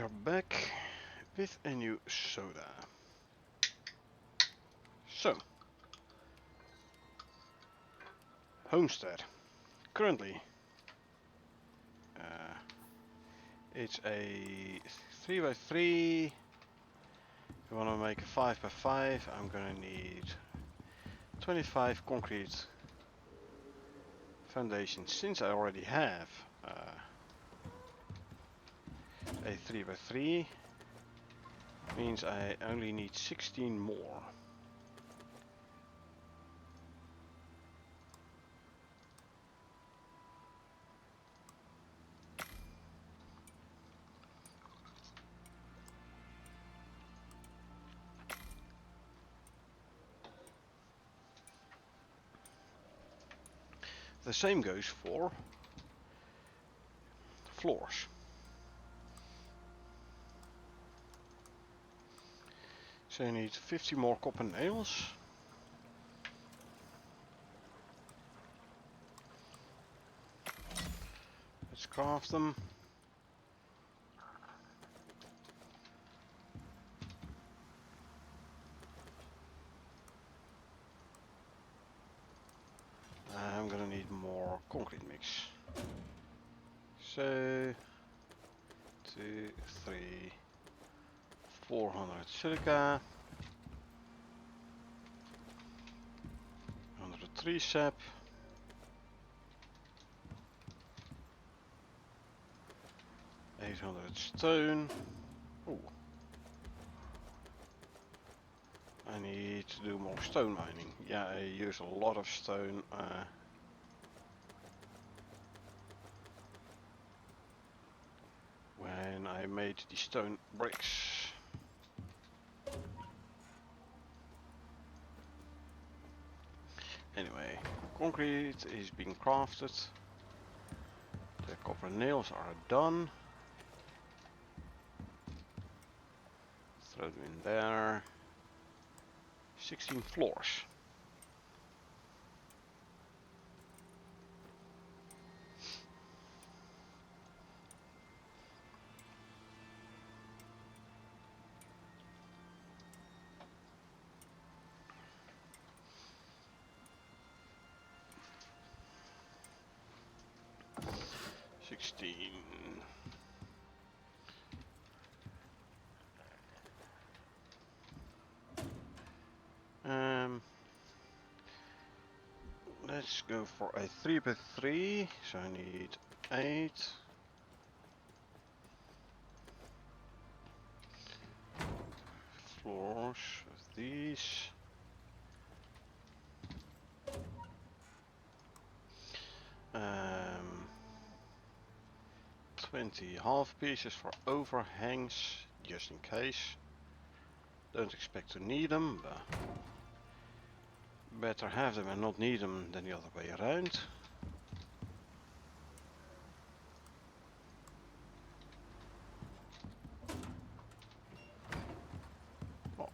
are back with a new soda. So, homestead. Currently, it's a 3x3. If I want to make a 5x5, I'm gonna need 25 concrete foundations. Since I already have a 3x3, means I only need 16 more. The same goes for floors. So you need 50 more copper nails. Let's craft them. I'm gonna need more concrete mix. So 2, 3, 400 silica, 103 sap, 800 stone. Ooh. I need to do more stone mining. Yeah, I use a lot of stone. When I made the stone bricks. Anyway, concrete is being crafted. The copper nails are done. Throw them in there. 16 floors. Let's go for a 3x3, so I need 8. Floors of these. 20 half pieces for overhangs, just in case. Don't expect to need them, but better have them and not need them than the other way around. Well,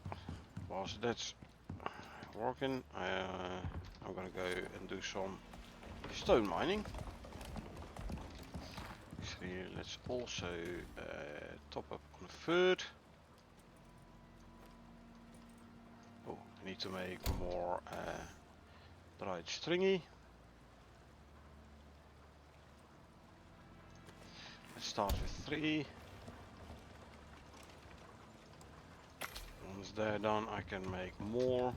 whilst that's working, I'm gonna go and do some stone mining. Actually, let's also top up on food. Oh, I need to make more dried stringy. Let's start with 3. Once they're done, I can make more.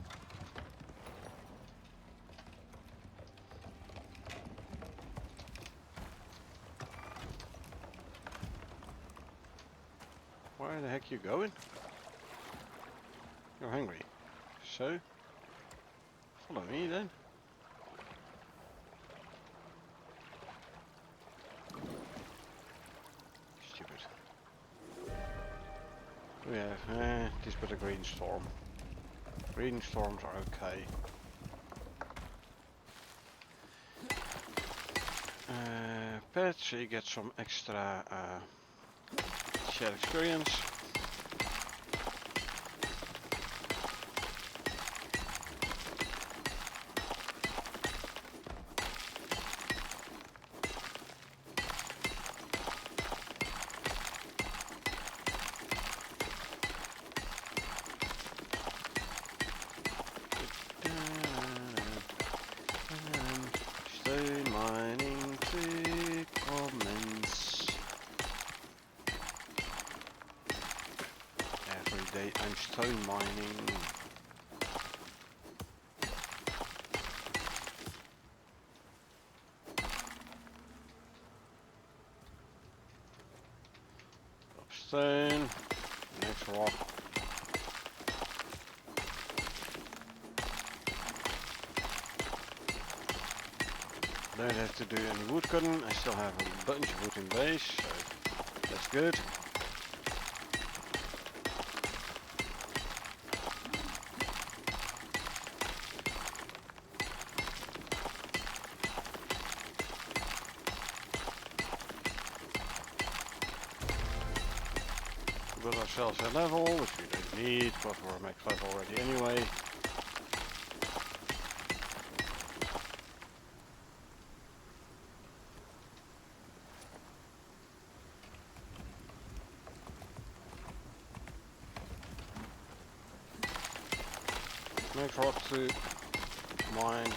Where the heck you going? You're hungry. So, follow me then. Stupid. We have this bit of green storm. Green storms are okay. Pets, so you get some extra shared experience. stone. Next rock. Don't have to do any wood cutting. I still have a bunch of wood in base, so that's good. We got ourselves a level, which we don't need, because we're max level already anyway. Next rock to mine.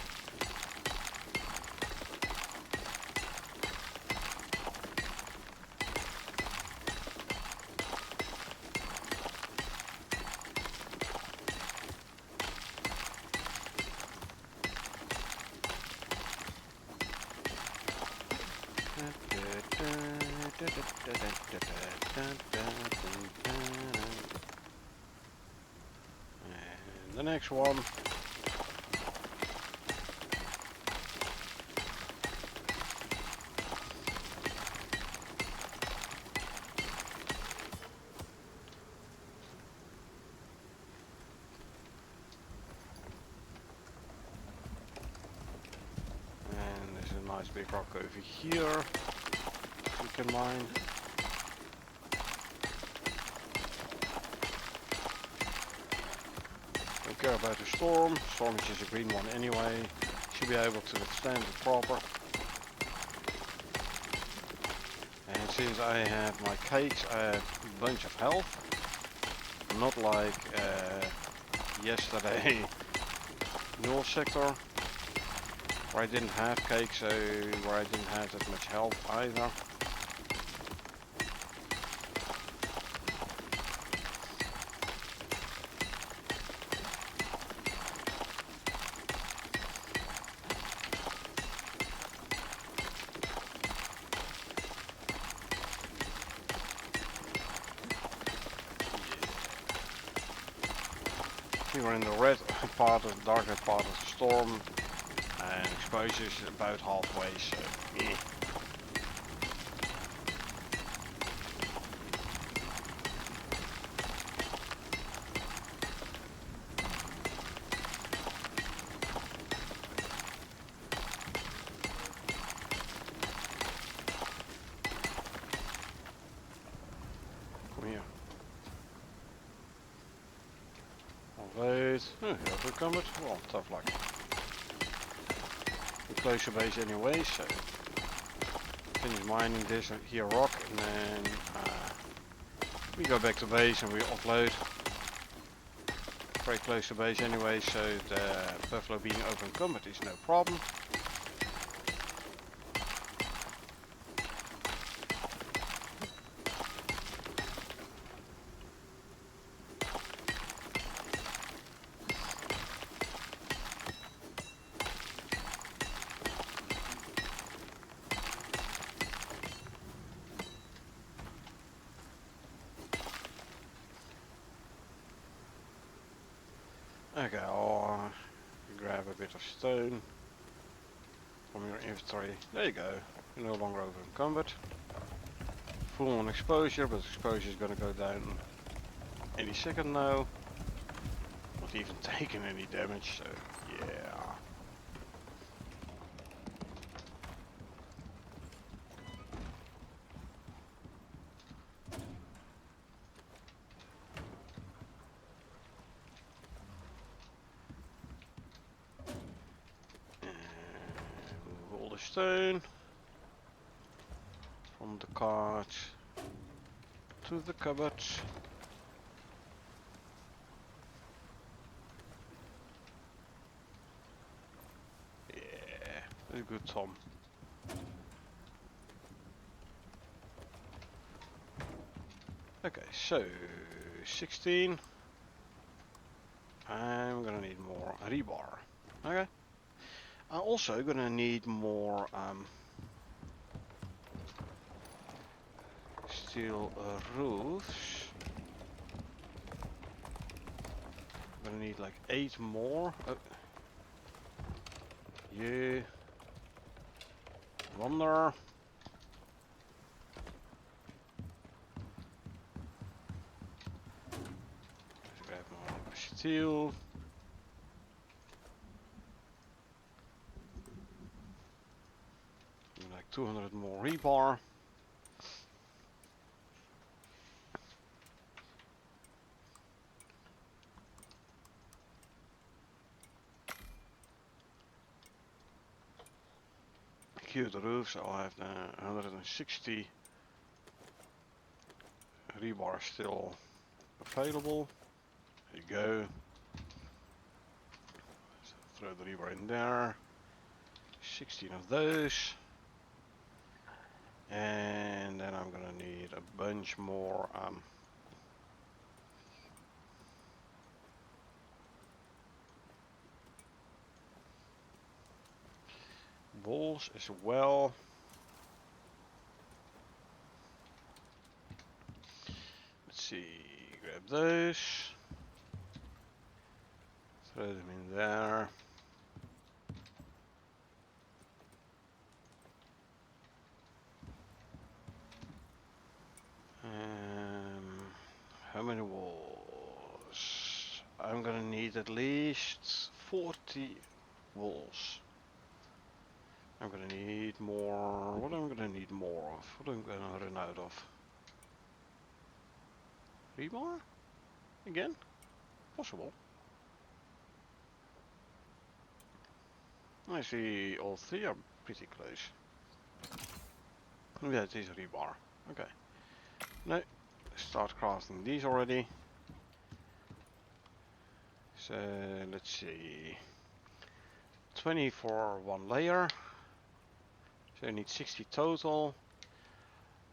And the next one. And there's a nice big rock over here. We can mine. Don't care about the storm. Storm is just a green one anyway. Should be able to withstand it proper. And since I have my cakes, I have a bunch of health. Not like yesterday North sector, where I didn't have cakes, so where I didn't have that much health either. We were in the red part of the darker part of the storm, and exposure is about halfway, so yeah. Come here. Alright. Oh, yeah, good combat. Well, tough luck. We close your base anyway, so finish mining this here rock, and then we go back to base and we offload. Very close to base anyway, so the buffalo being open combat is no problem. Okay, I'll grab a bit of stone from your inventory. There you go. You're no longer over encumbered. Full on exposure, but exposure is going to go down any second now. Not even taking any damage, so yeah. Move all the stone from the cart to the cupboard. Yeah, that's good, Tom. Okay, so 16. I'm gonna need more rebar. Okay. I'm also gonna need more steel roofs. I'm gonna need like 8 more. Oh. Yeah. Wonder. Let's grab more steel. Like 200 more rebar. Cue the roofs. I'll have the 160 rebar still available. There you go. So throw the rebar in there. 16 of those. And then I'm gonna need a bunch more walls as well. Let's see, grab those. Throw them in there. How many walls? I'm gonna need at least 40 walls. I'm gonna need more. What am I gonna need more of? What am I gonna run out of? Rebar? Again? Possible. I see all three are pretty close. Oh, yeah, it is rebar. Okay. No, start crafting these already. So let's see. 20 for one layer. So I need 60 total.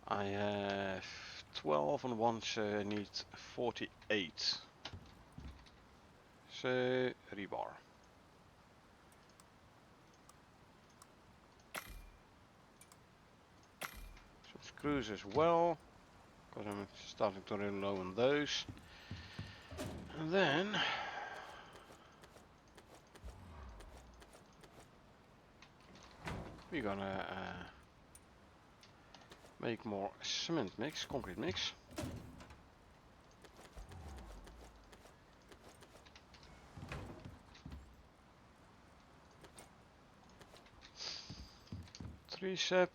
I have 12 on one, so I need 48. So rebar. Some screws as well, because I'm starting to run low on those. And then we're gonna make more cement mix, concrete mix. Tricep.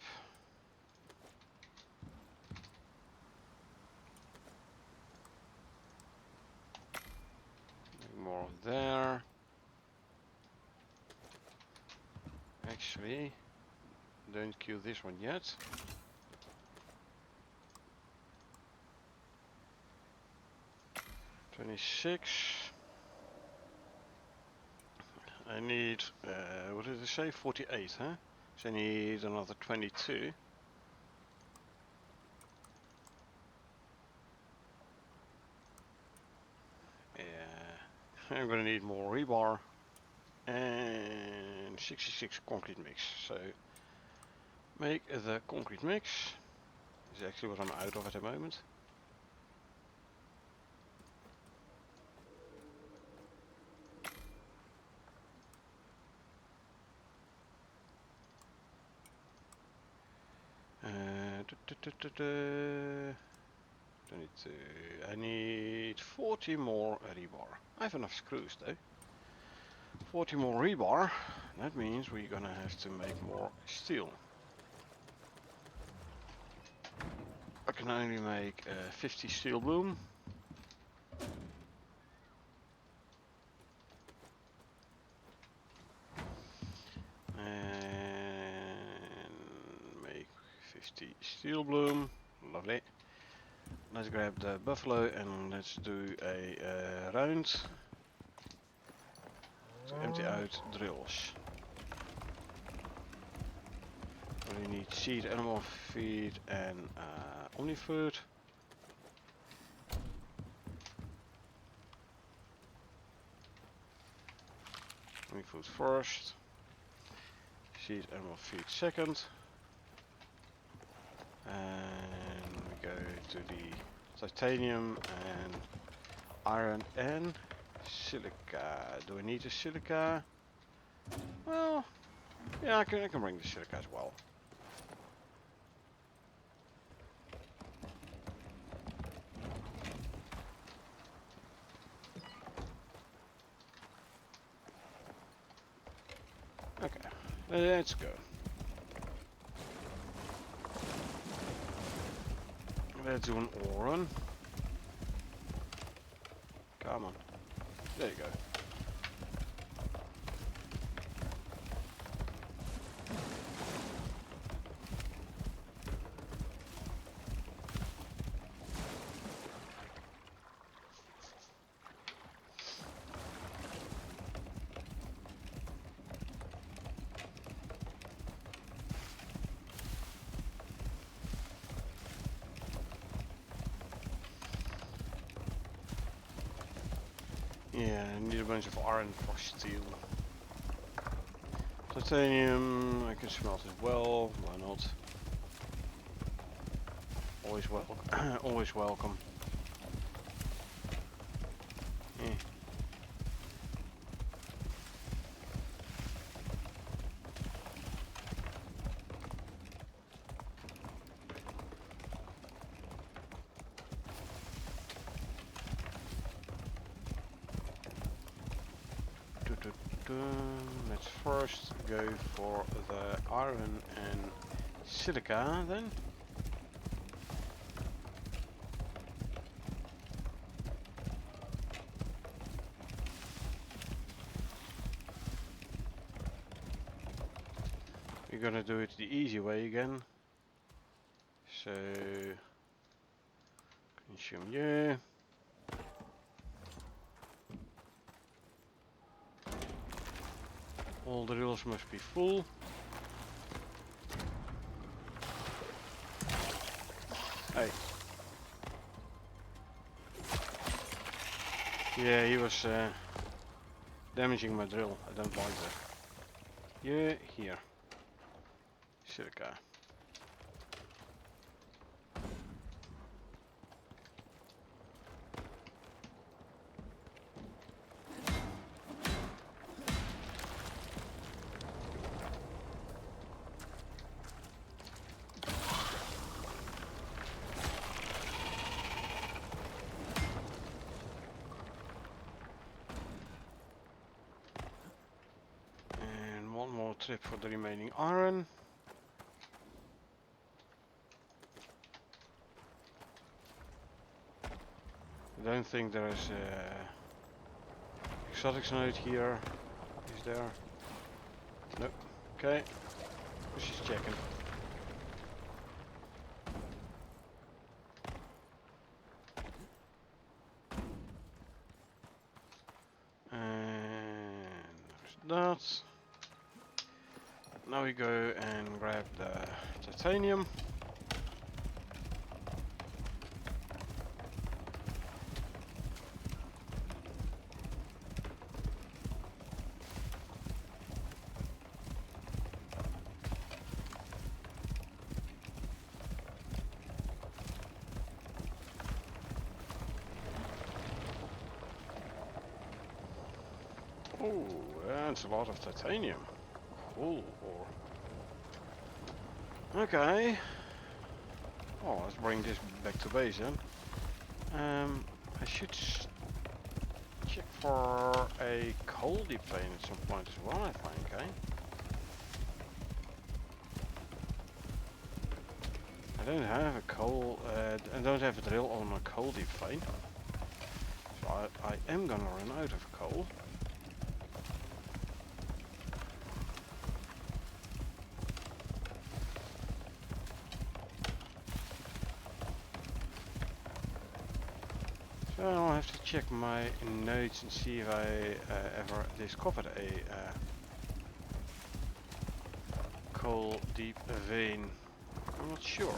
Make more there. Actually, don't queue this one yet. $26. I need, what did it say? 48, huh? So I need another 22. Yeah, I'm gonna need more rebar and 66 concrete mix. So make the concrete mix. This is actually what I'm out of at the moment. I need 40 more rebar. I have enough screws though. 40 more rebar. That means we're gonna have to make more steel. I can only make 50 steel bloom. And make 50 steel bloom. Lovely. Let's grab the buffalo and let's do a round to empty out drills. We need seed, animal feed and only food. Only food first. Seed, animal feed second. And we go to the titanium and iron and silica. Do I need the silica? Well, yeah, I can bring the silica as well. Okay, let's go. Let's do an ore run. Come on. There you go. Yeah, I need a bunch of iron for steel. Titanium, I can smelt as well, why not? Always welcome. Always welcome. Yeah. Let's first go for the iron and silica then. We're gonna do it the easy way again. So consume you. All the drills must be full. Hey. Yeah, he was damaging my drill. I don't like that. Yeah, here. Silica. One more trip for the remaining iron. I don't think there is exotics node here. Is there? Nope. Okay. Just checking. And there's that. Now we go and grab the titanium. Oh, that's a lot of titanium. Cool. Okay. Oh, let's bring this back to base then. I should check for a coal deep vein at some point as well, I think, eh? I don't have a coal, I don't have a drill on a coal deep vein. So I am gonna run out of coal. So I'll have to check my notes and see if I ever discovered a coal deep vein. I'm not sure.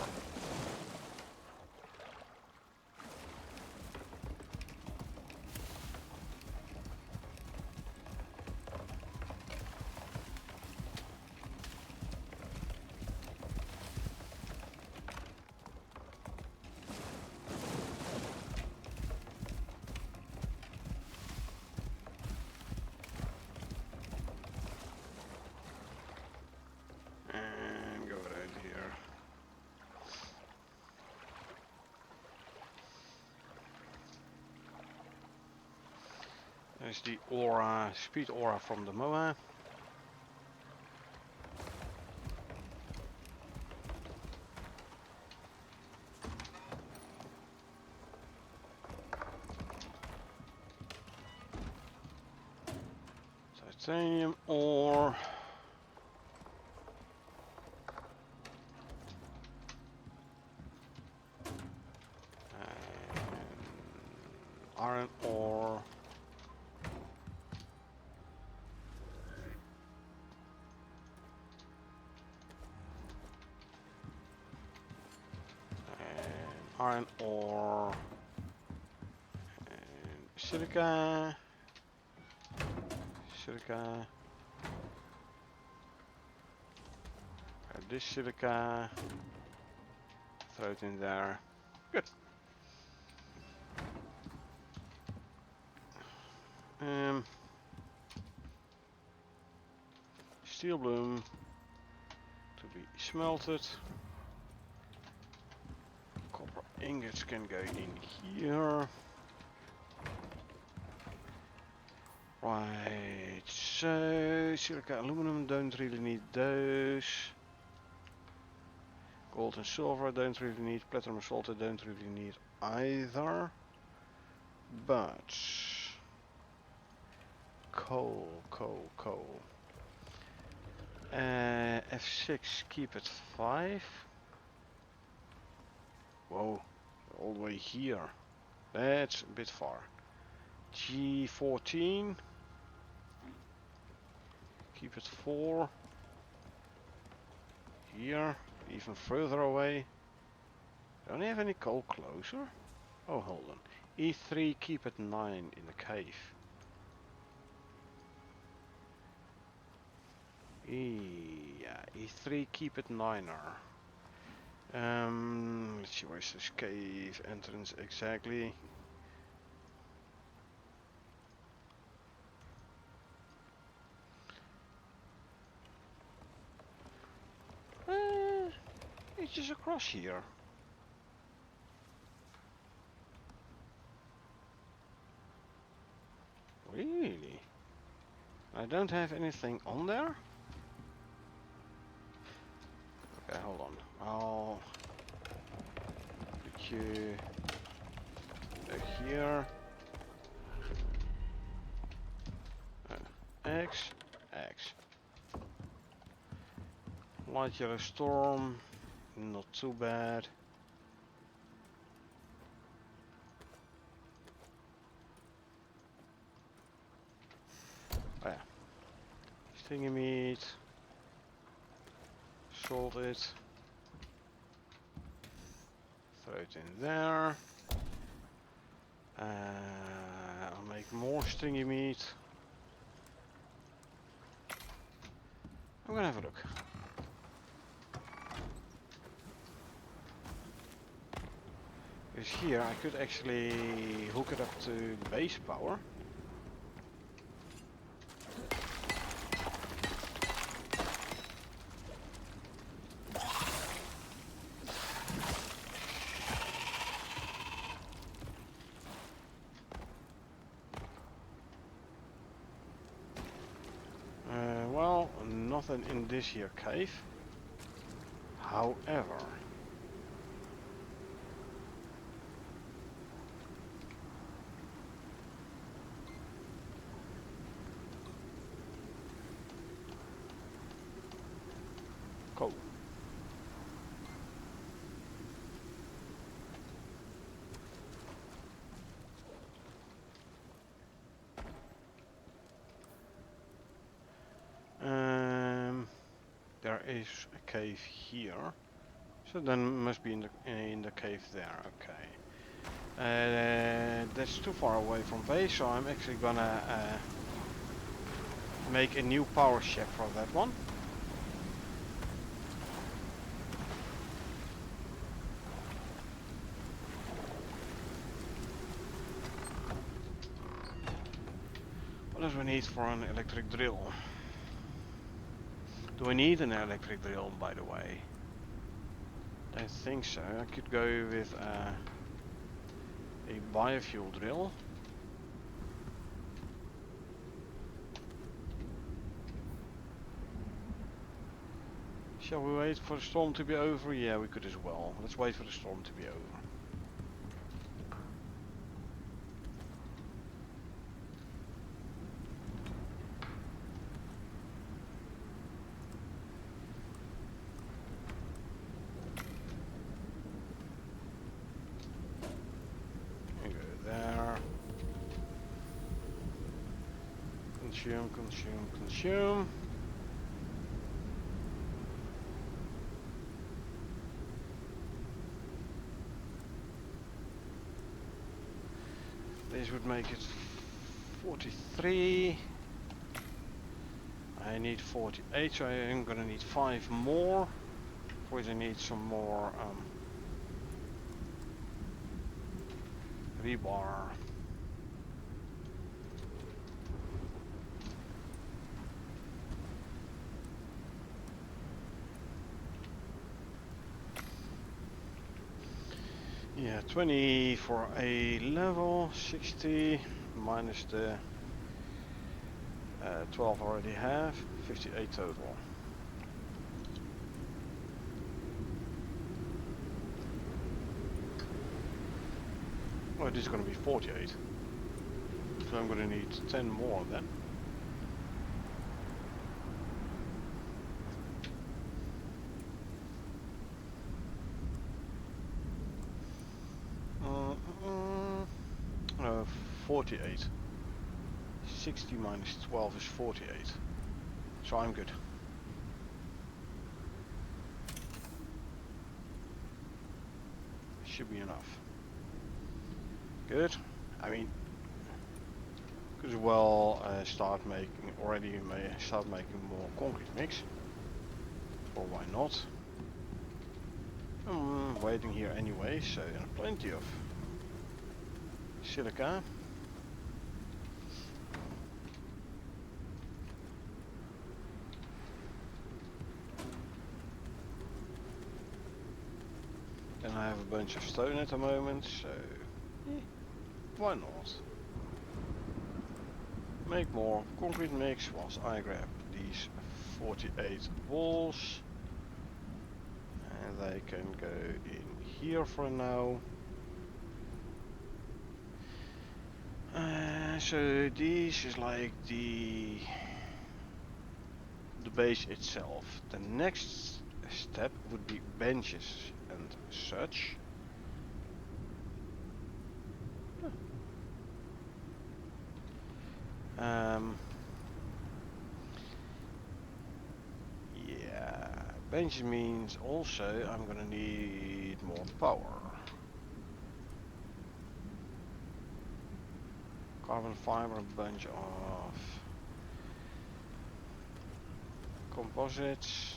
is the aura, speed aura from the MOA. Titanium ore. Iron ore. Iron ore. And silica. Silica. This silica. Throw it in there. Good. Steel bloom to be smelted. Copper ingots can go in here. Right, so silica, aluminum, don't really need those. Gold and silver don't really need. Platinum and salt don't really need either. But coal. F6, keep it 5. Whoa, all the way here. That's a bit far. G14. Keep it 4. Here, even further away. Don't have any coal closer? Oh, hold on. E3, keep it 9 in the cave. Yeah, E3, keep it 9er. Let's see, where's this cave entrance exactly? It's just across here. Really? I don't have anything on there? Okay, hold on. I'll put you here. X. Light yellow storm. Not too bad. Oh yeah. Stingy meat. Salt it. Throw it in there. I'll make more stringy meat. I'm gonna have a look. Because here I could actually hook it up to base power. Well, nothing in this here cave. However, cool. There is a cave here, so then must be in the cave there. Okay. That's too far away from base, so I'm actually gonna make a new power shack for that one. What do we need for an electric drill? Do we need an electric drill, by the way? I don't think so. I could go with a biofuel drill. Shall we wait for the storm to be over? Yeah, we could as well. Let's wait for the storm to be over. You go there. Consume, consume, consume. This would make it 43. I need 48, so I am gonna need 5 more. For which I need some more rebar. Yeah, 20 for a level, 60 minus the 12 I already have, 58 total. Oh, this is going to be 48. So I'm going to need 10 more then. No, 48. 60 minus 12 is 48. So I'm good. Should be enough. Good. I mean, could as well start making, already you may start making more concrete mix. Or why not? I'm waiting here anyway, so plenty of silica. And I have a bunch of stone at the moment, so why not? Make more concrete mix whilst I grab these 48 walls. And they can go in here for now. So this is like the base itself. The next step would be benches and such. Yeah, benches means also I'm gonna need more power. Carbon fiber, a bunch of composites.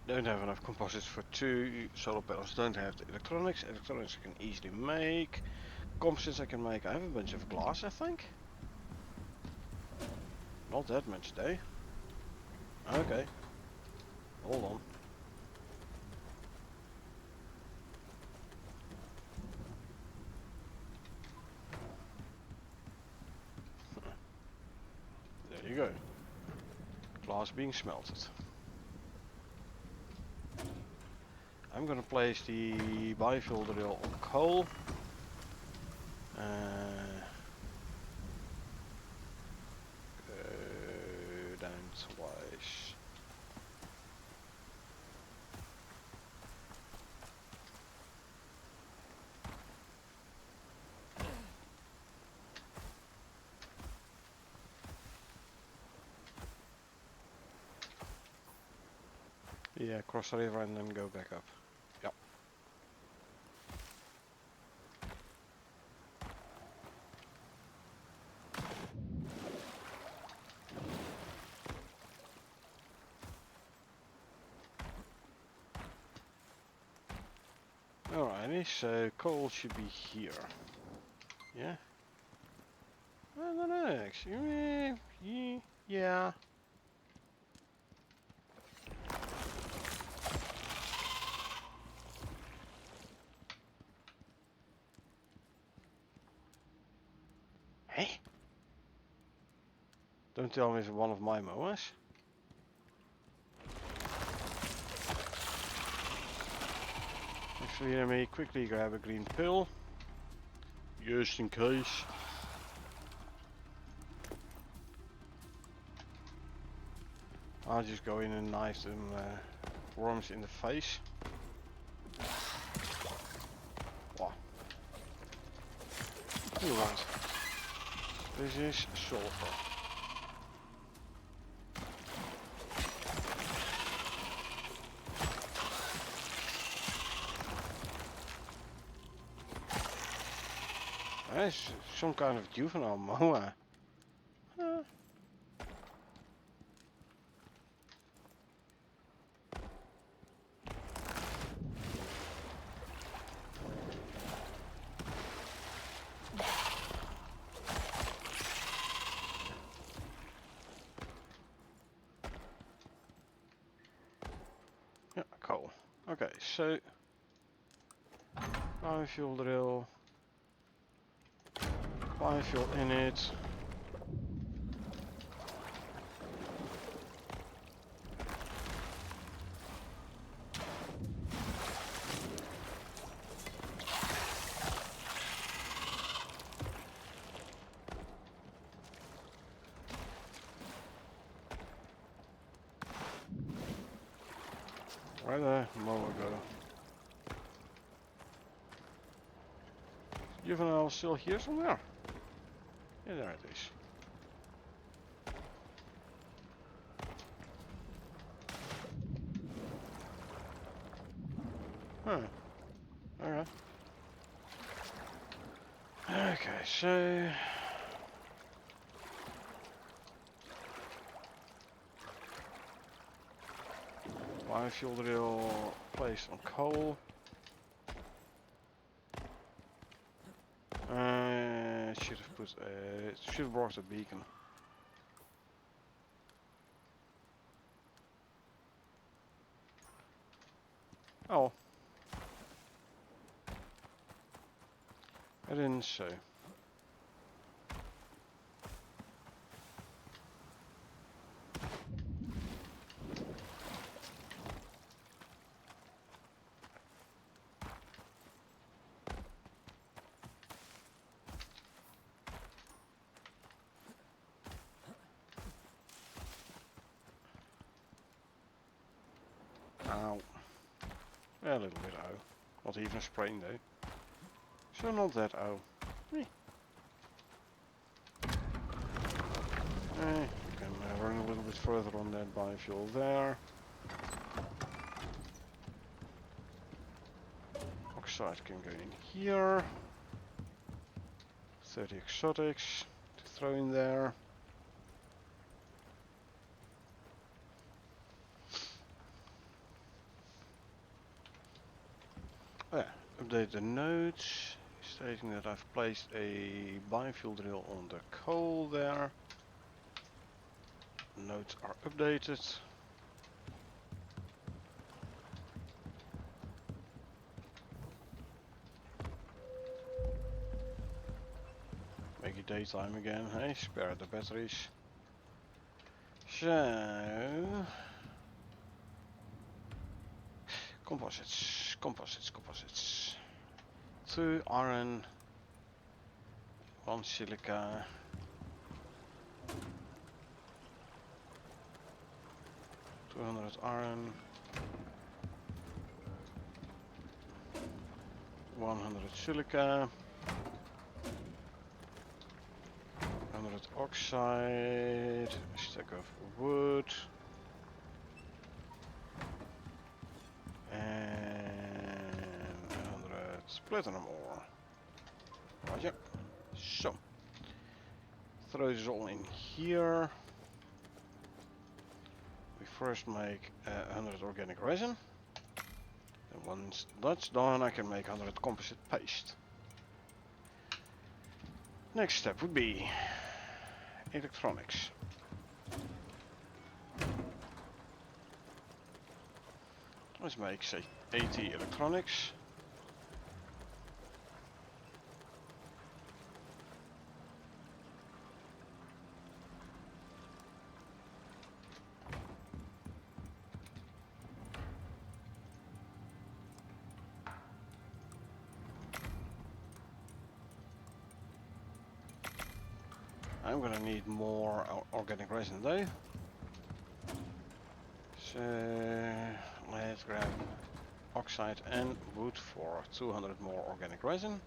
Don't have enough composites for 2 solar panels. Don't have the electronics. Electronics I can easily make. Composites I can make. I have a bunch of glass, I think. Not that much though. Okay. Hold on. There you go. Glass being smelted. I'm gonna place the biofuel drill on coal. Go down twice. Yeah, cross the river and then go back up. Yep. Alrighty, so coal should be here. Yeah? I don't know, actually. Yeah. Hey? Don't tell me it's one of my mowers. Actually, let me quickly grab a green pill. Just in case. I'll just go in and knife them worms in the face. Wow. You want. This is sulfur. That's some kind of juvenile moa. Yeah, coal. Okay, so biofuel drill. Biofuel in it. Where the mower go? Juvenile still here somewhere? Yeah, there it is. Huh. Alright. Okay, so biofuel drill placed on coal. Should have put should have brought a beacon. Oh. I didn't say. Ow. Yeah, a little bit ow. Not even a sprain though. So not that ow. You can run a little bit further on that biofuel there. Oxide can go in here. 30 exotics to throw in there. Oh yeah, update the notes, stating that I've placed a biofuel drill on the coal there. Notes are updated. Make it daytime again, hey? Spare the batteries. So... composites. 2 iron, 1 silica. 200 iron. 100 silica. 100 oxide. A stack of wood. And 100 platinum ore. Roger. So, throw this all in here. We first make 100 organic resin. And once that's done, I can make 100 composite paste. Next step would be electronics. Let's make, say, 80 electronics. I'm gonna need more organic resin though. So let's grab oxide and wood for 200 more organic resin.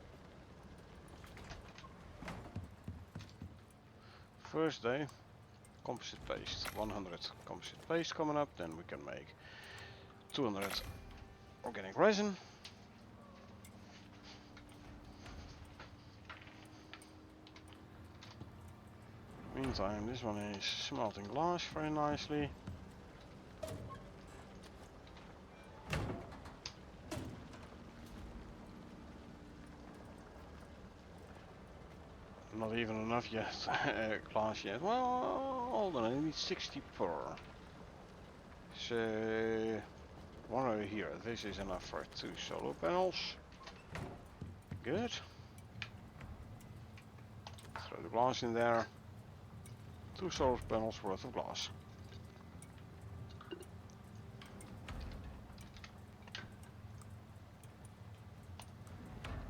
First day, composite paste. 100 composite paste coming up, then we can make 200 organic resin. Meantime, this one is smelting glass very nicely. Not even enough yet, glass yet. Well, hold on, I need 60 per. So, one over here. This is enough for 2 solar panels. Good. Throw the glass in there. 2 solar panels worth of glass.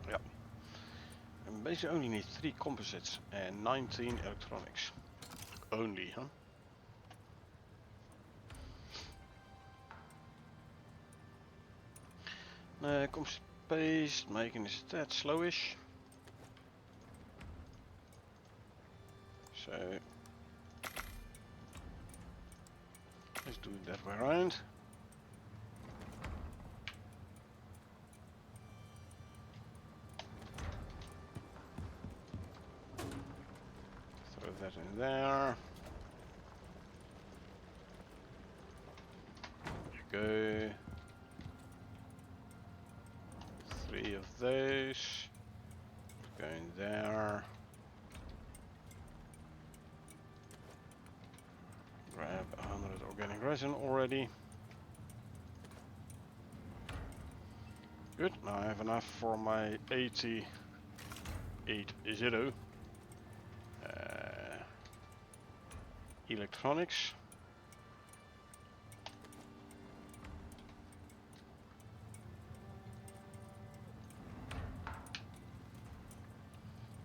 Yep. And basically only need 3 composites and 19 electronics. Only, huh? Composite paste, making this that slowish. So let's do it that way around. Throw that in there. There you go. 3 of those. Go in there. Grab 100 organic resin already. Good, now I have enough for my 80 electronics.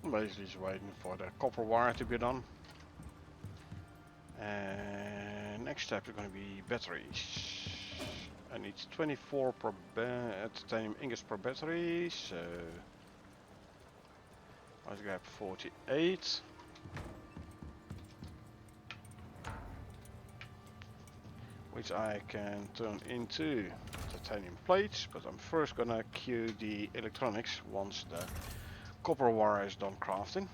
Basically just waiting for the copper wire to be done. And next step is going to be batteries. I need 24 per titanium ingots per battery, so let's grab 48. Which I can turn into titanium plates, but I'm first gonna queue the electronics once the copper wire is done crafting.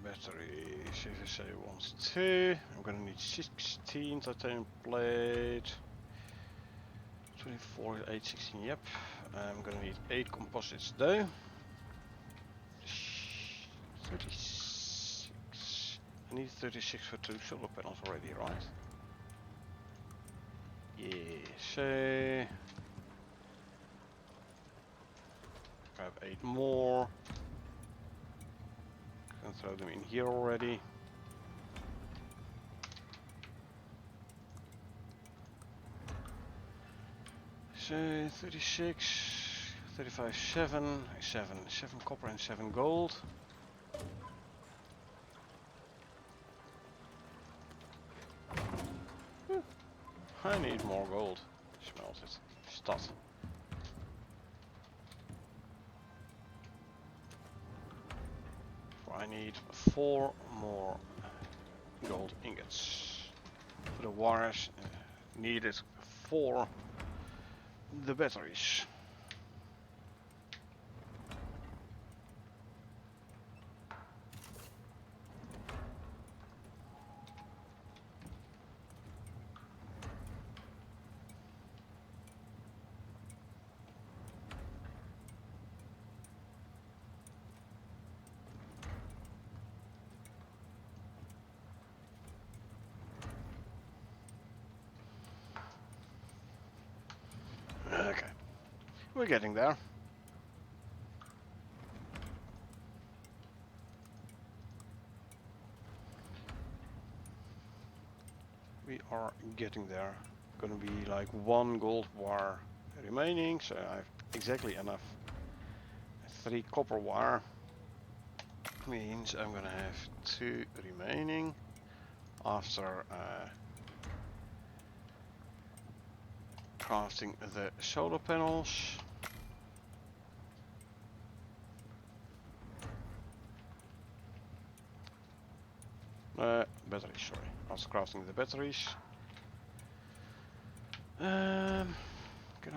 Batteries, if I say wants 2, I'm gonna need 16 titanium plate. 24, 8, 16, yep. I'm gonna need 8 composites though. 36. I need 36 for 2 solar panels already, right? Yeah, so grab 8 more. Can throw them in here already. So 36, 35, 7 copper and 7 gold. I need more gold. Smelt it. Stat. So I need 4 more gold ingots. For the wires needed for the batteries. We're getting there. We are getting there. Gonna be like 1 gold wire remaining, so I have exactly enough. 3 copper wire means I'm gonna have 2 remaining after crafting the solar panels. Batteries, sorry. After crafting the batteries. Can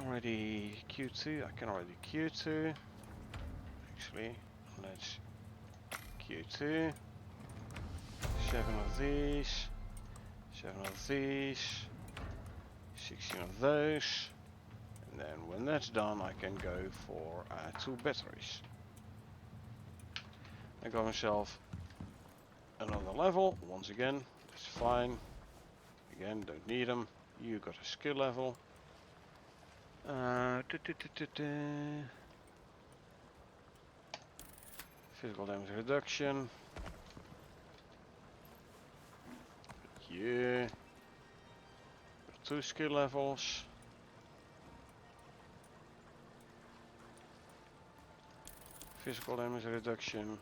already Q2, I can already Q2. Actually, let's Q2. 7 of these. 7 of these. 16 of those. And then when that's done, I can go for 2 batteries. I got myself another level, once again, that's fine. Again, don't need them. You got a skill level. Physical damage reduction. Yeah. 2 skill levels. Physical damage reduction.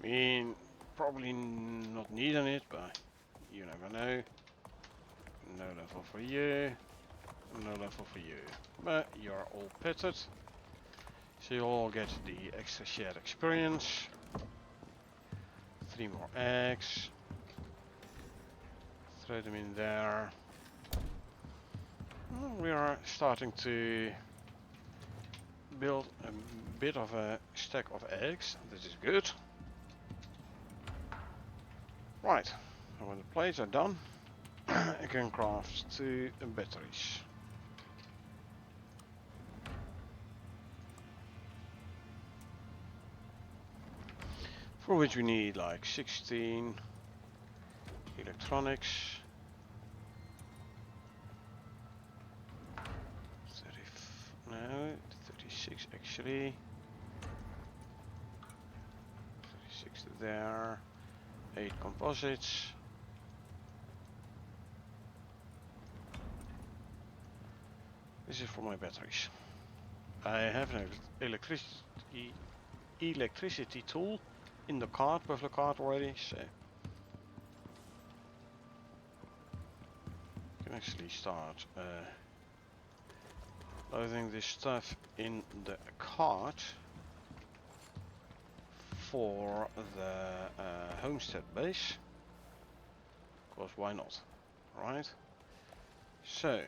I mean, probably not needing it, but you never know. No level for you. No level for you. But you're all petted. So you all get the extra shared experience. 3 more eggs. Throw them in there. Well, we are starting to build a bit of a stack of eggs. This is good. Right, and when the plates are done, I can craft 2 batteries. For which we need like 16 electronics. 36 actually. 36 there. 8 composites. This is for my batteries. I have an electricity tool in the cart, with the cart already, so I can actually start loading this stuff in the cart for the homestead base. Of course, why not? Right? So.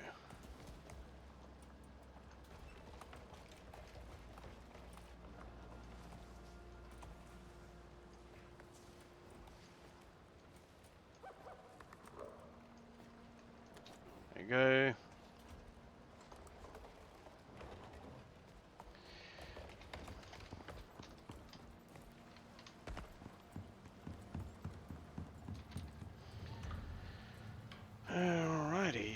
There you go. Alrighty.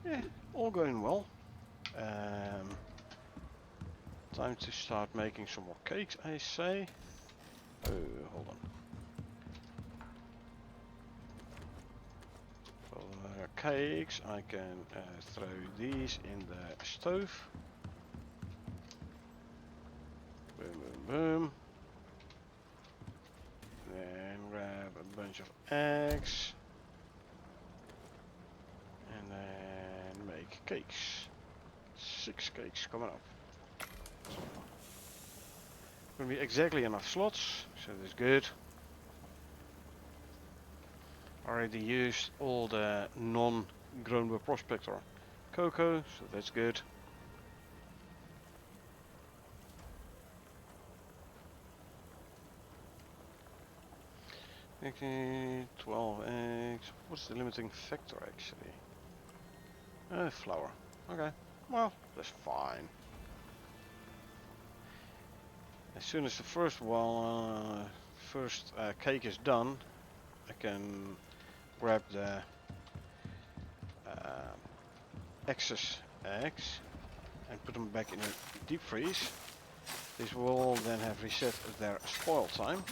Yeah, all going well. Time to start making some more cakes, I say. Oh, hold on. For cakes, I can throw these in the stove. Boom, boom, boom. Then grab a bunch of eggs. And then make cakes. 6 cakes coming up. Gonna be exactly enough slots, so that's good. Already used all the non-grown by prospector cocoa, so that's good. Okay, 12 eggs. What's the limiting factor actually? Flour. Okay, well, that's fine. As soon as the first cake is done, I can grab the excess eggs and put them back in a deep freeze. This will then have reset their spoil time.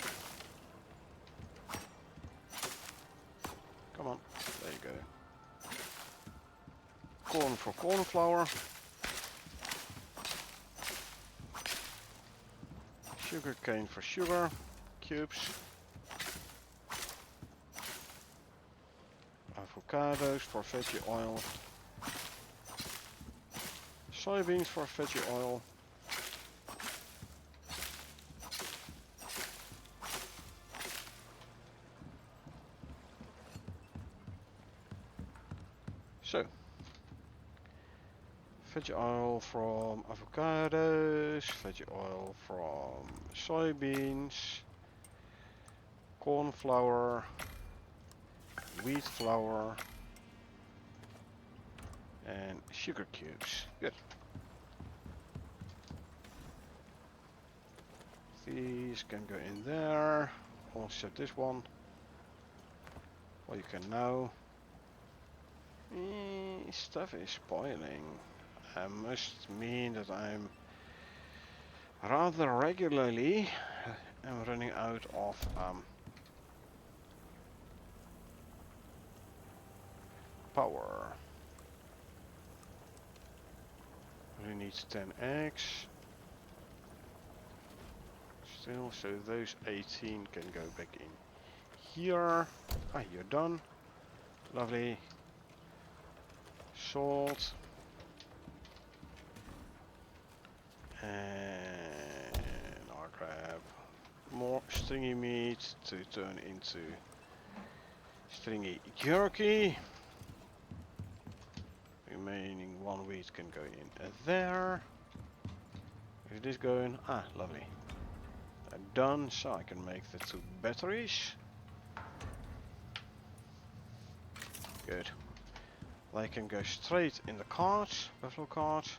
Come on, there you go. Corn for corn flour. Sugar cane for sugar cubes. Avocados for veggie oil. Soybeans for veggie oil. So, veggie oil from avocados, veggie oil from soybeans, corn flour, wheat flour, and sugar cubes. Good. These can go in there. I'll set this one. Well, you can now. Stuff is spoiling. I must mean that I'm rather regularly am running out of power. We need 10 eggs. Still, so those 18 can go back in here. Ah, you're done. Lovely. Salt. And I'll grab more stringy meat to turn into stringy jerky. Remaining one wheat can go in there. Is this going? Ah, lovely. Done, so I can make the 2 batteries. Good. They can go straight in the cart, buffalo cart.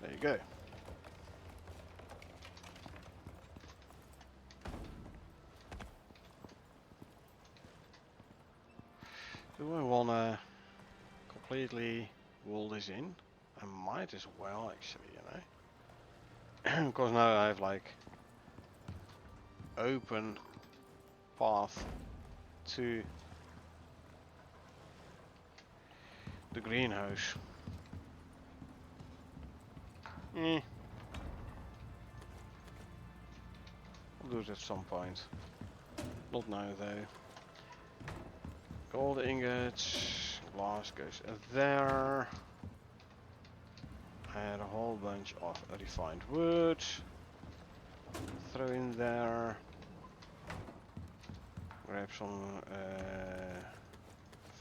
There you go. Do I wanna completely wall this in? I might as well actually, you know. Because now I have like open path to the greenhouse. I'll do it at some point. Not now though. Gold ingots, glass goes there. I had a whole bunch of refined wood. Throw in there. Grab some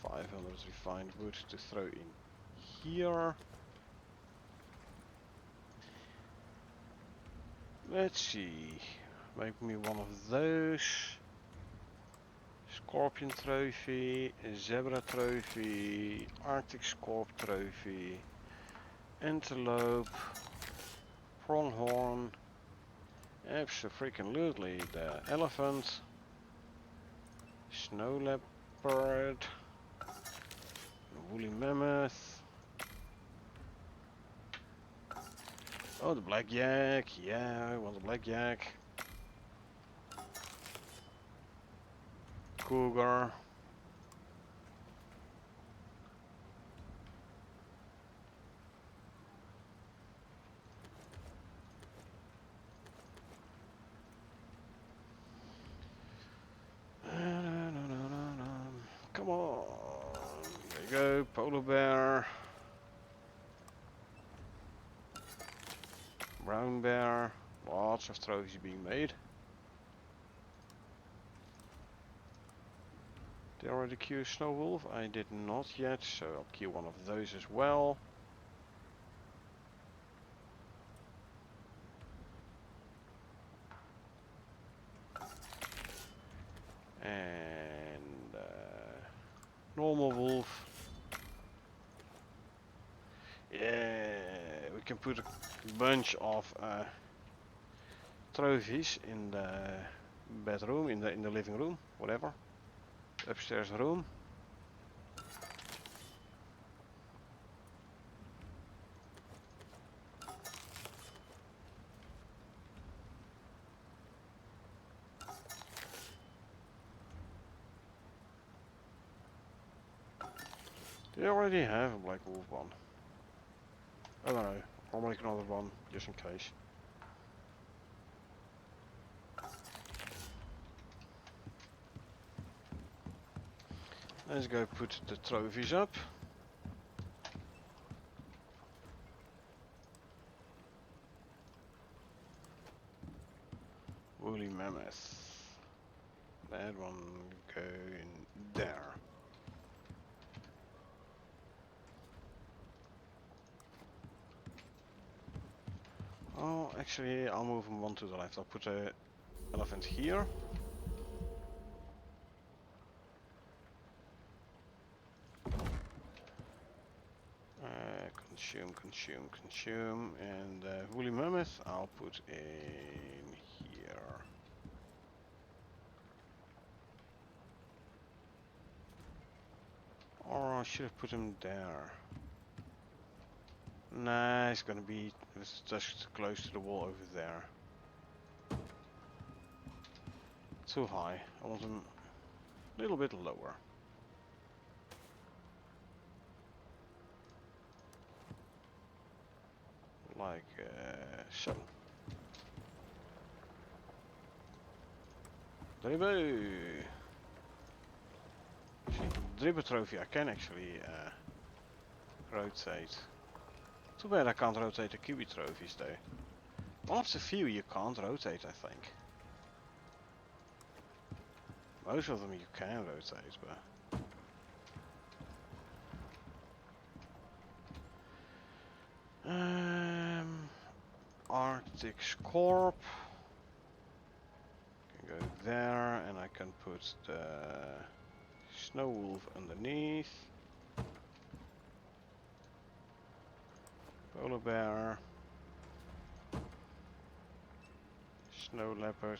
500 refined wood to throw in here. Let's see. Make me one of those. Scorpion trophy, zebra trophy, Arctic scorp trophy, antelope, pronghorn, absolutely the elephant, snow leopard, woolly mammoth. Oh, the black yak. Yeah, I want the black yak. Cougar. Come on. There you go. Polar bear. Brown bear. Lots of trophies being made. Did I already queue Snow Wolf? I did not yet, so I'll queue one of those as well. And normal wolf. Yeah, we can put a bunch of trophies in the bedroom, in the living room, whatever. upstairs room. They already have a Black Wolf one. I don't know. I'll make another one just in case. Let's go put the trophies up. Woolly Mammoth. That one go in there. Oh, actually, I'll move them one to the left. I'll put a elephant here. Consume, and woolly mammoth I'll put in here. Or I should have put him there. Nah, it's gonna be just close to the wall over there. Too high. I want him a little bit lower. Like so. Dribble! Dribble trophy I can actually rotate. Too bad I can't rotate the Kiwi trophies though. One of the few you can't rotate, I think. Most of them you can rotate, but... Arctic Scorp. Can go there, and I can put the Snow Wolf underneath. Polar Bear. Snow Leopard.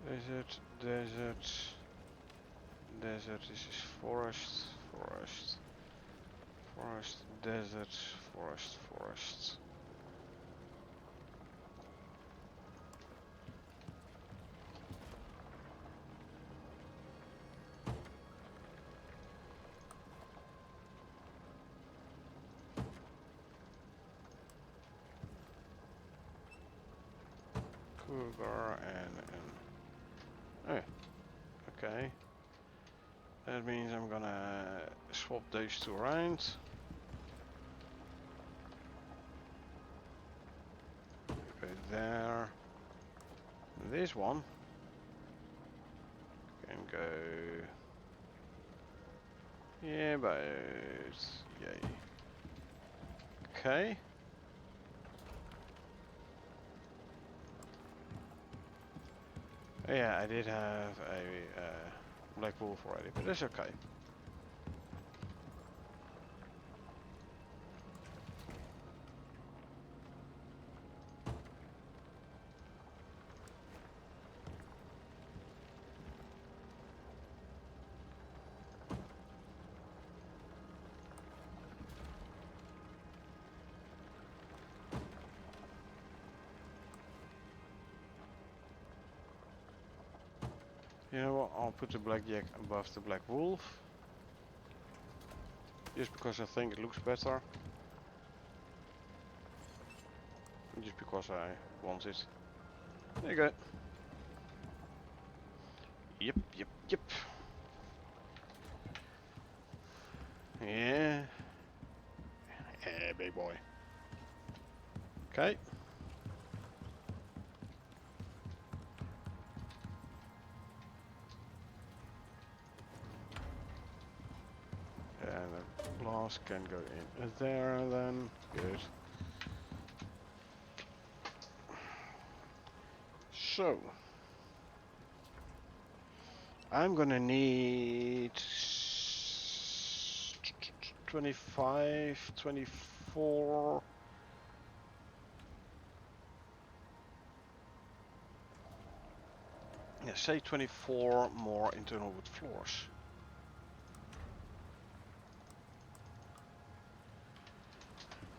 Desert, desert, desert, this is forest, forest, forest, desert, forest, forest. Cougar and oh, okay. That means I'm gonna swap those two around. Go there. This one can go. Yeah, but yay. Okay. Yeah, I did have a black wolf already, but that's okay. You know what, I'll put the blackjack above the black wolf. Just because I think it looks better. Just because I want it. There you go. Yep, yep, yep. Yeah. Yeah, big boy. Okay. And the blast can go in there then. Good. So, I'm gonna need 25, 24 say 24 more internal wood floors.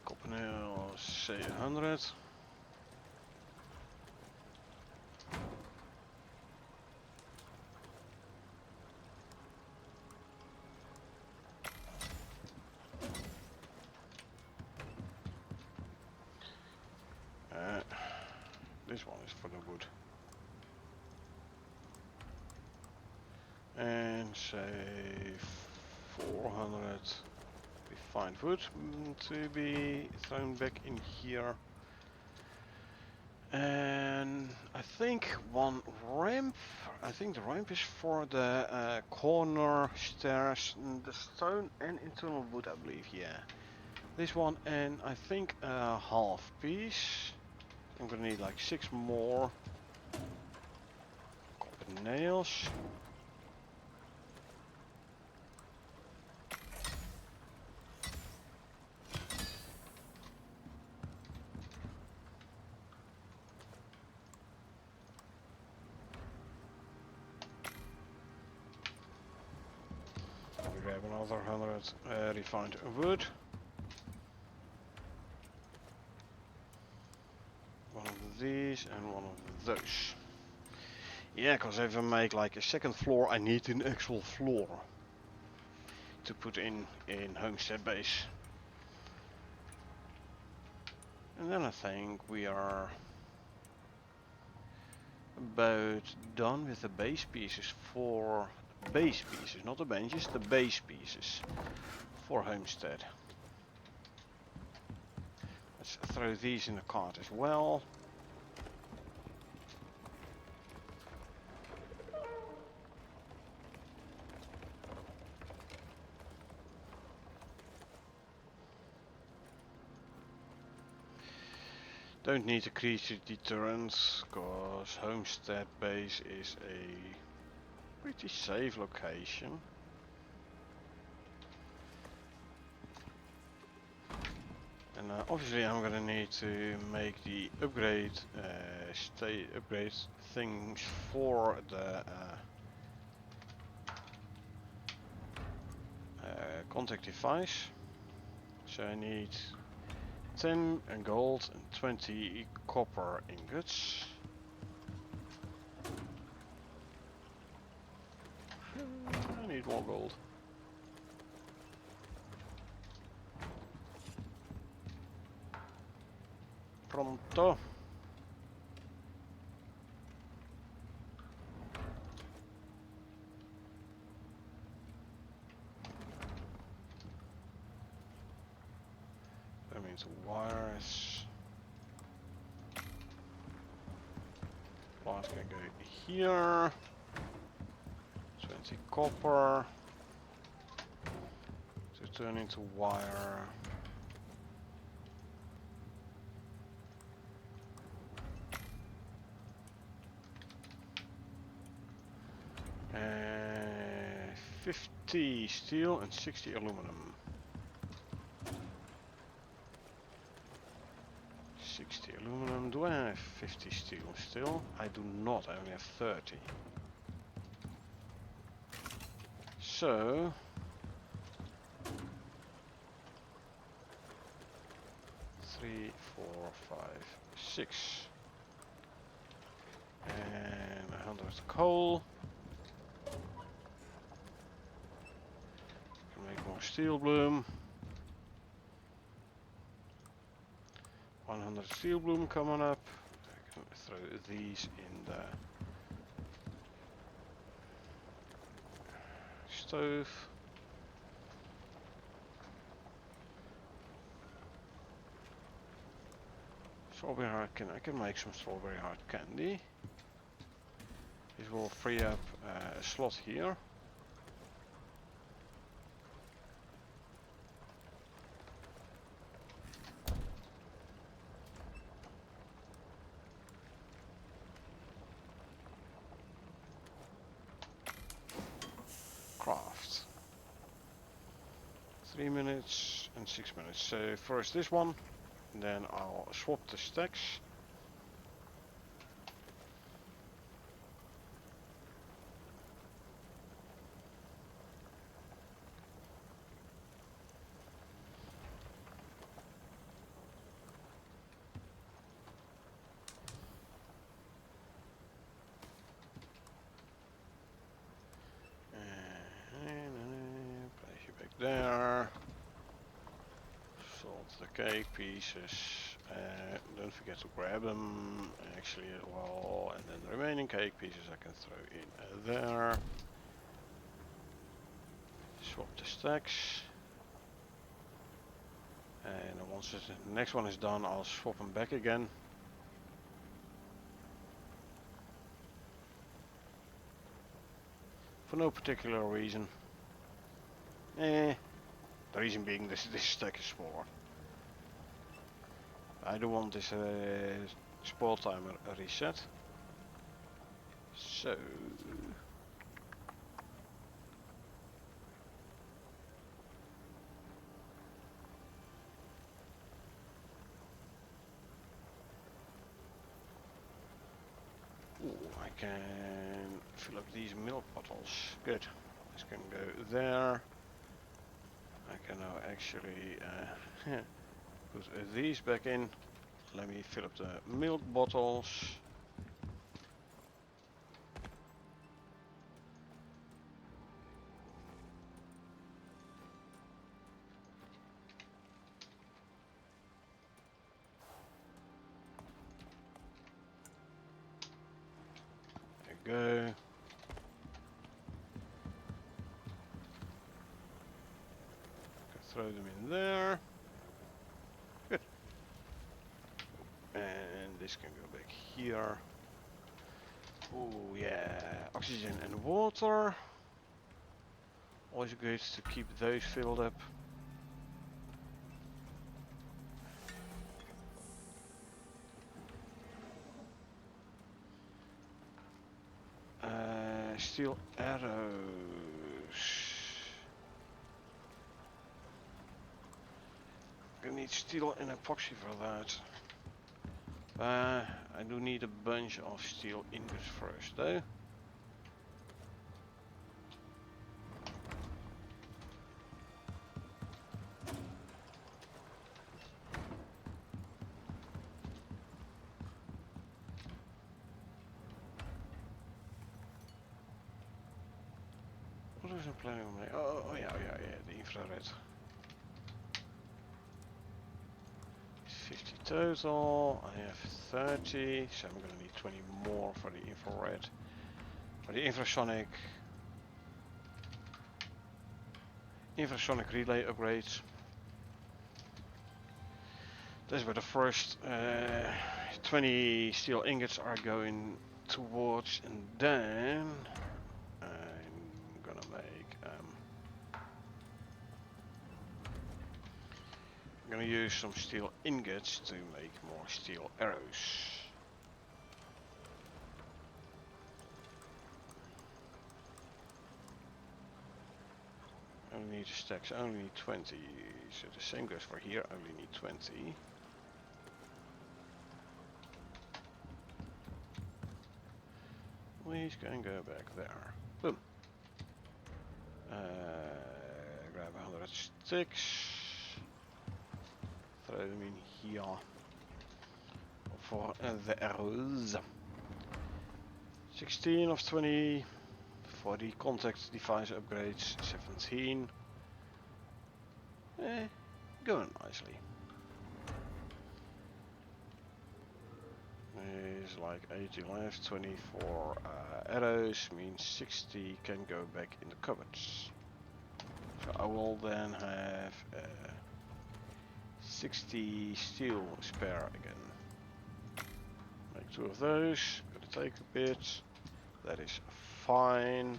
Copper nail, say 100. This one is for the wood. And say 400 refined wood to be thrown back in here. And I think one ramp. I think the ramp is for the corner stairs, the stone and internal wood, I believe. Yeah, this one, and I think a half piece. I'm gonna need like 6 more copper nails. We grab another 100 refined wood. One of these and one of those. Yeah, because if I make like a second floor, I need an actual floor to put in homestead base. And then I think we are about done with the base pieces for base pieces, not the benches, the base pieces for homestead. Let's throw these in the cart as well. Don't need a creature deterrent, because homestead base is a pretty safe location. And obviously I'm gonna need to make the upgrade things for the contact device. So I need 10 gold and 20 copper ingots. I need more gold. Pronto. That means wires. Wires can go here. 20 copper to turn into wire. And 50 steel and 60 aluminum. 60 aluminum. Do I have 50 steel still? I do not. I only have 30. So 3, 4, 5, 6, and 100 coal. Can make more steel bloom. 100 steel bloom coming up. I can throw these in the stove. Strawberry hard candy. I can make some strawberry hard candy. This will free up a slot here. Craft. 3 minutes and 6 minutes. So first this one, then I'll swap the stacks. cake pieces. Don't forget to grab them actually as well, and then the remaining cake pieces I can throw in there. Swap the stacks. And once the next one is done, I'll swap them back again. For no particular reason. The reason being this stack is smaller. I don't want this spoil timer reset. So I can fill up these milk bottles. Good. This can go there. I can now actually put these back in. Let me fill up the milk bottles. There you go. Throw them in there. Good. And this can go back here. Oh yeah, oxygen and water. Always good to keep those filled up. Steel arrows. I need steel and epoxy for that. I do need a bunch of steel ingots first though. What was I planning on making? Oh yeah, the infrared. 50 total, I have 30, so I'm gonna need 20 more for the infrared. For the infrasonic relay upgrades. That's where the first 20 steel ingots are going towards, and then I'm gonna make I'm gonna use some steel ingots to make more steel arrows. Only need stacks, only need 20. So the same goes for here, only need 20. Please can go back there. Boom. Grab 100 sticks. Throw them in here for the arrows. 16 of 20 for the contact device upgrades. 17. Going nicely. There's like 80 left. 24 arrows means 60 can go back in the cupboards. So I will then have 60 steel spare again. Make 2 of those. Gonna take a bit. That is fine.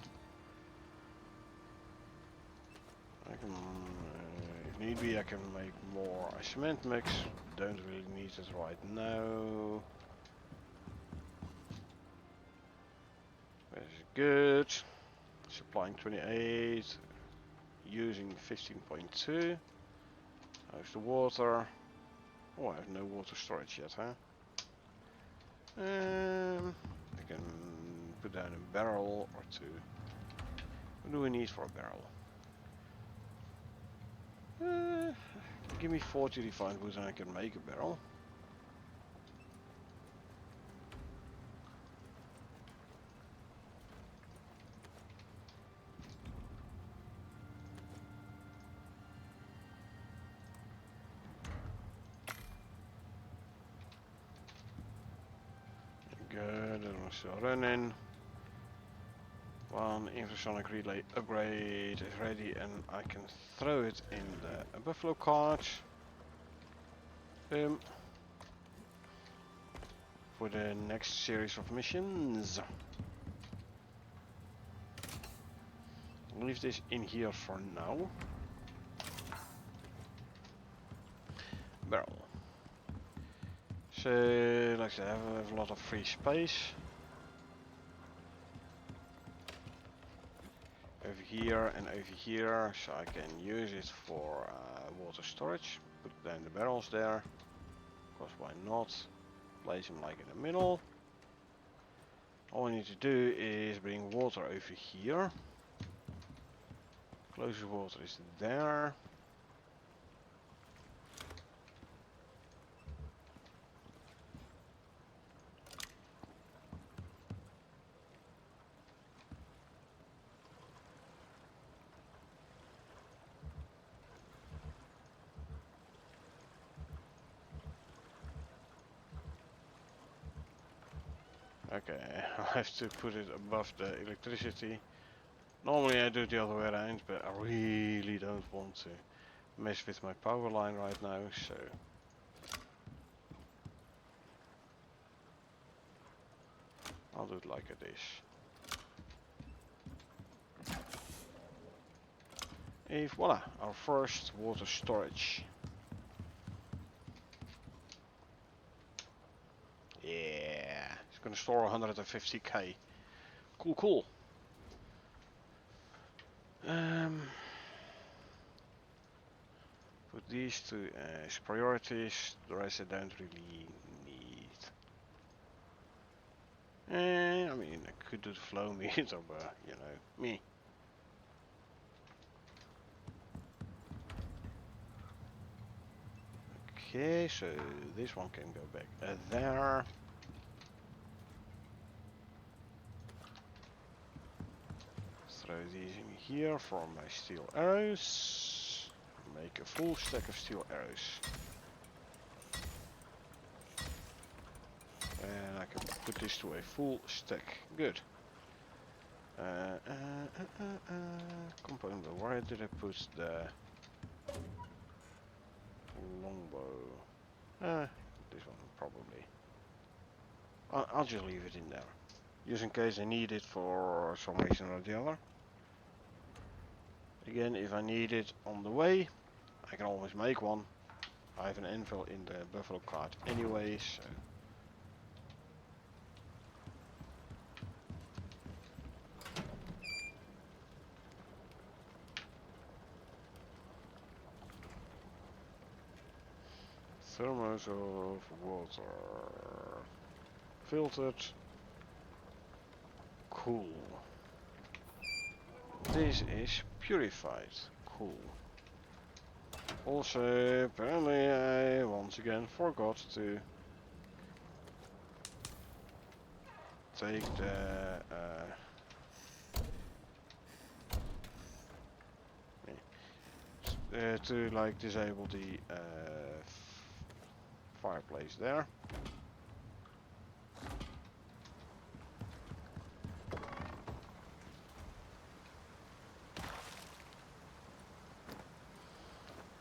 I can, if need be, I can make more cement mix. Don't really need it right now. That is good. Supplying 28. Using 15.2. How's the water? Oh, I have no water storage yet, huh? I can put down a barrel or 2. What do we need for a barrel? Give me 40 refined wood and I can make a barrel. still running. One infrasonic relay upgrade is ready and I can throw it in the buffalo cart. For the next series of missions. Leave this in here for now. Barrel. So, like I said, I have a lot of free space. Over here and over here, so I can use it for water storage. Put then the barrels there. Of course, why not? Place them like in the middle. All I need to do is bring water over here. Closest water is there. Okay, I have to put it above the electricity. Normally I do it the other way around, but I really don't want to mess with my power line right now, so... I'll do it like this. And voila, our first water storage. Yeah, it's gonna store 150k. Cool, cool. Put these two as priorities. The rest I don't really need. I mean, I could do the flow meter, but you know, me. Okay, so this one can go back there. Throw these in here for my steel arrows. Make a full stack of steel arrows. And I can put this to a full stack. Good. Component, where did I put the longbow? This one probably. I'll just leave it in there. Just in case I need it for some reason or the other. Again, if I need it on the way, I can always make one. I have an anvil in the buffalo cart anyway, so... Thermos of water. Filtered. Cool. This is purified. Cool. Also, apparently I once again forgot to take the to like disable the fireplace there.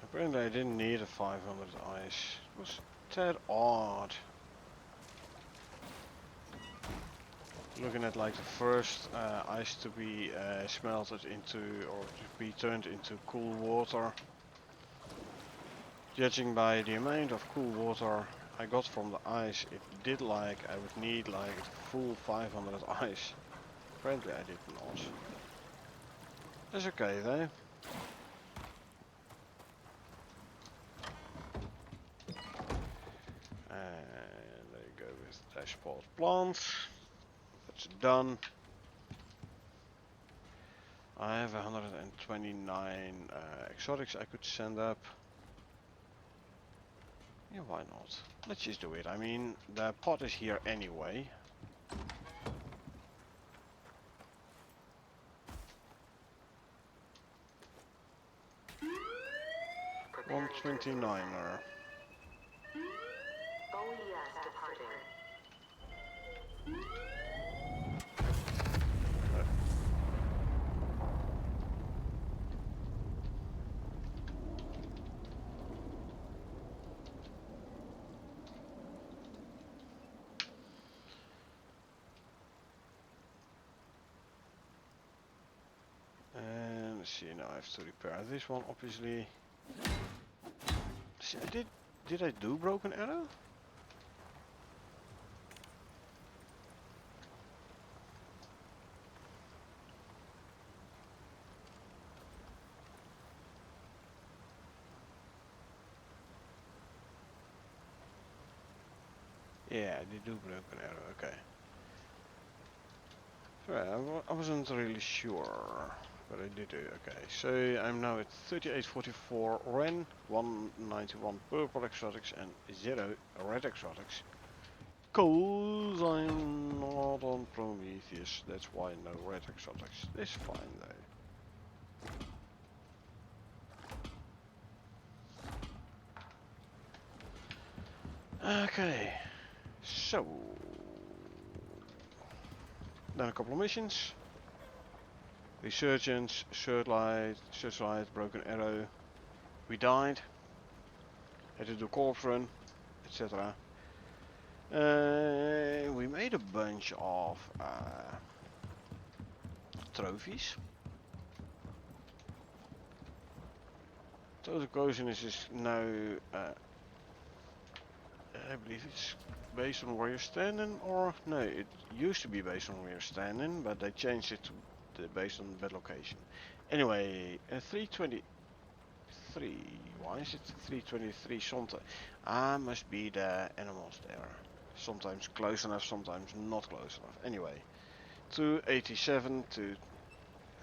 Apparently I didn't need a 500 ice. It was tad odd. Looking at like the first ice to be smelted into or to be turned into cool water. Judging by the amount of cool water I got from the ice, it did like I would need like a full 500 ice. Apparently I did not. That's okay though. And there you go with dashboard plants. That's done. I have 129 exotics I could send up. Yeah, why not? Let's just do it. I mean, the pot is here anyway. $129er. OES departing. see, now I have to repair this one, obviously. See, did I do broken arrow? Yeah, I did do broken arrow, okay. Right, I wasn't really sure, but I did do, okay. So I'm now at 3844 Ren, 191 purple exotics and 0 red exotics. Cause I'm not on Prometheus, that's why no red exotics. It's fine though. Okay, so then a couple of missions. Resurgence, Searchlight, Broken Arrow. We died. Had to do corpse run, etc. We made a bunch of trophies. Total coziness is now, I believe it's based on where you're standing, or no, it used to be based on where you're standing, but they changed it to based on bed location. Anyway, 323. Why is it 323 something? Must be the animals there. Sometimes close enough, sometimes not close enough. Anyway, 287 to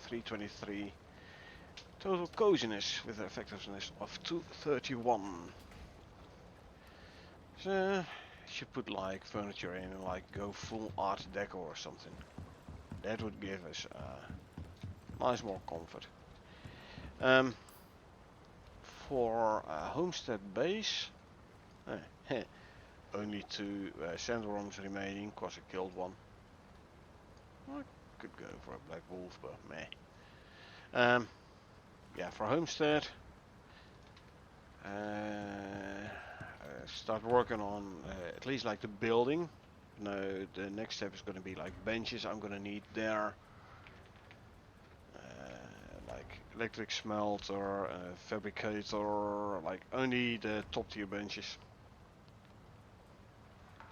323. Total coziness with an effectiveness of 231. So, should put like furniture in and like go full art deco or something. That would give us nice more comfort. For homestead base, only 2 sandworms remaining, cause I killed one. I could go for a black wolf, but meh. Yeah, for homestead, start working on at least like the building. No, the next step is going to be like benches. I'm going to need there, like electric smelter, fabricator, like only the top tier benches.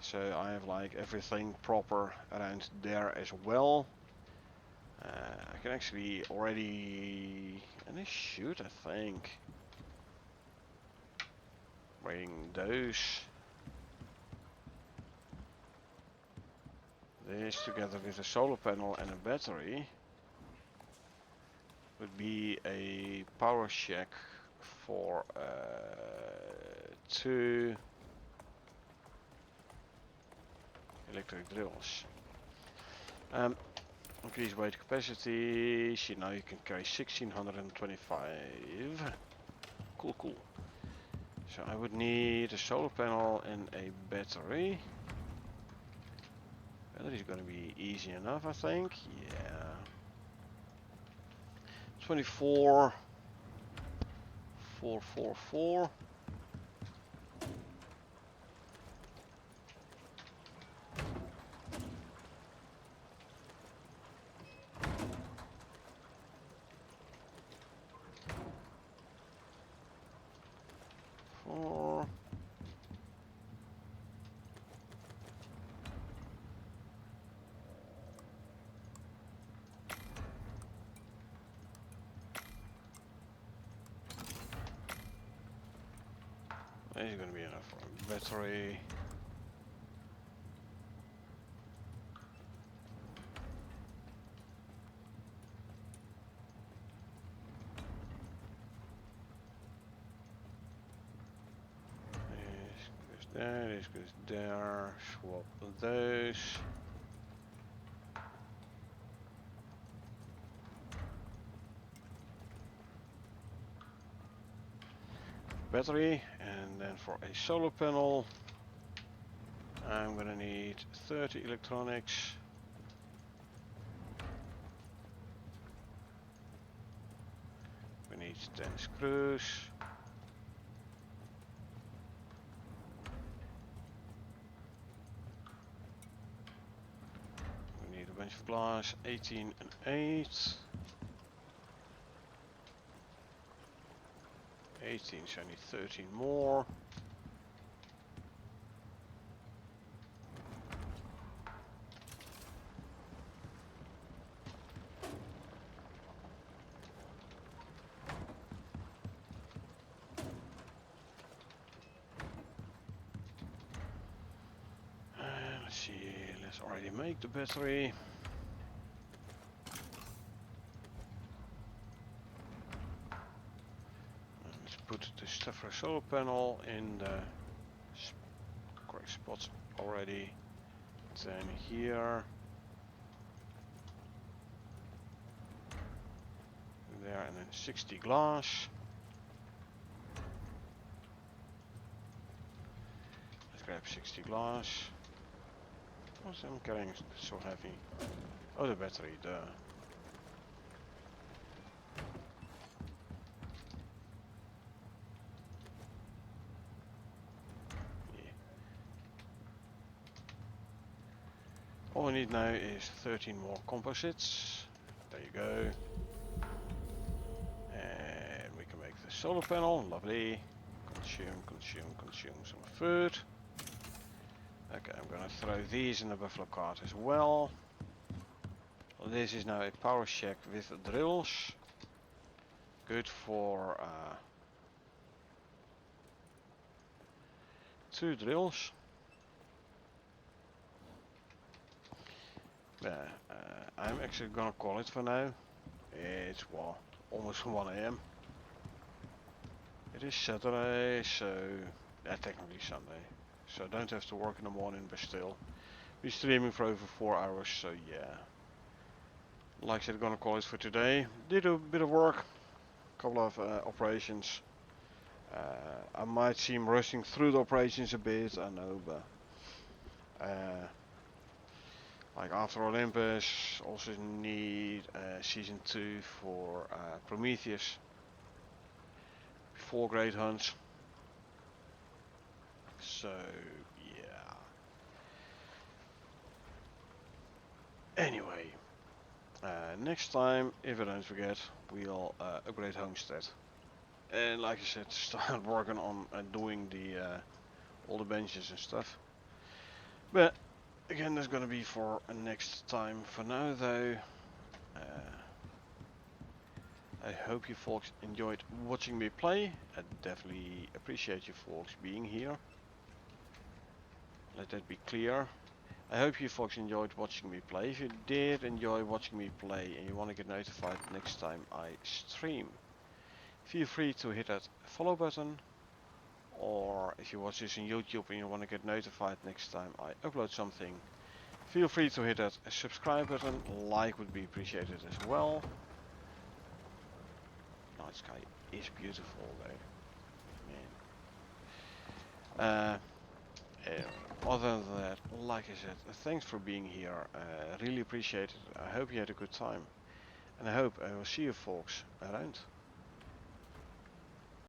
So I have like everything proper around there as well. I can actually already, and I should, I think, bring those. This together with a solar panel and a battery would be a power shack for 2 electric drills. Increase weight capacity. See, now you can carry 1625. Cool, cool. So I would need a solar panel and a battery. Battery is going to be easy enough, I think. Yeah. 24. 444. This is going to be enough for a battery. This goes there. Swap those. Battery, and then for a solar panel I'm gonna need 30 electronics. We need 10 screws. We need a bunch of glass, 18 and 8. 18, so I need 13 more. Let's see, let's already make the battery. Let's put the stuff for solar panel in the correct spots already. Then here, there, and then 60 glass. Let's grab 60 glass. What's I'm carrying so heavy? Oh, the battery, duh. Yeah. All we need now is 13 more composites. There you go. And we can make the solar panel. Lovely. Consume some food. Okay, I'm gonna throw these in the buffalo cart as well. This is now a power shack with drills. Good for 2 drills. Yeah, I'm actually gonna call it for now. It's well, almost 1 AM. It is Saturday, so technically Sunday. So I don't have to work in the morning, but still. We're streaming for over 4 hours, so yeah. Like I said, gonna call it for today. Did a bit of work, couple of operations. I might seem rushing through the operations a bit, I know, but like after Olympus, also need season 2 for Prometheus. 4 great hunts. So yeah. Anyway, next time, if I don't forget, we'll upgrade Homestead. And like I said, start working on doing the all the benches and stuff. But again, that's gonna be for next time. For now, though, I hope you folks enjoyed watching me play. I definitely appreciate you folks being here. Let that be clear. I hope you folks enjoyed watching me play. If you did enjoy watching me play and you want to get notified next time I stream, feel free to hit that follow button. Or if you watch this on YouTube and you want to get notified next time I upload something, feel free to hit that subscribe button. Like would be appreciated as well. Night sky is beautiful though, man. Other than that, like I said, thanks for being here. Really appreciate it. I hope you had a good time. And I hope I will see you folks around.